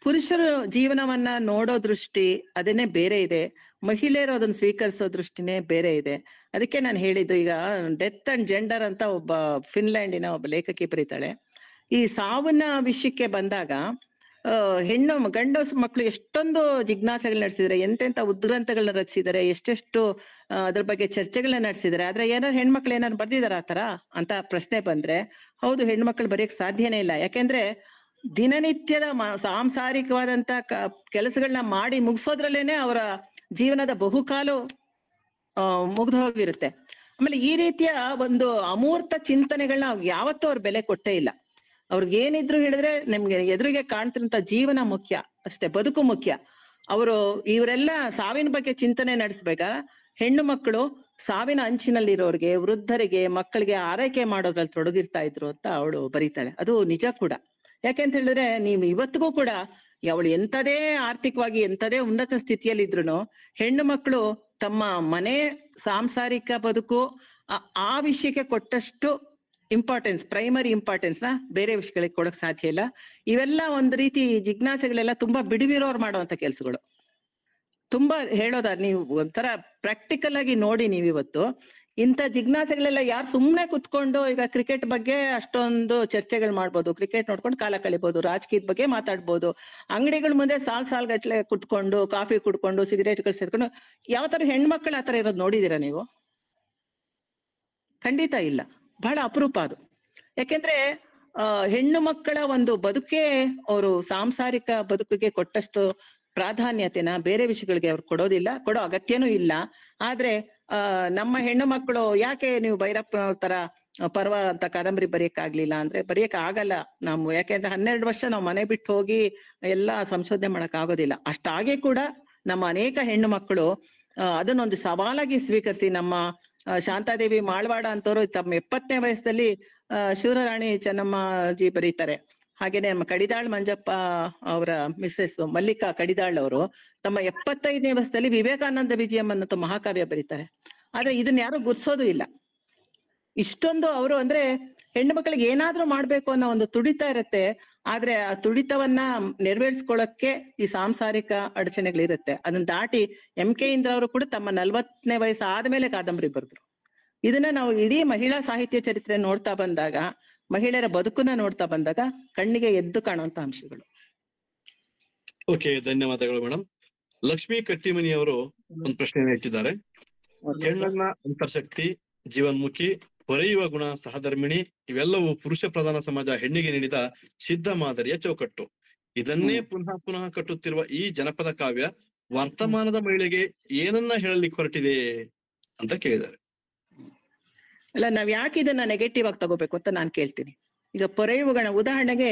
ಪುರುಷರು ಜೀವನವನ್ನ ನೋಡೋ ದೃಷ್ಟಿ ಅದನ್ನೇ ಬೇರೆ ಇದೆ, ಮಹಿಳೆಯರು ಅದನ್ನ ಸ್ವೀಕರಿಸೋ ದೃಷ್ಟಿನೇ ಬೇರೆ ಇದೆ. ಅದಕ್ಕೆ ನಾನು ಹೇಳಿದ್ದು, ಈಗ ಡೆತ್ ಅಂಡ್ ಜೆಂಡರ್ ಅಂತ ಒಬ್ಬ ಫಿನ್ಲ್ಯಾಂಡಿನ ಒಬ್ಬ ಲೇಖಕಿ ಬರೀತಾಳೆ. ಈ ಸಾವನ್ನ ವಿಷಯಕ್ಕೆ ಬಂದಾಗ ಗಂಡು ಮಕ್ಕಳು ಎಷ್ಟೊಂದು ಜಿಜ್ಞಾಸೆಗಳು ನಡೆಸಿದ್ದಾರೆ, ಎಂತೆಂತ ಉದ್ಗ್ರಂಥಗಳನ್ನ ರಚಿಸಿದ್ದಾರೆ, ಎಷ್ಟೆಷ್ಟು ಅದ್ರ ಬಗ್ಗೆ ಚರ್ಚೆಗಳನ್ನ ನಡೆಸಿದ್ದಾರೆ. ಆದ್ರೆ ಏನಾರು ಹೆಣ್ಮಕ್ಳು ಏನಾರು ಬರ್ದಿದಾರ ಆತರ ಅಂತ ಪ್ರಶ್ನೆ ಬಂದ್ರೆ, ಹೌದು, ಹೆಣ್ಮಕ್ಳು ಬರೆಯಕ್ ಸಾಧ್ಯನೇ ಇಲ್ಲ. ಯಾಕೆಂದ್ರೆ ದಿನನಿತ್ಯದ ಸಾಂಸಾರಿಕವಾದಂತ ಕೆಲಸಗಳನ್ನ ಮಾಡಿ ಮುಗಿಸೋದ್ರಲ್ಲೇನೆ ಅವರ ಜೀವನದ ಬಹುಕಾಲು ಮುಗ್ದು ಹೋಗಿರುತ್ತೆ. ಆಮೇಲೆ ಈ ರೀತಿಯ ಒಂದು ಅಮೂರ್ತ ಚಿಂತನೆಗಳನ್ನ ಯಾವತ್ತೂ ಅವ್ರ ಬೆಲೆ ಕೊಟ್ಟೇ ಇಲ್ಲ. ಅವ್ರಿಗೆ ಏನಿದ್ರು ಹೇಳಿದ್ರೆ ನಿಮ್ಗೆ ಎದುರಿಗೆ ಕಾಣ್ತಿರಂತ ಜೀವನ ಮುಖ್ಯ ಅಷ್ಟೇ, ಬದುಕು ಮುಖ್ಯ. ಇವರೆಲ್ಲ ಸಾವಿನ ಬಗ್ಗೆ ಚಿಂತನೆ ನಡೆಸ್ಬೇಕಾ ಹೆಣ್ಣು ಮಕ್ಕಳು ಸಾವಿನ ಅಂಚಿನಲ್ಲಿರೋರಿಗೆ, ವೃದ್ಧರಿಗೆ, ಮಕ್ಕಳಿಗೆ ಆರೈಕೆ ಮಾಡೋದ್ರಲ್ಲಿ ತೊಡಗಿರ್ತಾ ಇದ್ರು ಅಂತ ಅವಳು ಬರೀತಾಳೆ. ಅದು ನಿಜ ಕೂಡ. ಯಾಕೆಂತ ಹೇಳಿದ್ರೆ ನೀವು ಇವತ್ತಿಗೂ ಕೂಡ ಅವಳು ಎಂತದೇ ಆರ್ಥಿಕವಾಗಿ ಎಂತದೇ ಉನ್ನತ ಸ್ಥಿತಿಯಲ್ಲಿ ಇದ್ರು ಹೆಣ್ಣು ಮಕ್ಕಳು ತಮ್ಮ ಮನೆ ಸಾಂಸಾರಿಕ ಬದುಕು ಆ ವಿಷಯಕ್ಕೆ ಕೊಟ್ಟಷ್ಟು ಇಂಪಾರ್ಟೆನ್ಸ್, ಪ್ರೈಮರಿ ಇಂಪಾರ್ಟೆನ್ಸ್ ನ ಬೇರೆ ವಿಷಯಗಳಿಗೆ ಕೊಡಕ್ ಸಾಧ್ಯ ಇಲ್ಲ. ಇವೆಲ್ಲ ಒಂದ್ ರೀತಿ ಜಿಜ್ಞಾಸೆಗಳೆಲ್ಲ ತುಂಬಾ ಬಿಡುವಿರೋರು ಮಾಡುವಂತ ಕೆಲ್ಸಗಳು. ತುಂಬಾ ನೀವು ಒಂಥರ ಪ್ರಾಕ್ಟಿಕಲ್ ಆಗಿ ನೋಡಿ, ನೀವಿವತ್ತು ಇಂಥ ಜಿಜ್ಞಾಸೆಗಳೆಲ್ಲ ಯಾರು ಸುಮ್ನೆ ಕುತ್ಕೊಂಡು ಈಗ ಕ್ರಿಕೆಟ್ ಬಗ್ಗೆ ಅಷ್ಟೊಂದು ಚರ್ಚೆಗಳು ಮಾಡ್ಬೋದು, ಕ್ರಿಕೆಟ್ ನೋಡ್ಕೊಂಡು ಕಾಲ ಕಳಿಬಹುದು, ರಾಜಕೀಯದ ಬಗ್ಗೆ ಮಾತಾಡ್ಬೋದು, ಅಂಗಡಿಗಳ ಮುಂದೆ ಸಾಲ್ ಗಟ್ಲೆ ಕುತ್ಕೊಂಡು ಕಾಫಿ ಕುಡ್ಕೊಂಡು ಸಿಗರೇಟ್ಗಳು ಸೇರ್ಕೊಂಡು ಯಾವತ್ತಾರು ಹೆಣ್ಮಕ್ಳು ಆತರ ಇರೋದು ನೋಡಿದೀರಾ ನೀವು? ಖಂಡಿತ ಇಲ್ಲ, ಬಹಳ ಅಪರೂಪ ಅದು. ಯಾಕೆಂದ್ರೆ ಹೆಣ್ಣು ಮಕ್ಕಳ ಒಂದು ಬದುಕೇ ಅವರು ಸಾಂಸಾರಿಕ ಬದುಕಿಗೆ ಕೊಟ್ಟಷ್ಟು ಪ್ರಾಧಾನ್ಯತೆನ ಬೇರೆ ವಿಷಯಗಳಿಗೆ ಅವ್ರು ಕೊಡೋದಿಲ್ಲ, ಕೊಡೋ ಅಗತ್ಯನೂ ಇಲ್ಲ. ಆದ್ರೆ ನಮ್ಮ ಹೆಣ್ಣು ಮಕ್ಕಳು ಯಾಕೆ ನೀವು ಭೈರಪ್ಪನವ್ರ ತರ ಪರ್ವ ಅಂತ ಕಾದಂಬರಿ ಬರೆಯಕ್ ಆಗ್ಲಿಲ್ಲ ಅಂದ್ರೆ ಬರೆಯಕ್ ಆಗಲ್ಲ ನಾವು. ಯಾಕೆಂದ್ರೆ 12 ವರ್ಷ ನಾವು ಮನೆ ಬಿಟ್ಟು ಹೋಗಿ ಎಲ್ಲಾ ಸಂಶೋಧನೆ ಮಾಡಕ್ ಆಗೋದಿಲ್ಲ. ಅಷ್ಟಾಗಿ ಕೂಡ ನಮ್ಮ ಅನೇಕ ಹೆಣ್ಣು ಮಕ್ಕಳು ಅದನ್ನೊಂದು ಸವಾಲಾಗಿ ಸ್ವೀಕರಿಸಿ, ನಮ್ಮ ಶಾಂತಾದೇವಿ ಮಾಳ್ವಾಡ ಅಂತವ್ರು ತಮ್ಮ 70ನೇ ವಯಸ್ಸಲ್ಲಿ ಶಿವರಾಣಿ ಚೆನ್ನಮ್ಮಜಿ ಬರೀತಾರೆ. ಹಾಗೇನೆ ನಮ್ಮ ಕಡಿದಾಳ್ ಮಂಜಪ್ಪ ಅವರ ಮಿಸ್ಸೆಸ್ ಮಲ್ಲಿಕಾ ಕಡಿದಾಳ್ ಅವರು ತಮ್ಮ 75ನೇ ವಯಸ್ಸಲ್ಲಿ ವಿವೇಕಾನಂದ ವಿಜಯಂ ಅನ್ನೋ ಮಹಾಕಾವ್ಯ ಬರೀತಾರೆ. ಆದ್ರೆ ಇದನ್ನ ಯಾರು ಗುರ್ಸೋದು ಇಲ್ಲ. ಇಷ್ಟೊಂದು ಅವರು ಅಂದ್ರೆ ಹೆಣ್ಣು ಮಕ್ಕಳಿಗೆ ಏನಾದ್ರೂ ಮಾಡ್ಬೇಕು ಅನ್ನೋ ಒಂದು ತುಡಿತ ಇರುತ್ತೆ. ಆದ್ರೆ ಆ ತುಡಿತವನ್ನ ನೆರವೇರಿಸ್ಕೊಳ್ಳಕ್ಕೆ ಈ ಸಾಂಸಾರಿಕ ಅಡಚಣೆಗಳಿರುತ್ತೆ. ಅದನ್ನ ದಾಟಿ MK ಇಂದ್ರ ಅವರು ಕೂಡ ತಮ್ಮ 40ನೇ ವಯಸ್ಸು ಆದ್ಮೇಲೆ ಕಾದಂಬರಿ ಬರೆದ್ರು. ಇದನ್ನ ನಾವು ಇಡೀ ಮಹಿಳಾ ಸಾಹಿತ್ಯ ಚರಿತ್ರೆ ನೋಡ್ತಾ ಬಂದಾಗ, ಮಹಿಳೆಯರ ಬದುಕನ್ನ ನೋಡ್ತಾ ಬಂದಾಗ ಕಣ್ಣಿಗೆ ಎದ್ದು ಕಾಣುವಂತ ಅಂಶಗಳು. ಓಕೆ, ಧನ್ಯವಾದಗಳು ಮೇಡಮ್. ಲಕ್ಷ್ಮೀ ಕಟ್ಟಿಮನಿ ಅವರು ಒಂದು ಪ್ರಶ್ನೆಯನ್ನು ಹೆಚ್ಚಿದ್ದಾರೆ. ಹೆಣ್ಣನ್ನ ಅಂತರ್ಶಕ್ತಿ, ಜೀವನ್ಮುಖಿ, ಹೊರೆಯುವ ಗುಣ, ಸಹಧರ್ಮಿಣಿ ಇವೆಲ್ಲವೂ ಪುರುಷ ಪ್ರಧಾನ ಸಮಾಜ ಹೆಣ್ಣಿಗೆ ನೀಡಿದ ಸಿದ್ಧ ಮಾದರಿಯ ಚೌಕಟ್ಟು. ಇದನ್ನೇ ಪುನಃ ಕಟ್ಟುತ್ತಿರುವ ಈ ಜನಪದ ಕಾವ್ಯ ವರ್ತಮಾನದ ಮಹಿಳೆಗೆ ಏನನ್ನ ಹೇಳಲಿಕ್ಕೆ ಹೊರಟಿದೆ ಅಂತ ಕೇಳಿದ್ದಾರೆ. ಅಲ್ಲ, ನಾವ್ ಯಾಕೆ ಇದನ್ನ ನೆಗೆಟಿವ್ ಆಗಿ ತಗೋಬೇಕು ಅಂತ ನಾನ್ ಕೇಳ್ತೀನಿ. ಈಗ ಪೊರೆಯುವಗಣ ಉದಾಹರಣೆಗೆ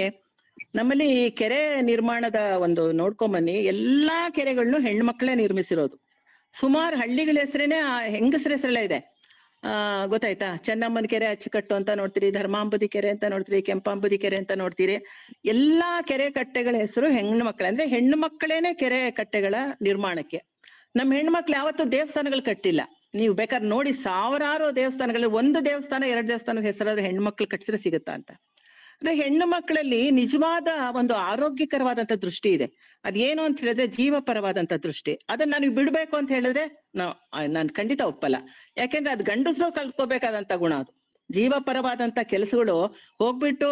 ನಮ್ಮಲ್ಲಿ ಕೆರೆ ನಿರ್ಮಾಣದ ಒಂದು ನೋಡ್ಕೊಂಬನ್ನಿ, ಎಲ್ಲಾ ಕೆರೆಗಳನ್ನು ಹೆಣ್ಮಕ್ಳೇ ನಿರ್ಮಿಸಿರೋದು. ಸುಮಾರು ಹಳ್ಳಿಗಳ ಹೆಸರೇನೆ ಆ ಹೆಂಗಸರ ಹೆಸರೆಲ್ಲ ಇದೆ. ಗೊತ್ತಾಯ್ತಾ? ಚೆನ್ನಮ್ಮನ ಕೆರೆ ಅಚ್ಚುಕಟ್ಟು ಅಂತ ನೋಡ್ತೀರಿ, ಧರ್ಮಾಂಬುದಿ ಕೆರೆ ಅಂತ ನೋಡ್ತೀರಿ, ಕೆಂಪಾಂಬುದಿ ಕೆರೆ ಅಂತ ನೋಡ್ತೀರಿ. ಎಲ್ಲಾ ಕೆರೆ ಕಟ್ಟೆಗಳ ಹೆಸರು ಹೆಣ್ಣು ಮಕ್ಕಳೇ, ಅಂದ್ರೆ ಹೆಣ್ಣು ಮಕ್ಕಳೇನೆ ಕೆರೆ ಕಟ್ಟೆಗಳ ನಿರ್ಮಾಣಕ್ಕೆ. ನಮ್ ಹೆಣ್ಮಕ್ಳು ಯಾವತ್ತೂ ದೇವಸ್ಥಾನಗಳು ಕಟ್ಟಿಲ್ಲ. ನೀವು ಬೇಕಾದ್ರೆ ನೋಡಿ, ಸಾವಿರಾರು ದೇವಸ್ಥಾನಗಳಲ್ಲಿ ಒಂದು ದೇವಸ್ಥಾನ 2 ದೇವಸ್ಥಾನದ ಹೆಸರಾದ್ರೆ ಹೆಣ್ಮಕ್ಳು ಕಟ್ಸಿದ್ರೆ ಸಿಗುತ್ತಾ ಅಂತ. ಅದೇ ಹೆಣ್ಣು ಮಕ್ಕಳಲ್ಲಿ ನಿಜವಾದ ಒಂದು ಆರೋಗ್ಯಕರವಾದಂತ ದೃಷ್ಟಿ ಇದೆ. ಅದೇನು ಅಂತ ಹೇಳಿದ್ರೆ ಜೀವಪರವಾದಂತ ದೃಷ್ಟಿ. ಅದನ್ನ ನಾನು ಬಿಡ್ಬೇಕು ಅಂತ ಹೇಳಿದ್ರೆ ನಾನು ಖಂಡಿತ ಒಪ್ಪಲ್ಲ. ಯಾಕೆಂದ್ರೆ ಅದು ಗಂಡಸರು ಕಲ್ತ್ಕೋಬೇಕಾದಂತ ಗುಣ. ಅದು ಜೀವಪರವಾದಂತ ಕೆಲಸಗಳು ಹೋಗ್ಬಿಟ್ಟು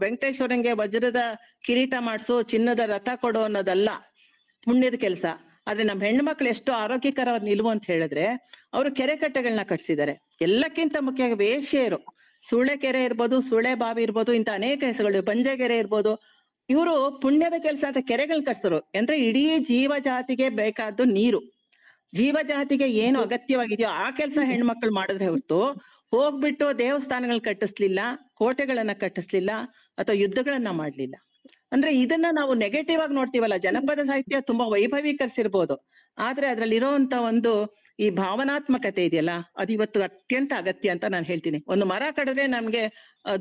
ವೆಂಕಟೇಶ್ವರಂಗೆ ವಜ್ರದ ಕಿರೀಟ ಮಾಡಿಸು, ಚಿನ್ನದ ರಥ ಕೊಡು ಅನ್ನೋದಲ್ಲ ಪುಣ್ಯದ ಕೆಲಸ. ಆದ್ರೆ ನಮ್ಮ ಹೆಣ್ಣು ಮಕ್ಳು ಎಷ್ಟು ಆರೋಗ್ಯಕರವಾದ ನಿಲುವು ಅಂತ ಹೇಳಿದ್ರೆ ಅವರು ಕೆರೆ ಕಟ್ಟೆಗಳನ್ನ ಕಟ್ಸಿದ್ದಾರೆ. ಎಲ್ಲಕ್ಕಿಂತ ಮುಖ್ಯವಾಗಿ ವೇಶ್ಯೆಯರು, ಸುಳೆ ಕೆರೆ ಇರ್ಬೋದು, ಸುಳೆ ಬಾವಿ ಇರ್ಬೋದು, ಇಂತ ಅನೇಕ ಹೆಸರುಗಳು, ಬಂಜೆಗೆರೆ ಇರ್ಬೋದು, ಇವರು ಪುಣ್ಯದ ಕೆಲಸ ಅಂತ ಕೆರೆಗಳನ್ನ ಕಟ್ಸರು. ಅಂದ್ರೆ ಇಡೀ ಜೀವ ಜಾತಿಗೆ ಬೇಕಾದ್ದು ನೀರು, ಜೀವ ಜಾತಿಗೆ ಏನು ಅಗತ್ಯವಾಗಿದೆಯೋ ಆ ಕೆಲಸ ಹೆಣ್ಮಕ್ಳು ಮಾಡಿದ್ರೆ ಹೊರತು ಹೋಗ್ಬಿಟ್ಟು ದೇವಸ್ಥಾನಗಳನ್ನ ಕಟ್ಟಿಸ್ಲಿಲ್ಲ, ಕೋಟೆಗಳನ್ನ ಕಟ್ಟಿಸ್ಲಿಲ್ಲ, ಅಥವಾ ಯುದ್ಧಗಳನ್ನ ಮಾಡ್ಲಿಲ್ಲ. ಅಂದ್ರೆ ಇದನ್ನ ನಾವು ನೆಗೆಟಿವ್ ಆಗಿ ನೋಡ್ತೀವಲ್ಲ. ಜನಪದ ಸಾಹಿತ್ಯ ತುಂಬಾ ವೈಭವೀಕರಿಸಿರ್ಬೋದು, ಆದ್ರೆ ಅದ್ರಲ್ಲಿ ಇರೋಂತ ಒಂದು ಈ ಭಾವನಾತ್ಮಕತೆ ಇದೆಯಲ್ಲ, ಅದು ಇವತ್ತು ಅತ್ಯಂತ ಅಗತ್ಯ ಅಂತ ನಾನು ಹೇಳ್ತೀನಿ. ಒಂದು ಮರ ಕಡಿದ್ರೆ ನಮ್ಗೆ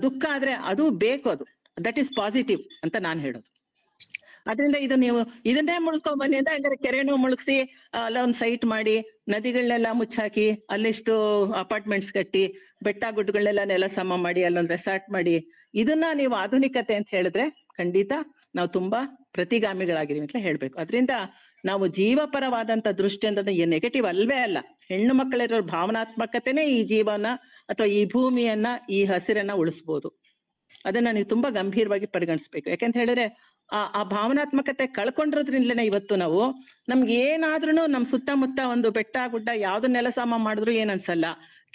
ದುಃಖ ಆದ್ರೆ ಅದು ಬೇಕು, ಅದು ದಟ್ ಈಸ್ ಪಾಸಿಟಿವ್ ಅಂತ ನಾನು ಹೇಳೋದು. ಅದ್ರಿಂದ ಇದು ನೀವು ಇದನ್ನೇ ಮುಳ್ಸ್ಕೊಂಡ್ ಬನ್ನಿ ಅಂತ ಹಂಗಾರೆ ಕೆರೆನೂ ಮುಳುಗಿಸಿ ಅಲ್ಲೊಂದ್ ಸೈಟ್ ಮಾಡಿ, ನದಿಗಳನ್ನೆಲ್ಲ ಮುಚ್ಚಾಕಿ, ಅಲ್ಲಿಷ್ಟು ಅಪಾರ್ಟ್ಮೆಂಟ್ಸ್ ಕಟ್ಟಿ, ಬೆಟ್ಟ ಗುಡ್ಡಗಳನ್ನೆಲ್ಲ ನೆಲ ಸಮ ಮಾಡಿ, ಅಲ್ಲೊಂದ್ ರೆಸಾರ್ಟ್ ಮಾಡಿ, ಇದನ್ನ ನೀವು ಆಧುನಿಕತೆ ಅಂತ ಹೇಳಿದ್ರೆ ಖಂಡಿತ ನಾವು ತುಂಬಾ ಪ್ರತಿಗಾಮಿಗಳಾಗಿದೀವಿ ಅಂತ ಹೇಳ್ಬೇಕು. ಅದರಿಂದ ನಾವು ಜೀವಪರವಾದಂತ ದೃಷ್ಟಿ ಅಂದ್ರೆ ನೆಗೆಟಿವ್ ಅಲ್ವೇ ಅಲ್ಲ. ಹೆಣ್ಣು ಮಕ್ಕಳಿರೋ ಭಾವನಾತ್ಮಕತೆನೇ ಈ ಜೀವನ ಅಥವಾ ಈ ಭೂಮಿಯನ್ನ, ಈ ಹಸಿರನ್ನ ಉಳಿಸ್ಬೋದು. ಅದನ್ನ ನೀವು ತುಂಬಾ ಗಂಭೀರವಾಗಿ ಪರಿಗಣಿಸ್ಬೇಕು. ಯಾಕಂತ ಹೇಳಿದ್ರೆ ಆ ಭಾವನಾತ್ಮಕತೆ ಕಳ್ಕೊಂಡಿರೋದ್ರಿಂದಲೇ ಇವತ್ತು ನಾವು ನಮ್ಗೆ ಏನಾದ್ರೂ ನಮ್ ಸುತ್ತಮುತ್ತ ಒಂದು ಬೆಟ್ಟ ಗುಡ್ಡ ಯಾವ್ದನ್ನೆಲ್ಲ ಸಮ ಮಾಡಿದ್ರು ಏನ್ ಅನ್ಸಲ್ಲ.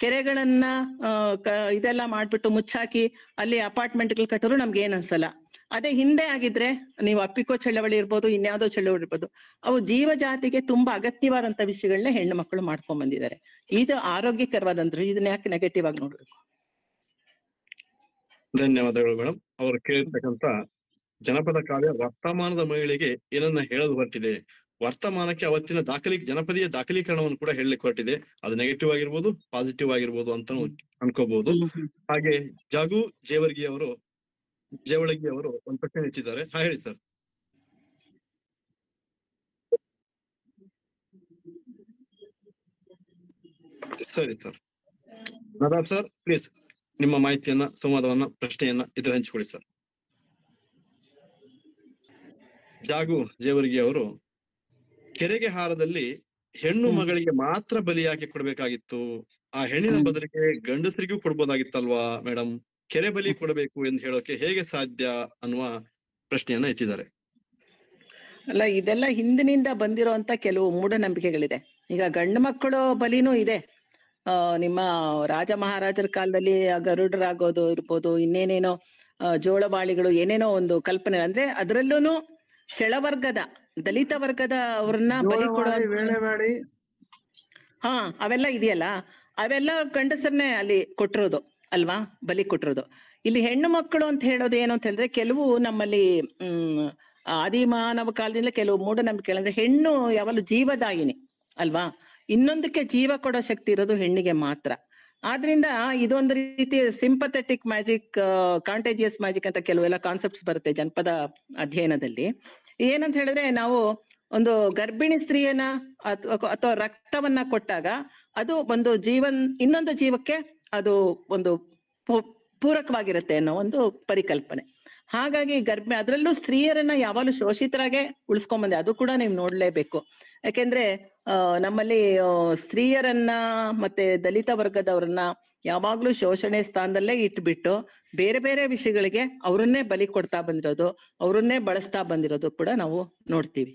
ಕೆರೆಗಳನ್ನ ಇದೆಲ್ಲ ಮಾಡ್ಬಿಟ್ಟು ಮುಚ್ಚಾಕಿ ಅಲ್ಲಿ ಅಪಾರ್ಟ್ಮೆಂಟ್ಗಳು ಕಟ್ಟರು ನಮ್ಗೆ ಏನ್ ಅನ್ಸಲ್ಲ. ಅದೇ ಹಿಂದೆ ಆಗಿದ್ರೆ ನೀವು ಅಪ್ಪಿಕೋ ಚಳವಳಿ ಇರ್ಬೋದು, ಇನ್ಯಾವುದೋ ಚಳವಳಿ ಇರ್ಬೋದು, ಅವು ಜೀವ ಜಾತಿಗೆ ತುಂಬಾ ಅಗತ್ಯವಾದಂತ ವಿಷಯಗಳನ್ನ ಹೆಣ್ಣು ಮಕ್ಕಳು ಮಾಡ್ಕೊಂಡ್ ಬಂದಿದ್ದಾರೆ. ಇದು ಆರೋಗ್ಯಕರವಾದಂದ್ರು, ಇದನ್ನ ಯಾಕೆ ನೆಗೆಟಿವ್ ಆಗಿ ನೋಡ್ಬೇಕು? ಧನ್ಯವಾದಗಳು ಮೇಡಮ್. ಅವರು ಕೇಳಿರ್ತಕ್ಕಂತ ಜನಪದ ಕಾವ್ಯ ವರ್ತಮಾನದ ಮಹಿಳೆಗೆ ಏನನ್ನ ಹೇಳಲು ಹೊರಟಿದೆ, ವರ್ತಮಾನಕ್ಕೆ ಅವತ್ತಿನ ಜನಪದೀಯ ದಾಖಲೀಕರಣವನ್ನು ಕೂಡ ಹೇಳಲಿಕ್ಕೆ ಹೊರಟಿದೆ. ಅದು ನೆಗೆಟಿವ್ ಆಗಿರ್ಬೋದು, ಪಾಸಿಟಿವ್ ಆಗಿರ್ಬೋದು ಅಂತ ಅನ್ಕೋಬಹುದು. ಹಾಗೆ ಜಾಗು ಜೇವಳಗಿ ಅವರು ಒಂದು ಪ್ರಶ್ನೆ ಹೆಚ್ಚಿದ್ದಾರೆ. ಹೇಳಿ ಸರ್. ಸರಿ ಸರ್. ನದಾಬ್ ಸರ್ ಪ್ಲೀಸ್ ನಿಮ್ಮ ಮಾಹಿತಿಯನ್ನ, ಸಂವಾದವನ್ನ, ಪ್ರಶ್ನೆಯನ್ನ ಇದ್ರ ಹಂಚಿಕೊಳ್ಳಿ ಸರ್. ಜಾಗು ಜೇವರ್ಗಿ ಅವರು, ಕೆರೆಗೆ ಹಾರದಲ್ಲಿ ಹೆಣ್ಣು ಮಗಳಿಗೆ ಮಾತ್ರ ಬಲಿಯಾಗಿ ಕೊಡ್ಬೇಕಾಗಿತ್ತು, ಆ ಹೆಣ್ಣಿನ ಬದಲಿಗೆ ಗಂಡಸರಿಗೂ ಕೊಡ್ಬೋದಾಗಿತ್ತಲ್ವಾ ಮೇಡಮ್? ಕೆರೆ ಬಲಿ ಕೊಡಬೇಕು ಎಂದು ಹೇಳೋಕೆ ಹೇಗೆ ಸಾಧ್ಯ ಅನ್ನುವ ಪ್ರಶ್ನೆಯನ್ನ ಎತ್ತಿದ್ದಾರೆ. ಅಲ್ಲ, ಇದೆಲ್ಲ ಹಿಂದಿನಿಂದ ಬಂದಿರೋಂತ ಕೆಲವು ಮೂಢನಂಬಿಕೆಗಳಿದೆ. ಈಗ ಗಂಡು ಮಕ್ಕಳು ಬಲಿನೂ ಇದೆ. ನಿಮ್ಮ ರಾಜ ಮಹಾರಾಜರ ಕಾಲದಲ್ಲಿ ಗರುಡರಾಗೋದು ಇರ್ಬೋದು, ಇನ್ನೇನೇನೋ ಜೋಳಬಾಳಿಗಳು, ಏನೇನೋ ಒಂದು ಕಲ್ಪನೆ. ಅಂದ್ರೆ ಅದ್ರಲ್ಲೂ ಕೆಳವರ್ಗದ ದಲಿತ ವರ್ಗದ ಅವ್ರನ್ನ ಬಲಿ ಕೊಡೋ ಅವೆಲ್ಲ ಇದೆಯಲ್ಲ, ಅವೆಲ್ಲ ಗಂಡಸರನ್ನೇ ಅಲ್ಲಿ ಕೊಟ್ಟಿರೋದು ಅಲ್ವಾ, ಬಲಿ ಕೊಟ್ಟಿರೋದು. ಇಲ್ಲಿ ಹೆಣ್ಣು ಮಕ್ಕಳು ಅಂತ ಹೇಳೋದು ಏನು ಅಂತ ಹೇಳಿದ್ರೆ, ಕೆಲವು ನಮ್ಮಲ್ಲಿ ಆದಿಮಾನವ ಕಾಲದಿಂದ ಕೆಲವು ಮೂಢನಂಬಿಕೆ ಅಂದ್ರೆ ಹೆಣ್ಣು ಯಾವಾಗಲೂ ಜೀವದಾಯಿನಿ ಅಲ್ವಾ, ಇನ್ನೊಂದಕ್ಕೆ ಜೀವ ಕೊಡೋ ಶಕ್ತಿ ಇರೋದು ಹೆಣ್ಣಿಗೆ ಮಾತ್ರ. ಆದ್ರಿಂದ ಇದೊಂದು ರೀತಿ ಸಿಂಪಥೆಟಿಕ್ ಮ್ಯಾಜಿಕ್, ಕಾಂಟೇಜಿಯಸ್ ಮ್ಯಾಜಿಕ್ ಅಂತ ಕೆಲವೆಲ್ಲ ಕಾನ್ಸೆಪ್ಟ್ಸ್ ಬರುತ್ತೆ ಜನಪದ ಅಧ್ಯಯನದಲ್ಲಿ. ಏನಂತ ಹೇಳಿದ್ರೆ, ನಾವು ಒಂದು ಗರ್ಭಿಣಿ ಸ್ತ್ರೀಯನ್ನ ಅಥವಾ ರಕ್ತವನ್ನ ಕೊಟ್ಟಾಗ ಅದು ಒಂದು ಇನ್ನೊಂದು ಜೀವಕ್ಕೆ ಅದು ಒಂದು ಪೂರಕವಾಗಿರುತ್ತೆ ಅನ್ನೋ ಒಂದು ಪರಿಕಲ್ಪನೆ. ಹಾಗಾಗಿ ಅದರಲ್ಲೂ ಸ್ತ್ರೀಯರನ್ನ ಯಾವಾಗಲೂ ಶೋಷಿತರಾಗೆ ಉಳಿಸ್ಕೊಂಬಂದೆ. ಅದು ಕೂಡ ನೀವು ನೋಡ್ಲೇಬೇಕು. ಯಾಕೆಂದ್ರೆ ನಮ್ಮಲ್ಲಿ ಸ್ತ್ರೀಯರನ್ನ ಮತ್ತೆ ದಲಿತ ವರ್ಗದವ್ರನ್ನ ಯಾವಾಗ್ಲೂ ಶೋಷಣೆ ಸ್ಥಾನದಲ್ಲೇ ಇಟ್ಬಿಟ್ಟು ಬೇರೆ ಬೇರೆ ವಿಷಯಗಳಿಗೆ ಅವ್ರನ್ನೇ ಬಲಿ ಕೊಡ್ತಾ ಬಂದಿರೋದು, ಅವ್ರನ್ನೇ ಬಳಸ್ತಾ ಬಂದಿರೋದು ಕೂಡ ನಾವು ನೋಡ್ತೀವಿ.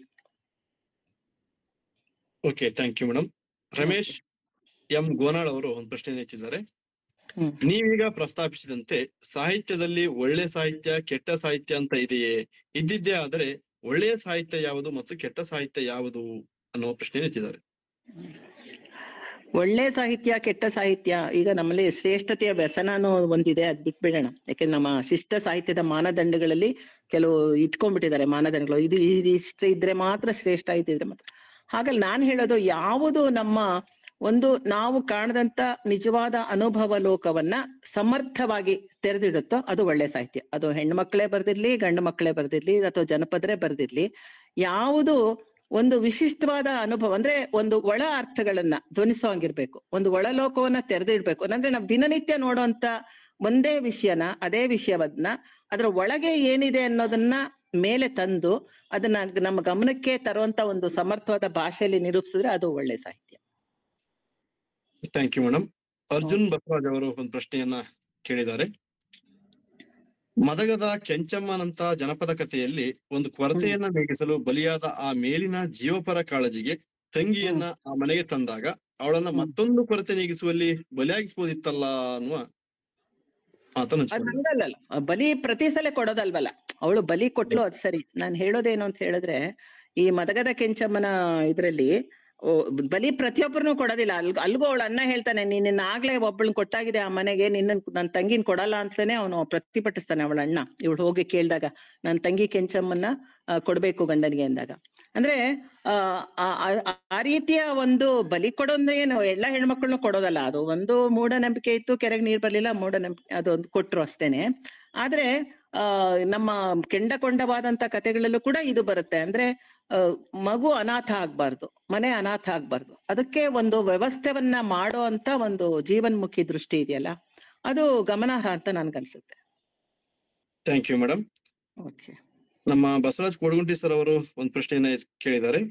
Okay, thank you madam. Ramesh M Gonal ಅವರು ಒಂದು ಪ್ರಶ್ನೆ ಹೆಚ್ಚಿದ್ದಾರೆ. ನೀವೀಗ ಪ್ರಸ್ತಾಪಿಸಿದಂತೆ ಸಾಹಿತ್ಯದಲ್ಲಿ ಒಳ್ಳೆ ಸಾಹಿತ್ಯ, ಕೆಟ್ಟ ಸಾಹಿತ್ಯ ಅಂತ ಇದೆಯೇ? ಇದ್ದಿದ್ದೇ ಆದರೆ ಒಳ್ಳೆಯ ಸಾಹಿತ್ಯ ಯಾವುದು ಮತ್ತು ಕೆಟ್ಟ ಸಾಹಿತ್ಯ ಯಾವುದು ಅನ್ನೋ ಪ್ರಶ್ನೆ ಹೆಚ್ಚಿದ್ದಾರೆ. ಒಳ್ಳೆ ಸಾಹಿತ್ಯ, ಕೆಟ್ಟ ಸಾಹಿತ್ಯ, ಈಗ ನಮ್ಮಲ್ಲಿ ಶ್ರೇಷ್ಠತೆಯ ವ್ಯಸನನೂ ಒಂದಿದೆ, ಅದ್ ಬಿಟ್ಬಿಡೋಣ. ಯಾಕಂದ್ರೆ ನಮ್ಮ ಶಿಷ್ಟ ಸಾಹಿತ್ಯದ ಮಾನದಂಡಗಳಲ್ಲಿ ಕೆಲವು ಇಟ್ಕೊಂಡ್ಬಿಟ್ಟಿದ್ದಾರೆ ಮಾನದಂಡಗಳು. ಇದು ಇಷ್ಟ ಇದ್ರೆ ಮಾತ್ರ ಶ್ರೇಷ್ಠ, ಇದ್ರೆ ಮಾತ್ರ. ಹಾಗಲ್ಲಿ ನಾನು ಹೇಳೋದು, ಯಾವುದು ನಮ್ಮ ನಾವು ಕಾಣದಂತ ನಿಜವಾದ ಅನುಭವ ಲೋಕವನ್ನ ಸಮರ್ಥವಾಗಿ ತೆರೆದಿಡುತ್ತೋ ಅದು ಒಳ್ಳೆ ಸಾಹಿತ್ಯ. ಅದು ಹೆಣ್ಣು ಮಕ್ಕಳೇ ಬರ್ದಿರ್ಲಿ, ಗಂಡು ಮಕ್ಕಳೇ ಬರ್ದಿರ್ಲಿ, ಅಥವಾ ಜನಪದರೇ ಬರ್ದಿರ್ಲಿ, ಯಾವುದು ಒಂದು ವಿಶಿಷ್ಟವಾದ ಅನುಭವ ಅಂದ್ರೆ ಒಂದು ಒಳ ಅರ್ಥಗಳನ್ನ ಧ್ವನಿಸೋಂಗಿರ್ಬೇಕು, ಒಂದು ಒಳ ಲೋಕವನ್ನ ತೆರೆದಿಡ್ಬೇಕು. ಅಂದ್ರೆ ನಾವು ದಿನನಿತ್ಯ ನೋಡುವಂತ ಒಂದೇ ವಿಷಯನ, ಅದೇ ವಿಷಯವನ್ನ ಅದ್ರ ಒಳಗೆ ಏನಿದೆ ಅನ್ನೋದನ್ನ ಮೇಲೆ ತಂದು ಅದನ್ನ ನಮ್ಮ ಗಮನಕ್ಕೆ ತರುವಂತ ಒಂದು ಸಮರ್ಥವಾದ ಭಾಷೆಯಲ್ಲಿ ನಿರೂಪಿಸಿದ್ರೆ ಅದು ಒಳ್ಳೆ ಸಾಹಿತ್ಯ. Thank you madam. Arjun Basavaraj ಅವರು ಒಂದು ಪ್ರಶ್ನೆಯನ್ನ ಕೇಳಿದ್ದಾರೆ. ಮದಗದ ಕೆಂಚಮ್ಮನಂತ ಜನಪದ ಕಥೆಯಲ್ಲಿ ಒಂದು ಕೊರತೆಯನ್ನ ನೀಗಿಸಲು ಬಲಿಯಾದ ಆ ಮೇಲಿನ ಜೀವಪರ ಕಾಳಜಿಗೆ ತಂಗಿಯನ್ನ ಆ ಮನೆಗೆ ತಂದಾಗ ಅವಳನ್ನ ಮತ್ತೊಂದು ಕೊರತೆ ನೀಗಿಸುವಲ್ಲಿ ಬಲಿಯಾಗಿಸ್ಬೋದಿತ್ತಲ್ಲ ಅನ್ನುವ ಮಾತನ್ನ. ಬಲಿ ಪ್ರತಿ ಸಲ ಕೊಡೋದಲ್ವಲ್ಲ, ಅವಳು ಬಲಿ ಕೊಟ್ಲು, ಅದ್ ಸರಿ. ನಾನ್ ಹೇಳೋದೇನು ಅಂತ ಹೇಳಿದ್ರೆ, ಈ ಮದಗದ ಕೆಂಚಮ್ಮನ ಇದ್ರಲ್ಲಿ ಬಲಿ ಪ್ರತಿಯೊಬ್ಬರನ್ನು ಕೊಡೋದಿಲ್ಲ. ಅಲ್ಗೂ ಅವಳು ಅಣ್ಣ ಹೇಳ್ತಾನೆ, ನಿನ್ನ ಆಗ್ಲೇ ಒಬ್ಬಳನ್ನ ಕೊಟ್ಟಾಗಿದೆ ಆ ಮನೆಗೆ, ನನ್ನ ತಂಗಿನ ಕೊಡಲ್ಲ ಅಂತಲೇ ಅವನು ಪ್ರತಿಭಟಿಸ್ತಾನೆ. ಅವಳ ಅಣ್ಣ ಇವಳು ಹೋಗಿ ಕೇಳಿದಾಗ, ನನ್ನ ತಂಗಿ ಕೆಂಚಮ್ಮನ್ನ ಕೊಡ್ಬೇಕು ಗಂಡನಿಗೆ ಅಂದಾಗ. ಅಂದ್ರೆ ಆ ರೀತಿಯ ಒಂದು ಬಲಿ ಕೊಡೋದು ಏನು ಎಲ್ಲಾ ಹೆಣ್ಮಕ್ಳನ್ನು ಕೊಡೋದಲ್ಲ, ಅದು ಒಂದು ಮೂಢನಂಬಿಕೆ ಇತ್ತು. ಕೆರೆಗೆ ನೀರ್ ಬರ್ಲಿಲ್ಲ, ಮೂಢನಂಬಿಕೆ ಅದೊಂದು ಕೊಟ್ರು ಅಷ್ಟೇನೆ. ಆದ್ರೆ ನಮ್ಮ ಕೆಂಡಕೊಂಡವಾದಂತ ಕಥೆಗಳಲ್ಲೂ ಕೂಡ ಇದು ಬರುತ್ತೆ. ಅಂದ್ರೆ ಮಗು ಅನಾಥ ಆಗ್ಬಾರ್ದು, ಮನೆ ಅನಾಥ ಆಗ್ಬಾರ್ದು, ಅದಕ್ಕೆ ಒಂದು ವ್ಯವಸ್ಥೆವನ್ನ ಮಾಡೋ ಅಂತ ಒಂದು ಜೀವನ್ಮುಖಿ ದೃಷ್ಟಿ ಇದೆಯಲ್ಲ, ಅದು ಗಮನಾರ್ಹ ಅಂತ ನನ್ಗನ್ಸುತ್ತೆ. Thank you madam. ಓಕೆ, ನಮ್ಮ ಬಸವರಾಜ್ ಕೋಡಗುಂಟಿ ಸರ್ ಅವರು ಒಂದು ಪ್ರಶ್ನೆಯನ್ನ ಕೇಳಿದ್ದಾರೆ.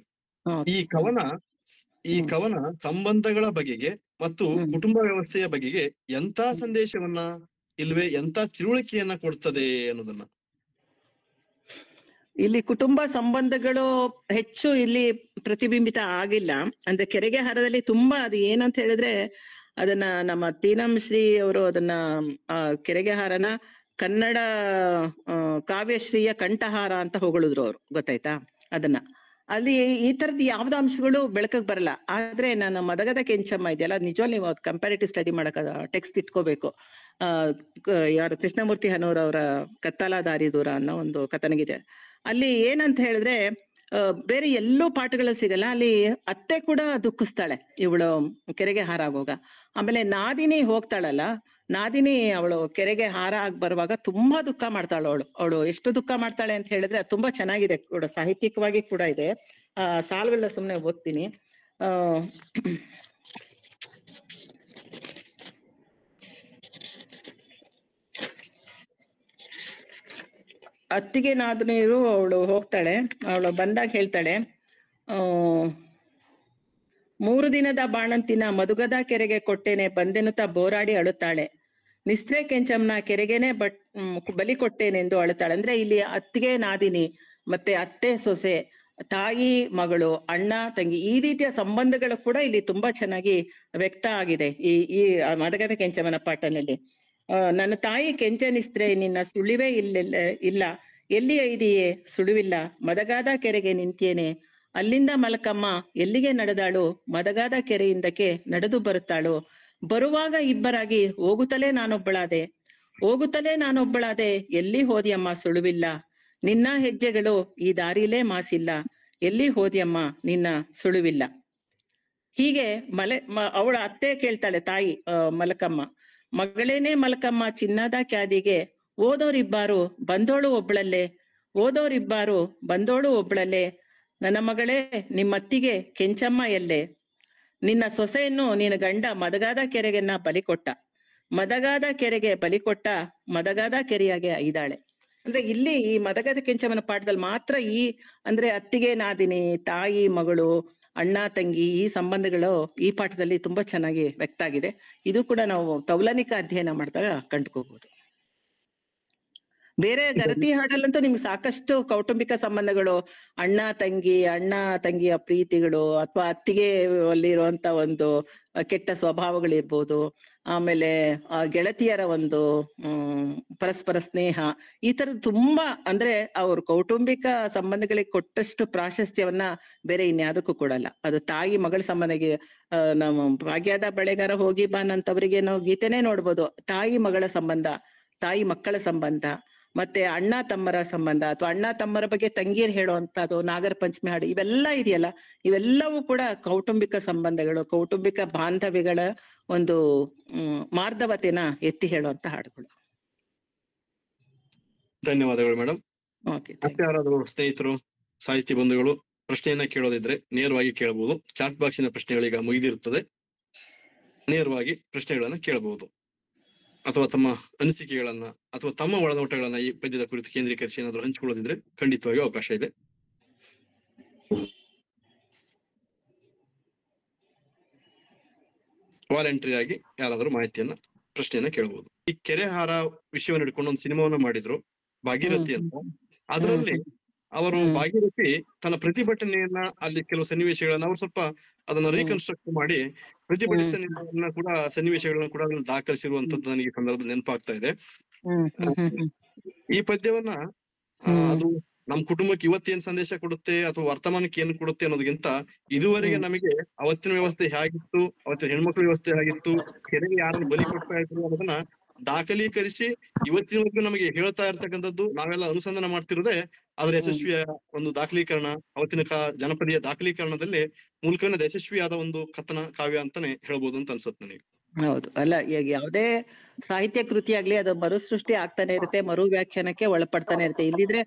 ಈ ಕವನ ಸಂಬಂಧಗಳ ಬಗೆಗೆ ಮತ್ತು ಕುಟುಂಬ ವ್ಯವಸ್ಥೆಯ ಬಗೆಗೆ ಎಂತ ಸಂದೇಶವನ್ನ ಇಲ್ವೇ ಎಂತ ತಿಳುವಳಿಕೆಯನ್ನ ಕೊಡ್ತದೆ ಅನ್ನೋದನ್ನ? ಇಲ್ಲಿ ಕುಟುಂಬ ಸಂಬಂಧಗಳು ಹೆಚ್ಚು ಇಲ್ಲಿ ಪ್ರತಿಬಿಂಬಿತ ಆಗಿಲ್ಲ. ಅಂದ್ರೆ ಕೆರೆಗೆ ಹಾರದಲ್ಲಿ ತುಂಬಾ ಅದು ಏನಂತ ಹೇಳಿದ್ರೆ ಅದನ್ನ ನಮ್ಮ ತೀನಂ ಶ್ರೀ ಅವರು ಅದನ್ನ ಕೆರೆಗೆ ಹಾರನ ಕನ್ನಡ ಕಾವ್ಯಶ್ರೀಯ ಕಂಠಹಾರ ಅಂತ ಹೊಗಳಿದ್ರು ಅವ್ರು, ಗೊತ್ತಾಯ್ತಾ? ಅದನ್ನ ಅಲ್ಲಿ ಈ ತರದ ಯಾವ್ದು ಅಂಶಗಳು ಬೆಳಕಕ್ಕೆ ಬರಲ್ಲ. ಆದ್ರೆ ನಾನು ಮದಗದ ಕೆಂಚಮ್ಮ ಇದೆಯಲ್ಲ, ನಿಜವಾಗ್ಲೂ ನೀವು ಕಂಪ್ಯಾರಿಟಿವ್ ಸ್ಟಡಿ ಮಾಡಕ್ ಟೆಕ್ಸ್ಟ್ ಇಟ್ಕೋಬೇಕು. ಯಾರು ಕೃಷ್ಣಮೂರ್ತಿ ಹನೂರ್ ಅವರ ಕತ್ತಲ ದಾರಿ ದೂರ ಅನ್ನೋ ಒಂದು ಕಥನಗಿದೆ. ಅಲ್ಲಿ ಏನಂತ ಹೇಳಿದ್ರೆ ಬೇರೆ ಎಲ್ಲೂ ಪಾಠಗಳು ಸಿಗಲ್ಲ. ಅಲ್ಲಿ ಅತ್ತೆ ಕೂಡ ದುಃಖಿಸ್ತಾಳೆ ಇವಳು ಕೆರೆಗೆ ಹಾರ ಆಗೋಗ. ಆಮೇಲೆ ನಾದಿನಿ ಹೋಗ್ತಾಳಲ್ಲ, ನಾದಿನಿ ಅವಳು ಕೆರೆಗೆ ಹಾರ ಆಗಿ ಬರುವಾಗ ತುಂಬಾ ದುಃಖ ಮಾಡ್ತಾಳು. ಅವಳು ಎಷ್ಟು ದುಃಖ ಮಾಡ್ತಾಳೆ ಅಂತ ಹೇಳಿದ್ರೆ ತುಂಬಾ ಚೆನ್ನಾಗಿದೆ ಕೂಡ, ಸಾಹಿತ್ಯಿಕವಾಗಿ ಕೂಡ ಇದೆ. ಸಾಲುಗಳನ್ನ ಸುಮ್ನೆ ಓದ್ತೀನಿ. ಅತ್ತಿಗೆ ನಾದಿನಿಯರು ಅವಳು ಹೋಗ್ತಾಳೆ, ಅವಳು ಬಂದಾಗ ಹೇಳ್ತಾಳೆ, 3 ದಿನದ ಬಾಣಂತಿನ ಮದುಗದ ಕೆರೆಗೆ ಕೊಟ್ಟೇನೆ ಬಂದೆನುತ್ತಾ ಬೋರಾಡಿ ಅಳುತ್ತಾಳೆ. ನಿಸ್ತ್ರೆ ಕೆಂಚಮ್ನ ಕೆರೆಗೆನೆ ಬಲಿ ಕೊಟ್ಟೇನೆಂದು ಅಳುತ್ತಾಳೆ. ಅಂದ್ರೆ ಇಲ್ಲಿ ಅತ್ತಿಗೆ ನಾದಿನಿ ಮತ್ತೆ ಅತ್ತೆ ಸೊಸೆ, ತಾಯಿ ಮಗಳು, ಅಣ್ಣ ತಂಗಿ, ಈ ರೀತಿಯ ಸಂಬಂಧಗಳು ಕೂಡ ಇಲ್ಲಿ ತುಂಬಾ ಚೆನ್ನಾಗಿ ವ್ಯಕ್ತ ಆಗಿದೆ ಈ ಮದಗದ ಕೆಂಚಮ್ಮನ ಪಾಠನಲ್ಲಿ. ನನ್ನ ತಾಯಿ ಕೆಂಚನಿಸ್ತ್ರೆ ನಿನ್ನ ಸುಳಿವೇ ಇಲ್ಲ, ಎಲ್ಲಿ ಇದೆಯೇ ಸುಳಿವಿಲ್ಲ, ಮದಗಾದ ಕೆರೆಗೆ ನಿಂತೇನೆ, ಅಲ್ಲಿಂದ ಮಲಕಮ್ಮ ಎಲ್ಲಿಗೆ ನಡೆದಾಳು, ಮದಗಾದ ಕೆರೆಯಿಂದಕ್ಕೆ ನಡೆದು ಬರುತ್ತಾಳು, ಬರುವಾಗ ಇಬ್ಬರಾಗಿ ಹೋಗುತ್ತಲೇ ನಾನೊಬ್ಬಳಾದೆ, ಎಲ್ಲಿ ಹೋದಿಯಮ್ಮ ಸುಳುವಿಲ್ಲ, ನಿನ್ನ ಹೆಜ್ಜೆಗಳು ಈ ದಾರಿಲೇ ಮಾಸಿಲ್ಲ, ಎಲ್ಲಿ ಹೋದಿಯಮ್ಮ ನಿನ್ನ ಸುಳುವಿಲ್ಲ. ಹೀಗೆ ಅವಳ ಅತ್ತೆ ಕೇಳ್ತಾಳೆ, ತಾಯಿ ಮಲಕಮ್ಮ, ಮಗಳೇನೇ ಮಲಕಮ್ಮ ಚಿನ್ನದ ಕ್ಯಾದಿಗೆ, ಓದೋರಿಬ್ಬಾರು ಬಂದೋಳು ಒಬ್ಬಳಲ್ಲೇ, ನನ್ನ ಮಗಳೇ ನಿಮ್ಮತ್ತಿಗೆ ಕೆಂಚಮ್ಮ ಎಲ್ಲೆ, ನಿನ್ನ ಸೊಸೆಯನ್ನು ನಿನ್ನ ಗಂಡ ಮದಗಾದ ಕೆರೆಗೆನ್ನ ಮದಗಾದ ಕೆರೆಗೆ ಬಲಿಕೊಟ್ಟ, ಮದಗಾದ ಕೆರೆಯಾಗೆ ಐದಾಳೆ. ಅಂದ್ರೆ ಇಲ್ಲಿ ಈ ಮದಗದ ಕೆಂಚಮ್ಮನ ಪಾಠದಲ್ಲಿ ಮಾತ್ರ ಅಂದ್ರೆ ಅತ್ತಿಗೆ ನಾದಿನಿ, ತಾಯಿ ಮಗಳು, ಅಣ್ಣ ತಂಗಿ, ಈ ಸಂಬಂಧಗಳು ಈ ಪಾಠದಲ್ಲಿ ತುಂಬಾ ಚೆನ್ನಾಗಿ ವ್ಯಕ್ತ ಆಗಿದೆ. ಇದು ಕೂಡ ನಾವು ತೌಲನಿಕ ಅಧ್ಯಯನ ಮಾಡಿದಾಗ ಕಂಡುಕೋಬಹುದು. ಬೇರೆ ಗರತಿ ಹಾಡಲ್ಲಂತೂ ನಿಮ್ಗೆ ಸಾಕಷ್ಟು ಕೌಟುಂಬಿಕ ಸಂಬಂಧಗಳು, ಅಣ್ಣ ತಂಗಿಯ ಪ್ರೀತಿಗಳು, ಅಥವಾ ಅತ್ತಿಗೆ ಅಲ್ಲಿರುವಂತ ಒಂದು ಕೆಟ್ಟ ಸ್ವಭಾವಗಳಿರ್ಬೋದು, ಆಮೇಲೆ ಗೆಳತಿಯರ ಒಂದು ಪರಸ್ಪರ ಸ್ನೇಹ, ಈ ತರದ್ ತುಂಬಾ, ಅಂದ್ರೆ ಅವ್ರ ಕೌಟುಂಬಿಕ ಸಂಬಂಧಗಳಿಗೆ ಕೊಟ್ಟಷ್ಟು ಪ್ರಾಶಸ್ತ್ಯವನ್ನ ಬೇರೆ ಇನ್ಯಾವುದಕ್ಕೂ ಕೊಡಲ್ಲ. ಅದು ತಾಯಿ ಮಗಳ ಸಂಬಂಧಕ್ಕೆ ನಮ್ಮ ಭಾಗ್ಯದ ಬಳೆಗಾರ ಹೋಗಿ ಬಾನಂತವರಿಗೆ ನಾವು ಗೀತೆನೇ ನೋಡ್ಬೋದು. ತಾಯಿ ಮಗಳ ಸಂಬಂಧ, ತಾಯಿ ಮಕ್ಕಳ ಸಂಬಂಧ, ಮತ್ತೆ ಅಣ್ಣ ತಮ್ಮರ ಸಂಬಂಧ, ಅಥವಾ ಅಣ್ಣ ತಮ್ಮರ ಬಗ್ಗೆ ತಂಗಿಯರು ಹೇಳುವಂತದ್ದು, ನಾಗರ ಪಂಚಮಿ ಹಾಡು, ಇವೆಲ್ಲ ಇದೆಯಲ್ಲ, ಇವೆಲ್ಲವೂ ಕೂಡ ಕೌಟುಂಬಿಕ ಸಂಬಂಧಗಳು, ಕೌಟುಂಬಿಕ ಬಾಂಧವ್ಯಗಳ ಒಂದು ಮಾರ್ಧವತೆನ ಎತ್ತಿ ಹೇಳುವಂತ ಹಾಡುಗಳು. ಧನ್ಯವಾದಗಳು ಮೇಡಮ್. ಓಕೆ, ಮತ್ತೆ ಯಾರಾದ್ರೂ ಸ್ನೇಹಿತರು, ಸಾಹಿತ್ಯ ಬಂಧುಗಳು ಪ್ರಶ್ನೆಯನ್ನ ಕೇಳೋದಿದ್ರೆ ನೇರವಾಗಿ ಕೇಳಬಹುದು. ಚಾಟ್ ಬಾಕ್ಸಿನ ಪ್ರಶ್ನೆಗಳೀಗ ಮುಗಿದಿರುತ್ತದೆ, ನೇರವಾಗಿ ಪ್ರಶ್ನೆಗಳನ್ನ ಕೇಳಬಹುದು. ಅಥವಾ ತಮ್ಮ ಅನಿಸಿಕೆಗಳನ್ನ ಅಥವಾ ತಮ್ಮ ಒಳನೋಟಗಳನ್ನ ಈ ಪದ್ಯದ ಕುರಿತು ಕೇಂದ್ರೀಕರಿಸಿ ಏನಾದ್ರು ಹಂಚಿಕೊಳ್ಳೋದಿದ್ರೆ ಖಂಡಿತವಾಗಿ ಅವಕಾಶ ಇದೆ. ವಾಲಂಟರಿ ಆಗಿ ಯಾರಾದ್ರೂ ಪ್ರಶ್ನೆಯನ್ನ ಕೇಳಬಹುದು. ಈ ಕೆರೆಹಾರ ವಿಷಯವನ್ನು ಹಿಡ್ಕೊಂಡು ಒಂದು ಸಿನಿಮಾವನ್ನ ಮಾಡಿದ್ರು, ಭಾಗೀರಥಿ ಅಂತ. ಅದರಲ್ಲಿ ಅವರು ಭಾಗೀರಥಿ ತನ್ನ ಪ್ರತಿಭಟನೆಯನ್ನ, ಅಲ್ಲಿ ಕೆಲವು ಸನ್ನಿವೇಶಗಳನ್ನ ಅವ್ರು ಸ್ವಲ್ಪ ಅದನ್ನ ರೀಕನ್ಸ್ಟ್ರಕ್ಟ್ ಮಾಡಿ ಪ್ರತಿಭಟನೆ ಕೂಡ ಸನ್ನಿವೇಶಗಳನ್ನ ಕೂಡ ದಾಖಲಿಸಿರುವಂತದ್ದು ನನಗೆ ಸಂದರ್ಭದಲ್ಲಿ ನೆನಪಾಗ್ತಾ ಇದೆ. ಈ ಪದ್ಯವನ್ನ ಅದು ನಮ್ ಕುಟುಂಬಕ್ಕೆ ಇವತ್ತೇನ್ ಸಂದೇಶ ಕೊಡುತ್ತೆ ಅಥವಾ ವರ್ತಮಾನಕ್ಕೆ ಏನ್ ಕೊಡುತ್ತೆ ಅನ್ನೋದಕ್ಕಿಂತ ಇದುವರೆಗೆ ನಮಗೆ ಅವತ್ತಿನ ವ್ಯವಸ್ಥೆ ಹೇಗಿತ್ತು, ಅವತ್ತಿನ ಹೆಣ್ಮಕ್ಳ ವ್ಯವಸ್ಥೆ ಹೇಗಿತ್ತು, ಕೆರೆಗೆ ಯಾರನ್ನು ಬಲಿ ಕೊಡ್ತಾ ಇದ್ರು ಅನ್ನೋದನ್ನ ದಾಖಲೀಕರಿಸಿ ಇವತ್ತಿನವರೆಗೂ ನಮಗೆ ಹೇಳ್ತಾ ಇರ್ತಕ್ಕಂಥದ್ದು, ನಾವೆಲ್ಲ ಅನುಸಂಧಾನ ಮಾಡ್ತಿರೋದೇ ಅದರ ಯಶಸ್ವಿಯ ಒಂದು ದಾಖಲೀಕರಣ, ಅವತ್ತಿನ ಜನಪದೀಯ ದಾಖಲೀಕರಣದಲ್ಲಿ ಮೂಲಕನೇ ಯಶಸ್ವಿಯಾದ ಒಂದು ಕಥನ ಕಾವ್ಯ ಅಂತಾನೆ ಹೇಳ್ಬೋದು ಅಂತ ಅನ್ಸುತ್ತೆ ನನಗೆ. ಹೌದು, ಅಲ್ಲ ಯಾವುದೇ ಸಾಹಿತ್ಯ ಕೃತಿ ಆಗ್ಲಿ ಅದು ಮರುಸೃಷ್ಟಿ ಆಗ್ತಾನೆ ಇರುತ್ತೆ, ಮರು ವ್ಯಾಖ್ಯಾನಕ್ಕೆ ಒಳಪಡ್ತಾನೆ ಇರುತ್ತೆ. ಇಲ್ಲಿದ್ರೆ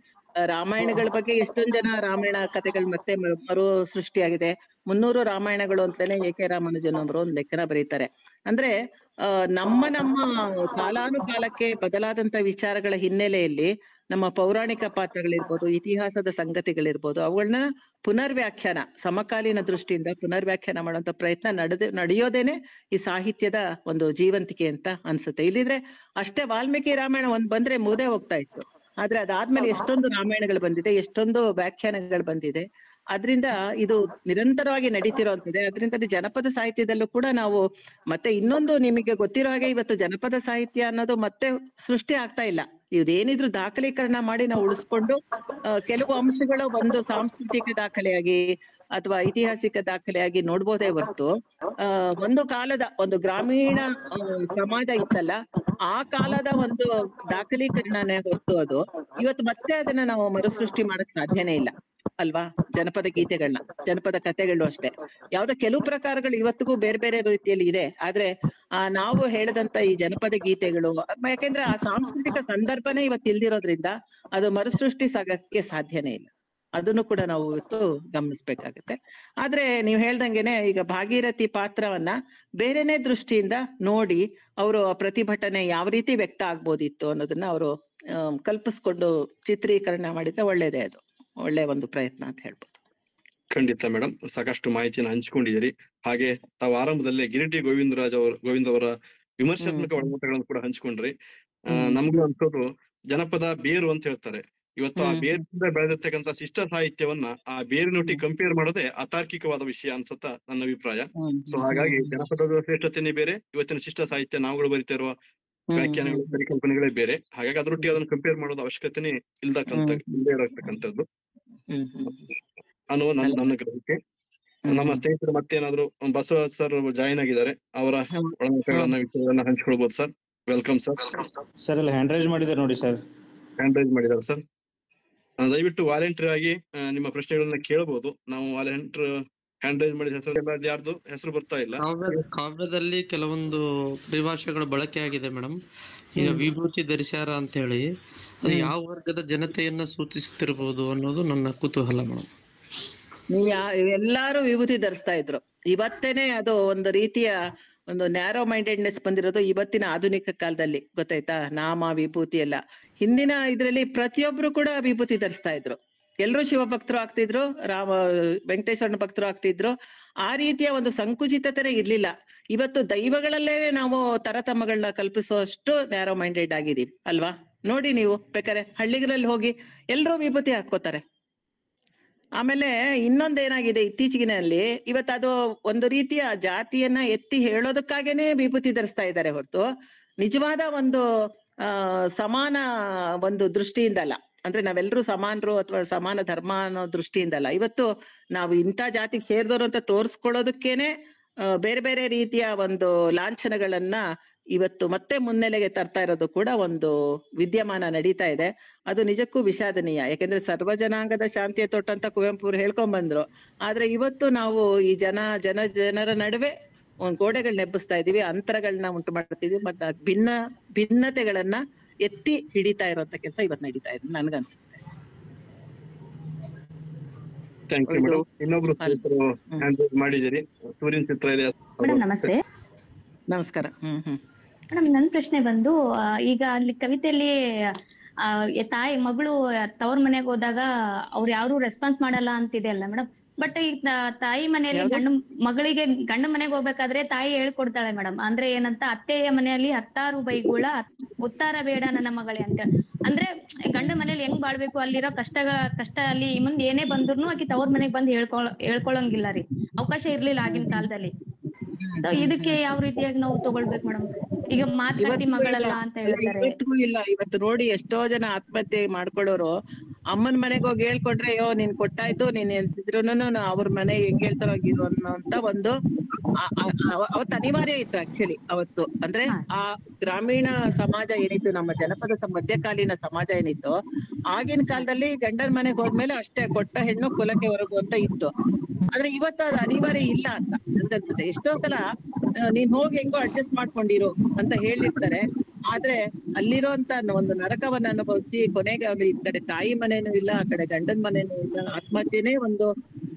ರಾಮಾಯಣಗಳ ಬಗ್ಗೆ ಎಷ್ಟೊಂದ್ ಜನ ರಾಮಾಯಣ ಕಥೆಗಳು ಮತ್ತೆ ಮರು ಸೃಷ್ಟಿಯಾಗಿದೆ. 300 ರಾಮಾಯಣಗಳು ಅಂತಲೇ ಎ.ಕೆ. ರಾಮಾನುಜನ್ ಅವರು ಒಂದು ಲೆಕ್ಕನ ಬರೀತಾರೆ. ಅಂದ್ರೆ ನಮ್ಮ ಕಾಲಾನುಕಾಲಕ್ಕೆ ಬದಲಾದಂತ ವಿಚಾರಗಳ ಹಿನ್ನೆಲೆಯಲ್ಲಿ ನಮ್ಮ ಪೌರಾಣಿಕ ಪಾತ್ರಗಳಿರ್ಬೋದು, ಇತಿಹಾಸದ ಸಂಗತಿಗಳಿರ್ಬೋದು, ಅವುಗಳನ್ನ ಪುನರ್ವ್ಯಾಖ್ಯಾನ, ಸಮಕಾಲೀನ ದೃಷ್ಟಿಯಿಂದ ಪುನರ್ವ್ಯಾಖ್ಯಾನ ಮಾಡುವಂತ ಪ್ರಯತ್ನ ನಡೆಯೋದೇನೆ ಈ ಸಾಹಿತ್ಯದ ಒಂದು ಜೀವಂತಿಕೆ ಅಂತ ಅನ್ಸುತ್ತೆ. ಇಲ್ಲಿದ್ರೆ ಅಷ್ಟೇ ವಾಲ್ಮೀಕಿ ರಾಮಾಯಣ ಒಂದ್ ಬಂದ್ರೆ ಮುಗ್ದೇ ಹೋಗ್ತಾ ಇತ್ತು. ಆದ್ರೆ ಅದಾದ್ಮೇಲೆ ಎಷ್ಟೊಂದು ರಾಮಾಯಣಗಳು ಬಂದಿದೆ, ಎಷ್ಟೊಂದು ವ್ಯಾಖ್ಯಾನಗಳು ಬಂದಿದೆ. ಅದ್ರಿಂದ ಇದು ನಿರಂತರವಾಗಿ ನಡೀತಿರೋಂಥದ್ದೇ. ಅದರಿಂದ ಜನಪದ ಸಾಹಿತ್ಯದಲ್ಲೂ ಕೂಡ ನಾವು ಮತ್ತೆ ಇನ್ನೊಂದು ನಿಮಗೆ ಗೊತ್ತಿರೋ ಹಾಗೆ ಇವತ್ತು ಜನಪದ ಸಾಹಿತ್ಯ ಅನ್ನೋದು ಮತ್ತೆ ಸೃಷ್ಟಿ ಆಗ್ತಾ ಇಲ್ಲ. ಇದೇನಿದ್ರು ದಾಖಲೀಕರಣ ಮಾಡಿ ನಾವು ಉಳಿಸ್ಕೊಂಡು ಕೆಲವು ಅಂಶಗಳು ಒಂದು ಸಾಂಸ್ಕೃತಿಕ ದಾಖಲೆಯಾಗಿ ಅಥವಾ ಐತಿಹಾಸಿಕ ದಾಖಲೆಯಾಗಿ ನೋಡ್ಬೋದೇ ಹೊರ್ತು ಒಂದು ಕಾಲದ ಒಂದು ಗ್ರಾಮೀಣ ಸಮಾಜ ಇತ್ತಲ್ಲ, ಆ ಕಾಲದ ಒಂದು ದಾಖಲೀಕರಣನೇ ಹೊರ್ತು ಅದು ಇವತ್ತು ಮತ್ತೆ ಅದನ್ನ ನಾವು ಮರುಸೃಷ್ಟಿ ಮಾಡಕ್ ಸಾಧ್ಯನೇ ಇಲ್ಲ ಅಲ್ವಾ? ಜನಪದ ಗೀತೆಗಳನ್ನ, ಜನಪದ ಕಥೆಗಳು ಅಷ್ಟೇ. ಯಾವ್ದೋ ಕೆಲವು ಪ್ರಕಾರಗಳು ಇವತ್ತಿಗೂ ಬೇರೆ ಬೇರೆ ರೀತಿಯಲ್ಲಿ ಇದೆ. ಆದ್ರೆ ನಾವು ಹೇಳದಂತ ಈ ಜನಪದ ಗೀತೆಗಳು, ಯಾಕೆಂದ್ರೆ ಆ ಸಾಂಸ್ಕೃತಿಕ ಸಂದರ್ಭನೇ ಇವತ್ತು ಇಲ್ದಿರೋದ್ರಿಂದ ಅದು ಮರುಸೃಷ್ಟಿ ಸಾಗಕ್ಕೆ ಸಾಧ್ಯನೇ ಇಲ್ಲ. ಅದನ್ನು ಕೂಡ ನಾವು ಇವತ್ತು ಗಮನಿಸ್ಬೇಕಾಗತ್ತೆ. ಆದ್ರೆ ನೀವು ಹೇಳ್ದಂಗೆನೆ ಈಗ ಭಾಗೀರಥಿ ಪಾತ್ರವನ್ನ ಬೇರೆನೆ ದೃಷ್ಟಿಯಿಂದ ನೋಡಿ ಅವರು ಪ್ರತಿಭಟನೆ ಯಾವ ರೀತಿ ವ್ಯಕ್ತ ಆಗ್ಬೋದಿತ್ತು ಅನ್ನೋದನ್ನ ಅವರು ಕಲ್ಪಿಸ್ಕೊಂಡು ಚಿತ್ರೀಕರಣ ಮಾಡಿದ್ರೆ ಒಳ್ಳೇದೇ. ಅದು ಒಳ್ಳೆ ಒಂದು ಪ್ರಯತ್ನ ಅಂತ ಹೇಳ್ಬೋದು. ಖಂಡಿತ ಮೇಡಮ್, ಸಾಕಷ್ಟು ಮಾಹಿತಿನ ಹಂಚಿಕೊಂಡಿದ್ದೀರಿ. ಹಾಗೆ ತಾವು ಆರಂಭದಲ್ಲೇ ಗಿರಿಟಿ ಗೋವಿಂದ್ ಅವರ ವಿಮರ್ಶಾತ್ಮಕ ಒಳನೋಟಗಳನ್ನು ಕೂಡ ಹಂಚ್ಕೊಂಡ್ರಿ. ನಮ್ಗೂ ಅನ್ಸೋದು ಜನಪದ ಬೇರು ಅಂತ ಹೇಳ್ತಾರೆ. ಇವತ್ತು ಆ ಬೇರಿಂದ ಬೆಳೆದಿರ್ತಕ್ಕಂಥ ಶಿಷ್ಟ ಸಾಹಿತ್ಯವನ್ನ ಆ ಬೇರಿನೊಟ್ಟಿಗೆ ಕಂಪೇರ್ ಮಾಡೋದೇ ಅತಾರ್ಕಿಕವಾದ ವಿಷಯ ಅನ್ಸುತ್ತ ನನ್ನ ಅಭಿಪ್ರಾಯ. ಸೊ ಹಾಗಾಗಿ ಜನಪದದ ಶ್ರೇಷ್ಠತೆನೇ ಬೇರೆ, ಇವತ್ತಿನ ಶಿಷ್ಟ ಸಾಹಿತ್ಯ ನಾವುಗಳು ಬರಿತಾ ಇರುವ ವ್ಯಾಖ್ಯಾನಗಳು, ಪರಿಕಲ್ಪನೆಗಳೇ ಬೇರೆ. ಹಾಗಾಗಿ ಅದರೊಟ್ಟಿಗೆ ಅದನ್ನ ಕಂಪೇರ್ ಮಾಡೋದು ಅವಶ್ಯಕತೆನೇ ಇಲ್ಲದೆ ಇರತಕ್ಕಂಥದ್ದು ಅನ್ನುವ ನನ್ನ ಗ್ರಹಿಕೆ. ನಮ್ಮ ಸ್ನೇಹಿತರು ಮತ್ತೇನಾದ್ರು ಬಸವರಾಜ್ ಸರ್ ಜಾಯಿನ್ ಆಗಿದ್ದಾರೆ, ಅವರ ಒಳನೋಟಗಳನ್ನ ವಿಷಯಗಳನ್ನ ಹಂಚ್ಕೊಳ್ಬಹುದು ಸರ್. Welcome sir. ಸರ್ ಎಲ್ಲ ಹ್ಯಾಂಡ್ ರೈಸ್ ಮಾಡಿದ್ದಾರೆ ನೋಡಿ ಸರ್. ಹ್ಯಾಂಡ್ ರೈಸ್ ಮಾಡಿದ್ದಾರೆ ಸರ್. ದಯವಿಟ್ಟು ವಾಲಂಟಿಯರ್ ಆಗಿ ನಿಮ್ಮ ಪ್ರಶ್ನೆಗಳನ್ನ ಕೇಳಬಹುದು. ನಾವು ವಾಲಂಟಿಯರ್ ಹ್ಯಾಂಡ್ ರೈಸ್ ಮಾಡಿದ ಹೆಸರು ಯಾರ್ದು ಹೆಸರು ಬರ್ತಾ ಇಲ್ಲ. ಕಾವ್ಯದಲ್ಲಿ ಕೆಲವೊಂದು ಪರಿಭಾಷೆಗಳು ಬಳಕೆ ಆಗಿದೆ ಮೇಡಮ್. ಈಗ ವಿಭೂತಿ ಧರಿಸ್ಯಾರ ಅಂತ ಹೇಳಿ ಅದು ಯಾವ ವರ್ಗದ ಜನತೆಯನ್ನ ಸೂಚಿಸುತ್ತಿರಬಹುದು ಅನ್ನೋದು ನನ್ನ ಕುತೂಹಲ ಮೇಡಮ್. ಎಲ್ಲಾರು ವಿಭೂತಿ ಧರಿಸ್ತಾ ಇದ್ರು. ಇವತ್ತೇನೆ ಅದು ಒಂದು ರೀತಿಯ ಒಂದು ನ್ಯಾರೋ ಮೈಂಡೆಡ್ನೆಸ್ ಬಂದಿರೋದು ಇವತ್ತಿನ ಆಧುನಿಕ ಕಾಲದಲ್ಲಿ, ಗೊತ್ತಾಯ್ತಾ? ನಾಮ ವಿಭೂತಿ ಎಲ್ಲ ಹಿಂದಿನ ಇದ್ರಲ್ಲಿ ಪ್ರತಿಯೊಬ್ರು ಕೂಡ ವಿಭೂತಿ ಧರಿಸ್ತಾ ಇದ್ರು. ಎಲ್ರು ಶಿವ ಭಕ್ತರು ಆಗ್ತಿದ್ರು, ವೆಂಕಟೇಶ್ವರನ ಭಕ್ತರು ಆಗ್ತಿದ್ರು. ಆ ರೀತಿಯ ಒಂದು ಸಂಕುಚಿತತೆ ಇರ್ಲಿಲ್ಲ. ಇವತ್ತು ದೈವಗಳಲ್ಲೇ ನಾವು ತರತಮಗಳನ್ನ ಕಲ್ಪಿಸುವಷ್ಟು ನ್ಯಾರೋ ಮೈಂಡೆಡ್ ಆಗಿದೀವಿ ಅಲ್ವಾ? ನೋಡಿ ನೀವು ಬೇಕಾರೆ ಹಳ್ಳಿಗಳಲ್ಲಿ ಹೋಗಿ ಎಲ್ರೂ ವಿಭೂತಿ ಹಾಕೋತಾರೆ. ಆಮೇಲೆ ಇನ್ನೊಂದೇನಾಗಿದೆ ಇತ್ತೀಚಿನಲ್ಲಿ, ಇವತ್ತು ಅದು ಒಂದು ರೀತಿಯ ಜಾತಿಯನ್ನ ಎತ್ತಿ ಹೇಳೋದಕ್ಕಾಗೇನೆ ವಿಭೂತಿ ಧರಿಸ್ತಾ ಇದ್ದಾರೆ ಹೊರತು ನಿಜವಾದ ಒಂದು ಸಮಾನ ಒಂದು ದೃಷ್ಟಿಯಿಂದಲ್ಲ. ಅಂದ್ರೆ ನಾವೆಲ್ಲರೂ ಸಮಾನರು ಅಥವಾ ಸಮಾನ ಧರ್ಮ ಅನ್ನೋ ದೃಷ್ಟಿಯಿಂದಲ್ಲ. ಇವತ್ತು ನಾವು ಇಂಥ ಜಾತಿಗೆ ಸೇರಿದವರು ಅಂತ ತೋರಿಸ್ಕೊಳ್ಳೋದಕ್ಕೇನೆ ಬೇರೆ ಬೇರೆ ರೀತಿಯ ಒಂದು ಲಾಂಛನಗಳನ್ನ ಇವತ್ತು ಮತ್ತೆ ಮುನ್ನೆಲೆಗೆ ತರ್ತಾ ಇರೋದು ಕೂಡ ಒಂದು ವಿದ್ಯಮಾನ ನಡೀತಾ ಇದೆ. ಅದು ನಿಜಕ್ಕೂ ವಿಷಾದನೀಯ. ಯಾಕೆಂದ್ರೆ ಸರ್ವಜನಾಂಗದ ಶಾಂತಿಯ ತೊಟ್ಟ ಅಂತ ಕುವೆಂಪು ಅವರು ಹೇಳ್ಕೊಂಡ್ ಬಂದ್ರು. ಆದ್ರೆ ಇವತ್ತು ನಾವು ಈ ಜನರ ನಡುವೆ ಒಂದ್ ಗೋಡೆಗಳನ್ನ ಎಬ್ಬಿಸ್ತಾ ಇದೀವಿ, ಅಂತರಗಳನ್ನ ಉಂಟು ಮಾಡ್ತಿದೀವಿ, ಮತ್ತೆ ಭಿನ್ನತೆಗಳನ್ನ ಎತ್ತಿ ಹಿಡಿತಾ ಇರುವಂತ ಕೆಲಸ ಇವತ್ತು ನಡೀತಾ ಇದೆ ನನ್ಗನ್ಸುತ್ತೆ. ಇನ್ನೊಬ್ರು ಮಾಡಿದಿರಿ ಸೂರ್ಯನ್ ಚಿತ್ರ. ನಮಸ್ತೆ. ನಮಸ್ಕಾರ. ಮೇಡಮ್, ನನ್ ಪ್ರಶ್ನೆ ಬಂದು, ಈಗ ಅಲ್ಲಿ ಕವಿತೆಯಲ್ಲಿ ತಾಯಿ ಮಗಳು ತವ್ರ ಮನೆಗೆ ಹೋದಾಗ ಅವ್ರು ಯಾರು ರೆಸ್ಪಾನ್ಸ್ ಮಾಡಲ್ಲ ಅಂತಿದೆ ಅಲ್ಲ ಮೇಡಮ್. ಬಟ್ ಈಗ ತಾಯಿ ಮನೆಯಲ್ಲಿ ಮಗಳಿಗೆ ಗಂಡ ಮನೆಗೆ ಹೋಗ್ಬೇಕಾದ್ರೆ ತಾಯಿ ಹೇಳ್ಕೊಡ್ತಾಳೆ ಮೇಡಮ್. ಅಂದ್ರೆ ಏನಂತ, ಅತ್ತೆಯ ಮನೆಯಲ್ಲಿ 10 ಬೈಗುಳ ಉತ್ತಾರ ಬೇಡ ನನ್ನ ಮಗಳೇ ಅಂತ. ಅಂದ್ರೆ ಗಂಡ ಮನೇಲಿ ಹೆಂಗ್ ಬಾಳ್ಬೇಕು, ಅಲ್ಲಿರೋ ಕಷ್ಟ ಅಲ್ಲಿ ಮುಂದೆ ಏನೇ ಬಂದ್ರು ಆಕಿ ತವ್ರ ಮನೆಗ್ ಬಂದು ಹೇಳ್ಕೊಳಂಗಿಲ್ಲ ರೀ. ಅವಕಾಶ ಇರ್ಲಿಲ್ಲ ಆಗಿನ ಕಾಲದಲ್ಲಿ. ಸೊ ಇದಕ್ಕೆ ಯಾವ ರೀತಿಯಾಗಿ ನಾವು ತಗೊಳ್ಬೇಕು ಮೇಡಮ್? ಈಗ ಮಾತಾಡಿ ಮಗಳಲ್ಲ ಅಂತ ಹೇಳ್ತಾರೆ. ಇಲ್ಲ, ಇವತ್ತು ನೋಡಿ ಎಷ್ಟೋ ಜನ ಆತ್ಮಹತ್ಯೆ ಮಾಡ್ಕೊಳ್ಳೋರು ಅಮ್ಮನ ಮನೆಗೆ ಹೋಗಿ ಹೇಳ್ಕೊಂಡ್ರೆ, ಅಯ್ಯೋ ನೀನ್ ಕೊಟ್ಟಾಯ್ತು, ನೀನ್ ಹೇಳ್ತಿದ್ರು ಅವ್ರ ಮನೆ ಹೆಂಗ್ ಹೇಳ್ತಾರೋ ಹಂಗಿರು ಅನ್ನೋಂತ ಒಂದು ಅವತ್ತು ಅನಿವಾರ್ಯ ಇತ್ತು ಆಕ್ಚುಲಿ ಅವತ್ತು. ಅಂದ್ರೆ ಆ ಗ್ರಾಮೀಣ ಸಮಾಜ ಏನಿತ್ತು, ನಮ್ಮ ಜನಪದ ಮಧ್ಯಕಾಲೀನ ಸಮಾಜ ಏನಿತ್ತು, ಆಗಿನ ಕಾಲದಲ್ಲಿ ಗಂಡನ ಮನೆಗೆ ಹೋದ್ಮೇಲೆ ಅಷ್ಟೇ ಕೊಟ್ಟ ಹೆಣ್ಣು ಕುಲಕ್ಕೆ ಹೊರಗು ಅಂತ ಇತ್ತು. ಆದ್ರೆ ಇವತ್ತು ಅದು ಅನಿವಾರ್ಯ ಇಲ್ಲ ಅಂತ ನನ್ಗನ್ಸುತ್ತೆ. ಎಷ್ಟೋ ಸಲ ನೀನ್ ಹೋಗಿ ಹೆಂಗೋ ಅಡ್ಜಸ್ಟ್ ಮಾಡ್ಕೊಂಡಿರು ಅಂತ ಹೇಳಿರ್ತಾರೆ. ಆದ್ರೆ ಅಲ್ಲಿರೋಂತ ಒಂದು ನರಕವನ್ನ ಅನುಭವಿಸಿ ಕೊನೆಗೆ ಅವ್ರು ಈ ಕಡೆ ತಾಯಿ ಮನೇನೂ ಇಲ್ಲ, ಆ ಕಡೆ ಗಂಡನ ಮನೇನೂ ಇಲ್ಲ, ಆತ್ಮಹತ್ಯೆನೇ ಒಂದು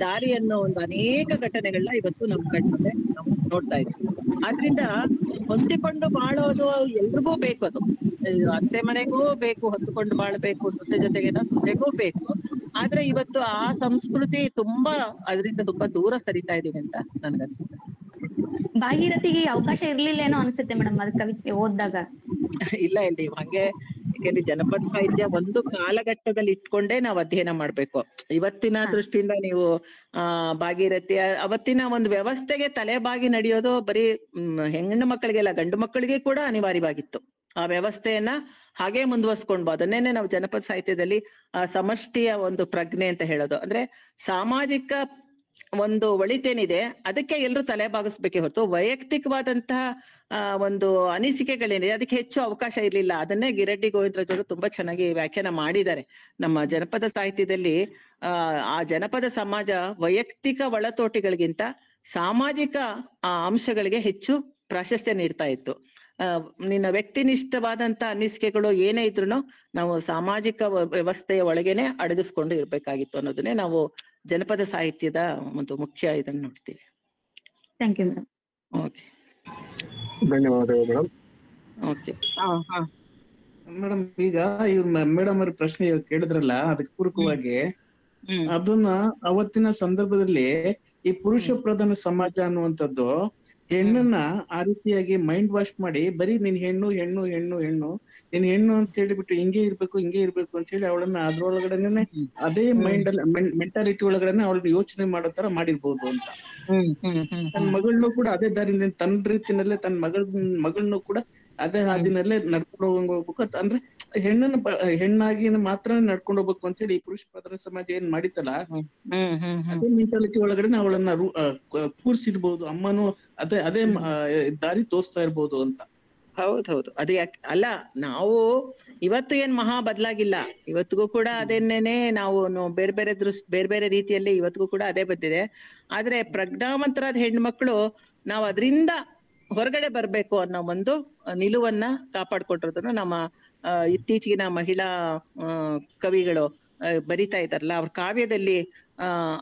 ದಾರಿಯನ್ನು ಒಂದು ಅನೇಕ ಘಟನೆಗಳನ್ನ ಇವತ್ತು ನಮ್ ಕಣ್ಮುಂದೆ ನಾವು ನೋಡ್ತಾ ಇದ್ವಿ. ಆದ್ರಿಂದ ಹೊಂದಿಕೊಂಡು ಬಾಳೋದು ಎಲ್ರಿಗೂ ಬೇಕು. ಅದು ಅತ್ತೆ ಮನೆಗೂ ಬೇಕು, ಹೊಂದಿಕೊಂಡು ಬಾಳ್ಬೇಕು, ಸೊಸೆ ಜೊತೆಗೇನೋ ಸೊಸೆಗೂ ಬೇಕು. ಆದ್ರೆ ಇವತ್ತು ಆ ಸಂಸ್ಕೃತಿ ಅದರಿಂದ ತುಂಬಾ ದೂರ ಸರಿತಾ ಇದೀವಿ ಅಂತ ನನ್ಗನ್ಸುತ್ತೆ. ಭಾಗೀರಥಿಗೆ ಅವಕಾಶ ಇರ್ಲಿಲ್ಲೇನೋ ಅನ್ಸುತ್ತೆ ಮೇಡಮ್ ಅದ್ ಕವಿತೆ ಓದಿದಾಗ. ಇಲ್ಲ ಹಂಗೆ, ಯಾಕಂದ್ರೆ ಜನಪದ ಸಾಹಿತ್ಯ ಒಂದು ಕಾಲಘಟ್ಟದಲ್ಲಿ ಇಟ್ಕೊಂಡೇ ನಾವು ಅಧ್ಯಯನ ಮಾಡ್ಬೇಕು. ಇವತ್ತಿನ ದೃಷ್ಟಿಯಿಂದ ನೀವು ಭಾಗೀರಥಿ ಅವತ್ತಿನ ಒಂದು ವ್ಯವಸ್ಥೆಗೆ ತಲೆಬಾಗಿ ನಡೆಯೋದು ಬರೀ ಹೆಣ್ಣು ಮಕ್ಕಳಿಗೆಲ್ಲ, ಗಂಡು ಮಕ್ಕಳಿಗೆ ಕೂಡ ಅನಿವಾರ್ಯವಾಗಿತ್ತು. ಆ ವ್ಯವಸ್ಥೆಯನ್ನ ಹಾಗೆ ಮುಂದುವರ್ಸ್ಕೊಂಡ್ಬೋ. ಅದನ್ನೇನೆ ನಾವು ಜನಪದ ಸಾಹಿತ್ಯದಲ್ಲಿ ಸಮಷ್ಟಿಯ ಒಂದು ಪ್ರಜ್ಞೆ ಅಂತ ಹೇಳೋದು. ಅಂದ್ರೆ ಸಾಮಾಜಿಕ ಒಂದು ಒಳಿತೇನಿದೆ ಅದಕ್ಕೆ ಎಲ್ರು ತಲೆ ಬಾಗಿಸ್ಬೇಕೇ ಹೊರತು ವೈಯಕ್ತಿಕವಾದಂತಹ ಒಂದು ಅನಿಸಿಕೆಗಳೇನಿದೆ ಅದಕ್ಕೆ ಹೆಚ್ಚು ಅವಕಾಶ ಇರ್ಲಿಲ್ಲ. ಅದನ್ನೇ ಗಿರಡ್ಡಿ ಗೋವಿಂದರಾಜರು ತುಂಬಾ ಚೆನ್ನಾಗಿ ವ್ಯಾಖ್ಯಾನ ಮಾಡಿದ್ದಾರೆ. ನಮ್ಮ ಜನಪದ ಸಾಹಿತ್ಯದಲ್ಲಿ ಆ ಜನಪದ ಸಮಾಜ ವೈಯಕ್ತಿಕ ಒಳತೋಟಿಗಳಿಗಿಂತ ಸಾಮಾಜಿಕ ಅಂಶಗಳಿಗೆ ಹೆಚ್ಚು ಪ್ರಾಶಸ್ತ್ಯ ನೀಡ್ತಾ ಇತ್ತು. ನಿನ್ನ ವ್ಯಕ್ತಿನಿಷ್ಠವಾದಂತ ಅನಿಸಿಕೆಗಳು ಏನೇ ಇದ್ರು ನಾವು ಸಾಮಾಜಿಕ ವ್ಯವಸ್ಥೆಯ ಒಳಗೇನೆ ಅಡಗಿಸ್ಕೊಂಡು ಇರ್ಬೇಕಾಗಿತ್ತು ಅನ್ನೋದನ್ನೇ ನಾವು ಜನಪದ ಸಾಹಿತ್ಯದ ಒಂದು ಮುಖ್ಯ ಇದನ್ನ ನೋಡ್ತೀವಿ. Thank you madam. ಓಕೆ, ಧನ್ಯವಾದಗಳು ಮೇಡಮ್. ಓಕೆ. ಮೇಡಮ್, ಈಗ ಇವ್ರ ಮೇಡಮ್ ಅವ್ರ ಪ್ರಶ್ನೆ ಕೇಳಿದ್ರಲ್ಲ, ಅದಕ್ಕೆ ಪೂರಕವಾಗಿ ಅದನ್ನ ಅವತ್ತಿನ ಸಂದರ್ಭದಲ್ಲಿ ಈ ಪುರುಷ ಪ್ರಧಾನ ಸಮಾಜ ಅನ್ನುವಂಥದ್ದು ಹೆಣ್ಣನ್ನ ಆ ರೀತಿಯಾಗಿ ಮೈಂಡ್ ವಾಶ್ ಮಾಡಿ ಬರೀ ನೀನ್ ಹೆಣ್ಣು ಹೆಣ್ಣು ಹೆಣ್ಣು ಹೆಣ್ಣು ನೀನ್ ಹೆಣ್ಣು ಅಂತ ಹೇಳಿಬಿಟ್ಟು ಹಿಂಗೆ ಇರ್ಬೇಕು ಅಂತ ಹೇಳಿ ಅವಳನ್ನ ಅದ್ರೊಳಗಡೆನೆ ಅದೇ ಮೆಂಟಾಲಿಟಿ ಒಳಗಡೆ ಅವಳನ್ನ ಯೋಚನೆ ಮಾಡೋ ತರ ಮಾಡಿರ್ಬೋದು ಅಂತ. ತನ್ನ ಮಗಳನ್ನೂ ಕೂಡ ಅದೇ ದಾರಿನಲ್ಲಿ ತನ್ನ ರೀತಿನಲ್ಲೇ ತನ್ನ ಮಗಳನ್ನೂ ಕೂಡ ಅದೇ ಹಾದಿನಲ್ಲೇ ನಡ್ಕೊಂಡು ಹೋಗ್ಬೇಕು. ಅಂದ್ರೆ ಹೆಣ್ಣಾಗಿ ಮಾತ್ರ ನಡ್ಕೊಂಡು ಹೋಗ್ಬೇಕು ಅಂತ ಹೇಳಿ ಈ ಪುರುಷ ಪ್ರಧಾನ ಸಮಾಜ ಏನ್ ಮಾಡಿತಲ್ಲ, ಅದೇ ಮೆಂಟಾಲಿಟಿ ಒಳಗಡೆ ಅವಳನ್ನ ಕೂರ್ಸಿರ್ಬೋದು. ಅಮ್ಮನು ಅದೇ ದಾರಿ ತೋರಿಸ್ತಾ ಇರ್ಬೋದು ಅಂತ. ಹೌದೌದು. ಅದು ಅಲ್ಲ, ನಾವು ಇವತ್ತು ಏನ್ ಮಹಾ ಬದಲಾಗಿಲ್ಲ. ಇವತ್ತಿಗೂ ಕೂಡ ಅದನ್ನೇನೆ ನಾವು ಬೇರೆ ಬೇರೆ ರೀತಿಯಲ್ಲಿ ಇವತ್ತಿಗೂ ಕೂಡ ಅದೇ ಬಂದಿದೆ. ಆದ್ರೆ ಪ್ರಜ್ಞಾವಂತರಾದ ಹೆಣ್ಮಕ್ಳು ನಾವು ಅದರಿಂದ ಹೊರಗಡೆ ಬರ್ಬೇಕು ಅನ್ನೋ ಒಂದು ನಿಲುವನ್ನ ಕಾಪಾಡ್ಕೊಟ್ಟಿರೋದನ್ನ ನಮ್ಮ ಇತ್ತೀಚೆಗಿನ ಮಹಿಳಾ ಕವಿಗಳು ಬರಿತಾ ಇದ್ದಾರಲ್ಲ, ಅವ್ರ ಕಾವ್ಯದಲ್ಲಿ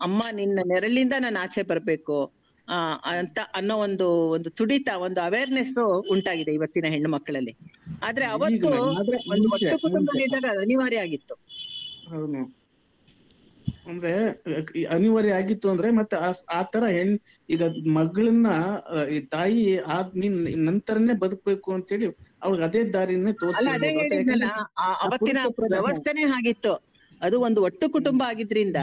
ಅಮ್ಮ ನಿನ್ನ ನೆರಳಿಂದ ನಾನು ಆಚೆ ಬರ್ಬೇಕು ಅಂತ ಅನ್ನೋ ಒಂದು ತುಡಿತ, ಒಂದು ಅವೇರ್ನೆಸ್ ಉಂಟಾಗಿದೆ ಇವತ್ತಿನ ಹೆಣ್ಣು ಮಕ್ಕಳಲ್ಲಿ. ಆದ್ರೆ ಅವತ್ತು ಒಂದು ಒಟ್ಟು ಕುಟುಂಬದಲ್ಲಿದ್ದಾಗ ಅದು ಅನಿವಾರ್ಯ ಆಗಿತ್ತು. ಹೌದು, ಅಂದ್ರೆ ಅನಿವಾರ್ಯ ಆಗಿತ್ತು. ಅಂದ್ರೆ ಮತ್ತೆ ಆ ತರ ಈಗ ಮಗಳನ್ನ ಈ ತಾಯಿ ನಂತರನೇ ಬದುಕ್ಬೇಕು ಅಂತೇಳಿ ಅವ್ರಿಗೆ ಅದೇ ದಾರಿನೇ ತೋರಿಸಿಲ್ಲ. ಅವತ್ತಿನ ವ್ಯವಸ್ಥೆನೇ ಆಗಿತ್ತು. ಅದು ಒಂದು ಒಟ್ಟು ಕುಟುಂಬ ಆಗಿದ್ರಿಂದ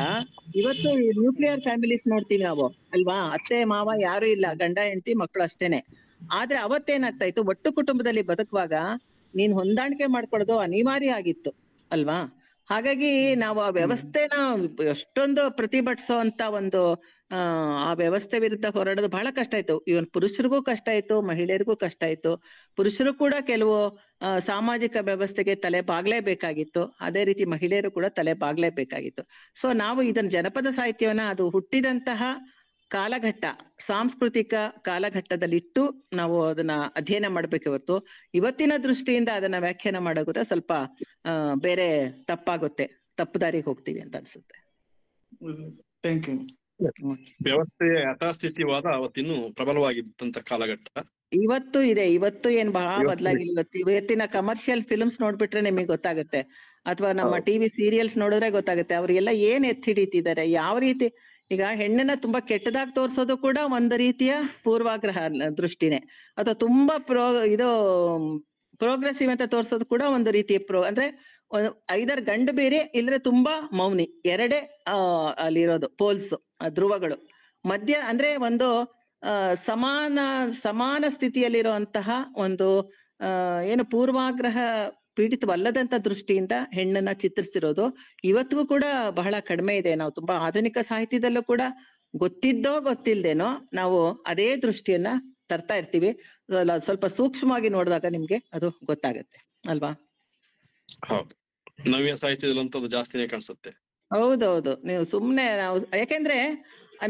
ಇವತ್ತು ನ್ಯೂಕ್ಲಿಯರ್ ಫ್ಯಾಮಿಲೀಸ್ ನೋಡ್ತೀವಿ ನಾವು ಅಲ್ವಾ, ಅತ್ತೆ ಮಾವ ಯಾರು ಇಲ್ಲ, ಗಂಡ ಹೆಂಡತಿ ಮಕ್ಕಳು ಅಷ್ಟೇನೆ. ಆದ್ರೆ ಅವತ್ತೇನಾಗ್ತಾ ಇತ್ತು, ಒಟ್ಟು ಕುಟುಂಬದಲ್ಲಿ ಬದುಕುವಾಗ ನೀನ್ ಹೊಂದಾಣಿಕೆ ಮಾಡ್ಕೊಳ್ಳೋದು ಅನಿವಾರ್ಯ ಆಗಿತ್ತು ಅಲ್ವಾ. ಹಾಗಾಗಿ ನಾವು ಆ ವ್ಯವಸ್ಥೆನ ಎಷ್ಟೊಂದು ಪ್ರತಿಭಟಿಸೋ ಅಂತ ಒಂದು ಆ ವ್ಯವಸ್ಥೆ ವಿರುದ್ಧ ಹೋರಾಡೋದು ಬಹಳ ಕಷ್ಟ ಆಯ್ತು. ಇವನ್ ಪುರುಷರಿಗೂ ಕಷ್ಟ ಆಯ್ತು, ಮಹಿಳೆಯರಿಗೂ ಕಷ್ಟ ಆಯ್ತು. ಪುರುಷರು ಕೂಡ ಕೆಲವು ಸಾಮಾಜಿಕ ವ್ಯವಸ್ಥೆಗೆ ತಲೆ ಬಾಗ್ಲೇಬೇಕಾಗಿತ್ತು, ಅದೇ ರೀತಿ ಮಹಿಳೆಯರು ಕೂಡ ತಲೆ ಬಾಗ್ಲೇಬೇಕಾಗಿತ್ತು. ಸೊ ನಾವು ಇದನ್ನ ಜನಪದ ಸಾಹಿತ್ಯವನ್ನ ಅದು ಹುಟ್ಟಿದಂತಹ ಕಾಲಘಟ್ಟ, ಸಾಂಸ್ಕೃತಿಕ ಕಾಲಘಟ್ಟದಲ್ಲಿಟ್ಟು ನಾವು ಅದನ್ನ ಅಧ್ಯಯನ ಮಾಡ್ಬೇಕೆ ಹೊರತು ಇವತ್ತಿನ ದೃಷ್ಟಿಯಿಂದ ಅದನ್ನ ವ್ಯಾಖ್ಯಾನ ಮಾಡೋದ್ರೆ ಸ್ವಲ್ಪ ಬೇರೆ ತಪ್ಪಾಗುತ್ತೆ, ತಪ್ಪು ದಾರಿಗೆ ಹೋಗ್ತೀವಿ ಅಂತ ಅನ್ಸುತ್ತೆ. Thank you. ವ್ಯವಸ್ಥೆಯ ಯಥಾಸ್ಥಿತಿವಾದ ಅವತ್ತಿನ್ನು ಪ್ರಬಲವಾಗಿದ್ದಂತ ಕಾಲಘಟ್ಟ ಇವತ್ತು ಇದೆ. ಇವತ್ತು ಏನ್ ಬಹಳ ಬದಲಾಗಿಲ್ಲ. ಇವತ್ತಿನ ಕಮರ್ಷಿಯಲ್ ಫಿಲ್ಮ್ಸ್ ನೋಡ್ಬಿಟ್ರೆ ನಿಮಗೆ ಗೊತ್ತಾಗುತ್ತೆ, ಅಥವಾ ನಮ್ಮ ಟಿವಿ ಸೀರಿಯಲ್ಸ್ ನೋಡಿದ್ರೆ ಗೊತ್ತಾಗುತ್ತೆ ಅವ್ರಿಗೆಲ್ಲ ಏನ್ ಎತ್ತಿ ಹಿಡಿತಿದ್ದಾರೆ, ಯಾವ ರೀತಿ. ಈಗ ಹೆಣ್ಣನ್ನ ತುಂಬಾ ಕೆಟ್ಟದಾಗಿ ತೋರ್ಸೋದು ಕೂಡ ಒಂದು ರೀತಿಯ ಪೂರ್ವಾಗ್ರಹ ದೃಷ್ಟಿನೇ, ಅಥವಾ ತುಂಬಾ ಪ್ರೋಗ್ರೆಸಿವ್ ಅಂತ ತೋರ್ಸೋದು ಕೂಡ ಒಂದು ರೀತಿಯ ಅಂದ್ರೆ ಐದರ್ ಗಂಡು ಬೇರೆ ಇಲ್ಲದ್ರೆ ತುಂಬಾ ಮೌನಿ, ಎರಡೇ ಅಲ್ಲಿರೋದು ಪೋಲ್ಸ್, ಧ್ರುವಗಳು. ಮಧ್ಯ ಅಂದ್ರೆ ಒಂದು ಸಮಾನ ಸ್ಥಿತಿಯಲ್ಲಿರುವಂತಹ ಒಂದು ಏನು ಪೂರ್ವಾಗ್ರಹ ಪೀಡಿತವಲ್ಲದಂತ ದೃಷ್ಟಿಯಿಂದ ಹೆಣ್ಣನ್ನ ಚಿತ್ರಿಸಿರೋದು ಇವತ್ತಿಗೂ ಕೂಡ ಬಹಳ ಕಡಿಮೆ ಇದೆ. ನಾವು ತುಂಬಾ ಆಧುನಿಕ ಸಾಹಿತ್ಯದಲ್ಲೂ ಕೂಡ ಗೊತ್ತಿದ್ದೋ ಗೊತ್ತಿಲ್ದೇನೋ ನಾವು ಅದೇ ದೃಷ್ಟಿಯನ್ನ ತರ್ತಾ ಇರ್ತೀವಿ. ಸ್ವಲ್ಪ ಸೂಕ್ಷ್ಮವಾಗಿ ನೋಡಿದಾಗ ನಿಮ್ಗೆ ಅದು ಗೊತ್ತಾಗತ್ತೆ ಅಲ್ವಾ. ಹೌದು, ನವ್ಯ ಸಾಹಿತ್ಯದಲ್ಲಂತೂ ಜಾಸ್ತಿನೇ ಕಾಣಿಸುತ್ತೆ. ಹೌದೌದು. ನೀವು ಸುಮ್ನೆ ನಾವು ಯಾಕೆಂದ್ರೆ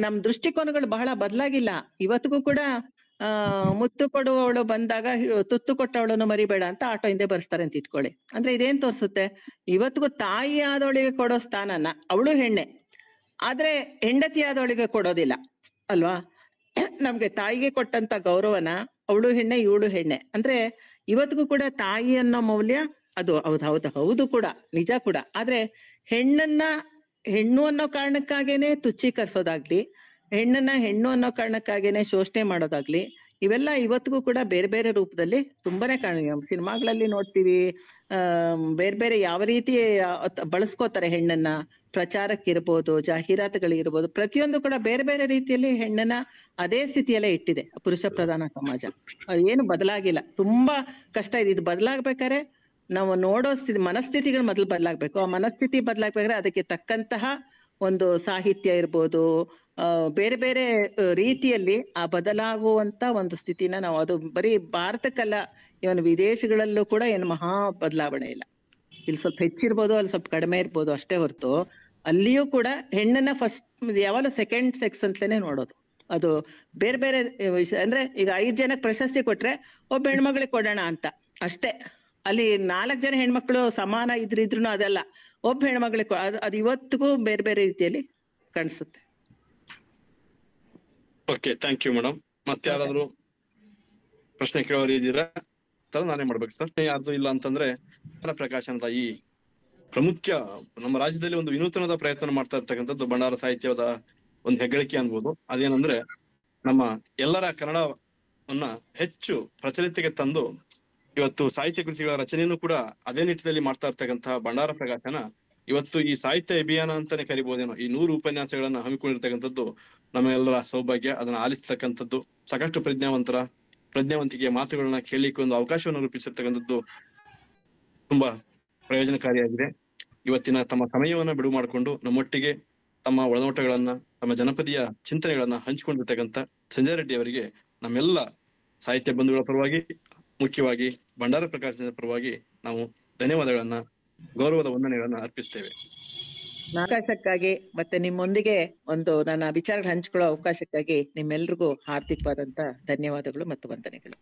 ನಮ್ ದೃಷ್ಟಿಕೋನಗಳು ಬಹಳ ಬದಲಾಗಿಲ್ಲ. ಇವತ್ತಿಗೂ ಕೂಡ ಮುತ್ತು ಕೊಡುವವಳು ಬಂದಾಗ ತುತ್ತು ಕೊಟ್ಟವಳನ್ನು ಮರಿಬೇಡ ಅಂತ ಆಟೋ ಹಿಂದೆ ಬರ್ಸ್ತಾರೆ ಅಂತ ಇಟ್ಕೊಳ್ಳಿ. ಅಂದ್ರೆ ಇದೇನ್ ತೋರ್ಸುತ್ತೆ, ಇವತ್ತಿಗೂ ತಾಯಿ ಆದವಳಿಗೆ ಕೊಡೋ ಸ್ಥಾನನ ಅವಳು ಹೆಣ್ಣೆ, ಆದ್ರೆ ಹೆಂಡತಿಯಾದವಳಿಗೆ ಕೊಡೋದಿಲ್ಲ ಅಲ್ವಾ. ನಮ್ಗೆ ತಾಯಿಗೆ ಕೊಟ್ಟಂತ ಗೌರವನ ಅವಳು ಹೆಣ್ಣೆ ಇವಳು ಹೆಣ್ಣೆ ಅಂದ್ರೆ ಇವತ್ತಿಗೂ ಕೂಡ ತಾಯಿ ಅನ್ನೋ ಮೌಲ್ಯ ಅದು ಹೌದು ಕೂಡ ನಿಜ ಕೂಡ. ಆದ್ರೆ ಹೆಣ್ಣನ್ನ ಹೆಣ್ಣು ಅನ್ನೋ ಕಾರಣಕ್ಕಾಗೇನೆ ತುಚ್ಛೀಕರಿಸೋದಾಗ್ಲಿ, ಹೆಣ್ಣನ್ನ ಹೆಣ್ಣು ಅನ್ನೋ ಕಾರಣಕ್ಕಾಗೇನೆ ಶೋಷಣೆ ಮಾಡೋದಾಗ್ಲಿ, ಇವೆಲ್ಲ ಇವತ್ತಿಗೂ ಕೂಡ ಬೇರೆ ಬೇರೆ ರೂಪದಲ್ಲಿ ತುಂಬಾನೇ ಸಿನಿಮಾಗಳಲ್ಲಿ ನೋಡ್ತೀವಿ. ಬೇರೆ ಬೇರೆ ಯಾವ ರೀತಿ ಬಳಸ್ಕೋತಾರೆ ಹೆಣ್ಣನ್ನ, ಪ್ರಚಾರಕ್ಕಿರ್ಬೋದು, ಜಾಹೀರಾತುಗಳಿರ್ಬೋದು, ಪ್ರತಿಯೊಂದು ಕೂಡ ಬೇರೆ ಬೇರೆ ರೀತಿಯಲ್ಲಿ ಹೆಣ್ಣನ್ನ ಅದೇ ಸ್ಥಿತಿಯಲ್ಲೇ ಇಟ್ಟಿದೆ ಪುರುಷ ಪ್ರಧಾನ ಸಮಾಜ. ಏನು ಬದಲಾಗಿಲ್ಲ. ತುಂಬಾ ಕಷ್ಟ ಇದೆ. ಇದು ಬದಲಾಗ್ಬೇಕಾದ್ರೆ ನಾವು ನೋಡೋ ಮನಸ್ಥಿತಿಗಳು ಮೊದಲು ಬದಲಾಗ್ಬೇಕು. ಆ ಮನಸ್ಥಿತಿ ಬದಲಾಗ್ಬೇಕಾದ್ರೆ ಅದಕ್ಕೆ ತಕ್ಕಂತಹ ಒಂದು ಸಾಹಿತ್ಯ ಇರ್ಬೋದು, ಬೇರೆ ಬೇರೆ ರೀತಿಯಲ್ಲಿ ಆ ಬದಲಾಗುವಂತ ಒಂದು ಸ್ಥಿತಿನ ನಾವು, ಅದು ಬರೀ ಭಾರತಕ್ಕಲ್ಲ, ಇವನ್ ವಿದೇಶಗಳಲ್ಲೂ ಕೂಡ ಏನು ಮಹಾ ಬದಲಾವಣೆ ಇಲ್ಲ. ಇಲ್ಲಿ ಸ್ವಲ್ಪ ಹೆಚ್ಚಿರ್ಬೋದು, ಅಲ್ಲಿ ಸ್ವಲ್ಪ ಕಡಿಮೆ ಇರ್ಬೋದು ಅಷ್ಟೇ ಹೊರತು ಅಲ್ಲಿಯೂ ಕೂಡ ಹೆಣ್ಣನ್ನ ಫಸ್ಟ್ ಯಾವಾಗಲೂ ಸೆಕೆಂಡ್ ಸೆಕ್ಸ್ ಅಂತಲೇ ನೋಡೋದು. ಅದು ಬೇರೆ ಬೇರೆ ವಿಷಯ. ಅಂದ್ರೆ ಈಗ 5 ಜನಕ್ಕೆ ಪ್ರಶಸ್ತಿ ಕೊಟ್ರೆ ಒಬ್ಬ ಹೆಣ್ಮಗಳಿಗೆ ಕೊಡೋಣ ಅಂತ ಅಷ್ಟೇ. ಅಲ್ಲಿ 4 ಜನ ಹೆಣ್ಮಕ್ಳು ಸಮಾನ ಇದ್ರಿದ್ರು ಅದಲ್ಲ, ಒಬ್ಬ ಹೆಣ್ಮಗಳಿಗೆ ಅದು ಇವತ್ತಿಗೂ ಬೇರೆ ಬೇರೆ ರೀತಿಯಲ್ಲಿ ಕಾಣಿಸುತ್ತೆ. Okay, thank you madam. ಮತ್ತೆ ಯಾರಾದ್ರೂ ಪ್ರಶ್ನೆ ಕೇಳೋರು ಇದ್ದೀರಾ? ನಾನೇ ಮಾಡ್ಬೇಕು ಸರ್. ಯಾರ್ದು ಇಲ್ಲ ಅಂತಂದ್ರೆ ಪ್ರಕಾಶ್ ಅಂತ ಈ ಪ್ರಮುಖ ನಮ್ಮ ರಾಜ್ಯದಲ್ಲಿ ಒಂದು ವಿನೂತನದ ಪ್ರಯತ್ನ ಮಾಡ್ತಾ ಇರ್ತಕ್ಕಂಥದ್ದು ಭಂಡಾರ ಸಾಹಿತ್ಯದ ಒಂದು ಹೆಗ್ಗಳಿಕೆ ಅನ್ಬೋದು. ಅದೇನಂದ್ರೆ ನಮ್ಮ ಎಲ್ಲರ ಕನ್ನಡವನ್ನ ಹೆಚ್ಚು ಪ್ರಚಲಿತಕ್ಕೆ ತಂದು ಇವತ್ತು ಸಾಹಿತ್ಯ ಕೃತಿಗಳ ರಚನೆಯನ್ನು ಕೂಡ ಅದೇ ನಿಟ್ಟಿನಲ್ಲಿ ಮಾಡ್ತಾ ಇರ್ತಕ್ಕಂತಹ ಭಂಡಾರ ಪ್ರಕಾಶನ ಇವತ್ತು ಈ ಸಾಹಿತ್ಯ ಅಭಿಯಾನ ಅಂತಾನೆ ಕರಿಬಹುದೇನೋ, ಈ 100 ಉಪನ್ಯಾಸಗಳನ್ನ ಹಮ್ಮಿಕೊಂಡಿರ್ತಕ್ಕಂಥದ್ದು ನಮ್ಮೆಲ್ಲರ ಸೌಭಾಗ್ಯ. ಅದನ್ನ ಆಲಿಸ್ತಕ್ಕಂಥದ್ದು, ಸಾಕಷ್ಟು ಪ್ರಜ್ಞಾವಂತಿಕೆಯ ಮಾತುಗಳನ್ನ ಕೇಳಲಿಕ್ಕೆ ಒಂದು ಅವಕಾಶವನ್ನು ರೂಪಿಸಿರ್ತಕ್ಕಂಥದ್ದು ತುಂಬಾ ಪ್ರಯೋಜನಕಾರಿಯಾಗಿದೆ. ಇವತ್ತಿನ ತಮ್ಮ ಸಮಯವನ್ನ ಬಿಡುವು ಮಾಡಿಕೊಂಡು ನಮ್ಮೊಟ್ಟಿಗೆ ತಮ್ಮ ಒಳನೋಟಗಳನ್ನ, ತಮ್ಮ ಜನಪದೀಯ ಚಿಂತನೆಗಳನ್ನ ಹಂಚಿಕೊಂಡಿರ್ತಕ್ಕಂಥ ಸಂಜಯ್ ರೆಡ್ಡಿ ಅವರಿಗೆ ನಮ್ಮೆಲ್ಲ ಸಾಹಿತ್ಯ ಬಂಧುಗಳ ಪರವಾಗಿ, ಮುಖ್ಯವಾಗಿ ಭಂಡಾರ ಪ್ರಕಾಶನದ ಪರವಾಗಿ ನಾವು ಧನ್ಯವಾದಗಳನ್ನ, ಗೌರವದ ವಂದನೆಗಳನ್ನ ಅರ್ಪಿಸ್ತೇವೆ. ಅವಕಾಶಕ್ಕಾಗಿ ಮತ್ತೆ ನಿಮ್ಮೊಂದಿಗೆ ಒಂದು ನನ್ನ ವಿಚಾರಗಳು ಹಂಚಿಕೊಳ್ಳೋ ಅವಕಾಶಕ್ಕಾಗಿ ನಿಮ್ಮೆಲ್ರಿಗೂ ಹಾರ್ದಿಕವಾದಂತ ಧನ್ಯವಾದಗಳು ಮತ್ತು ವಂದನೆಗಳು.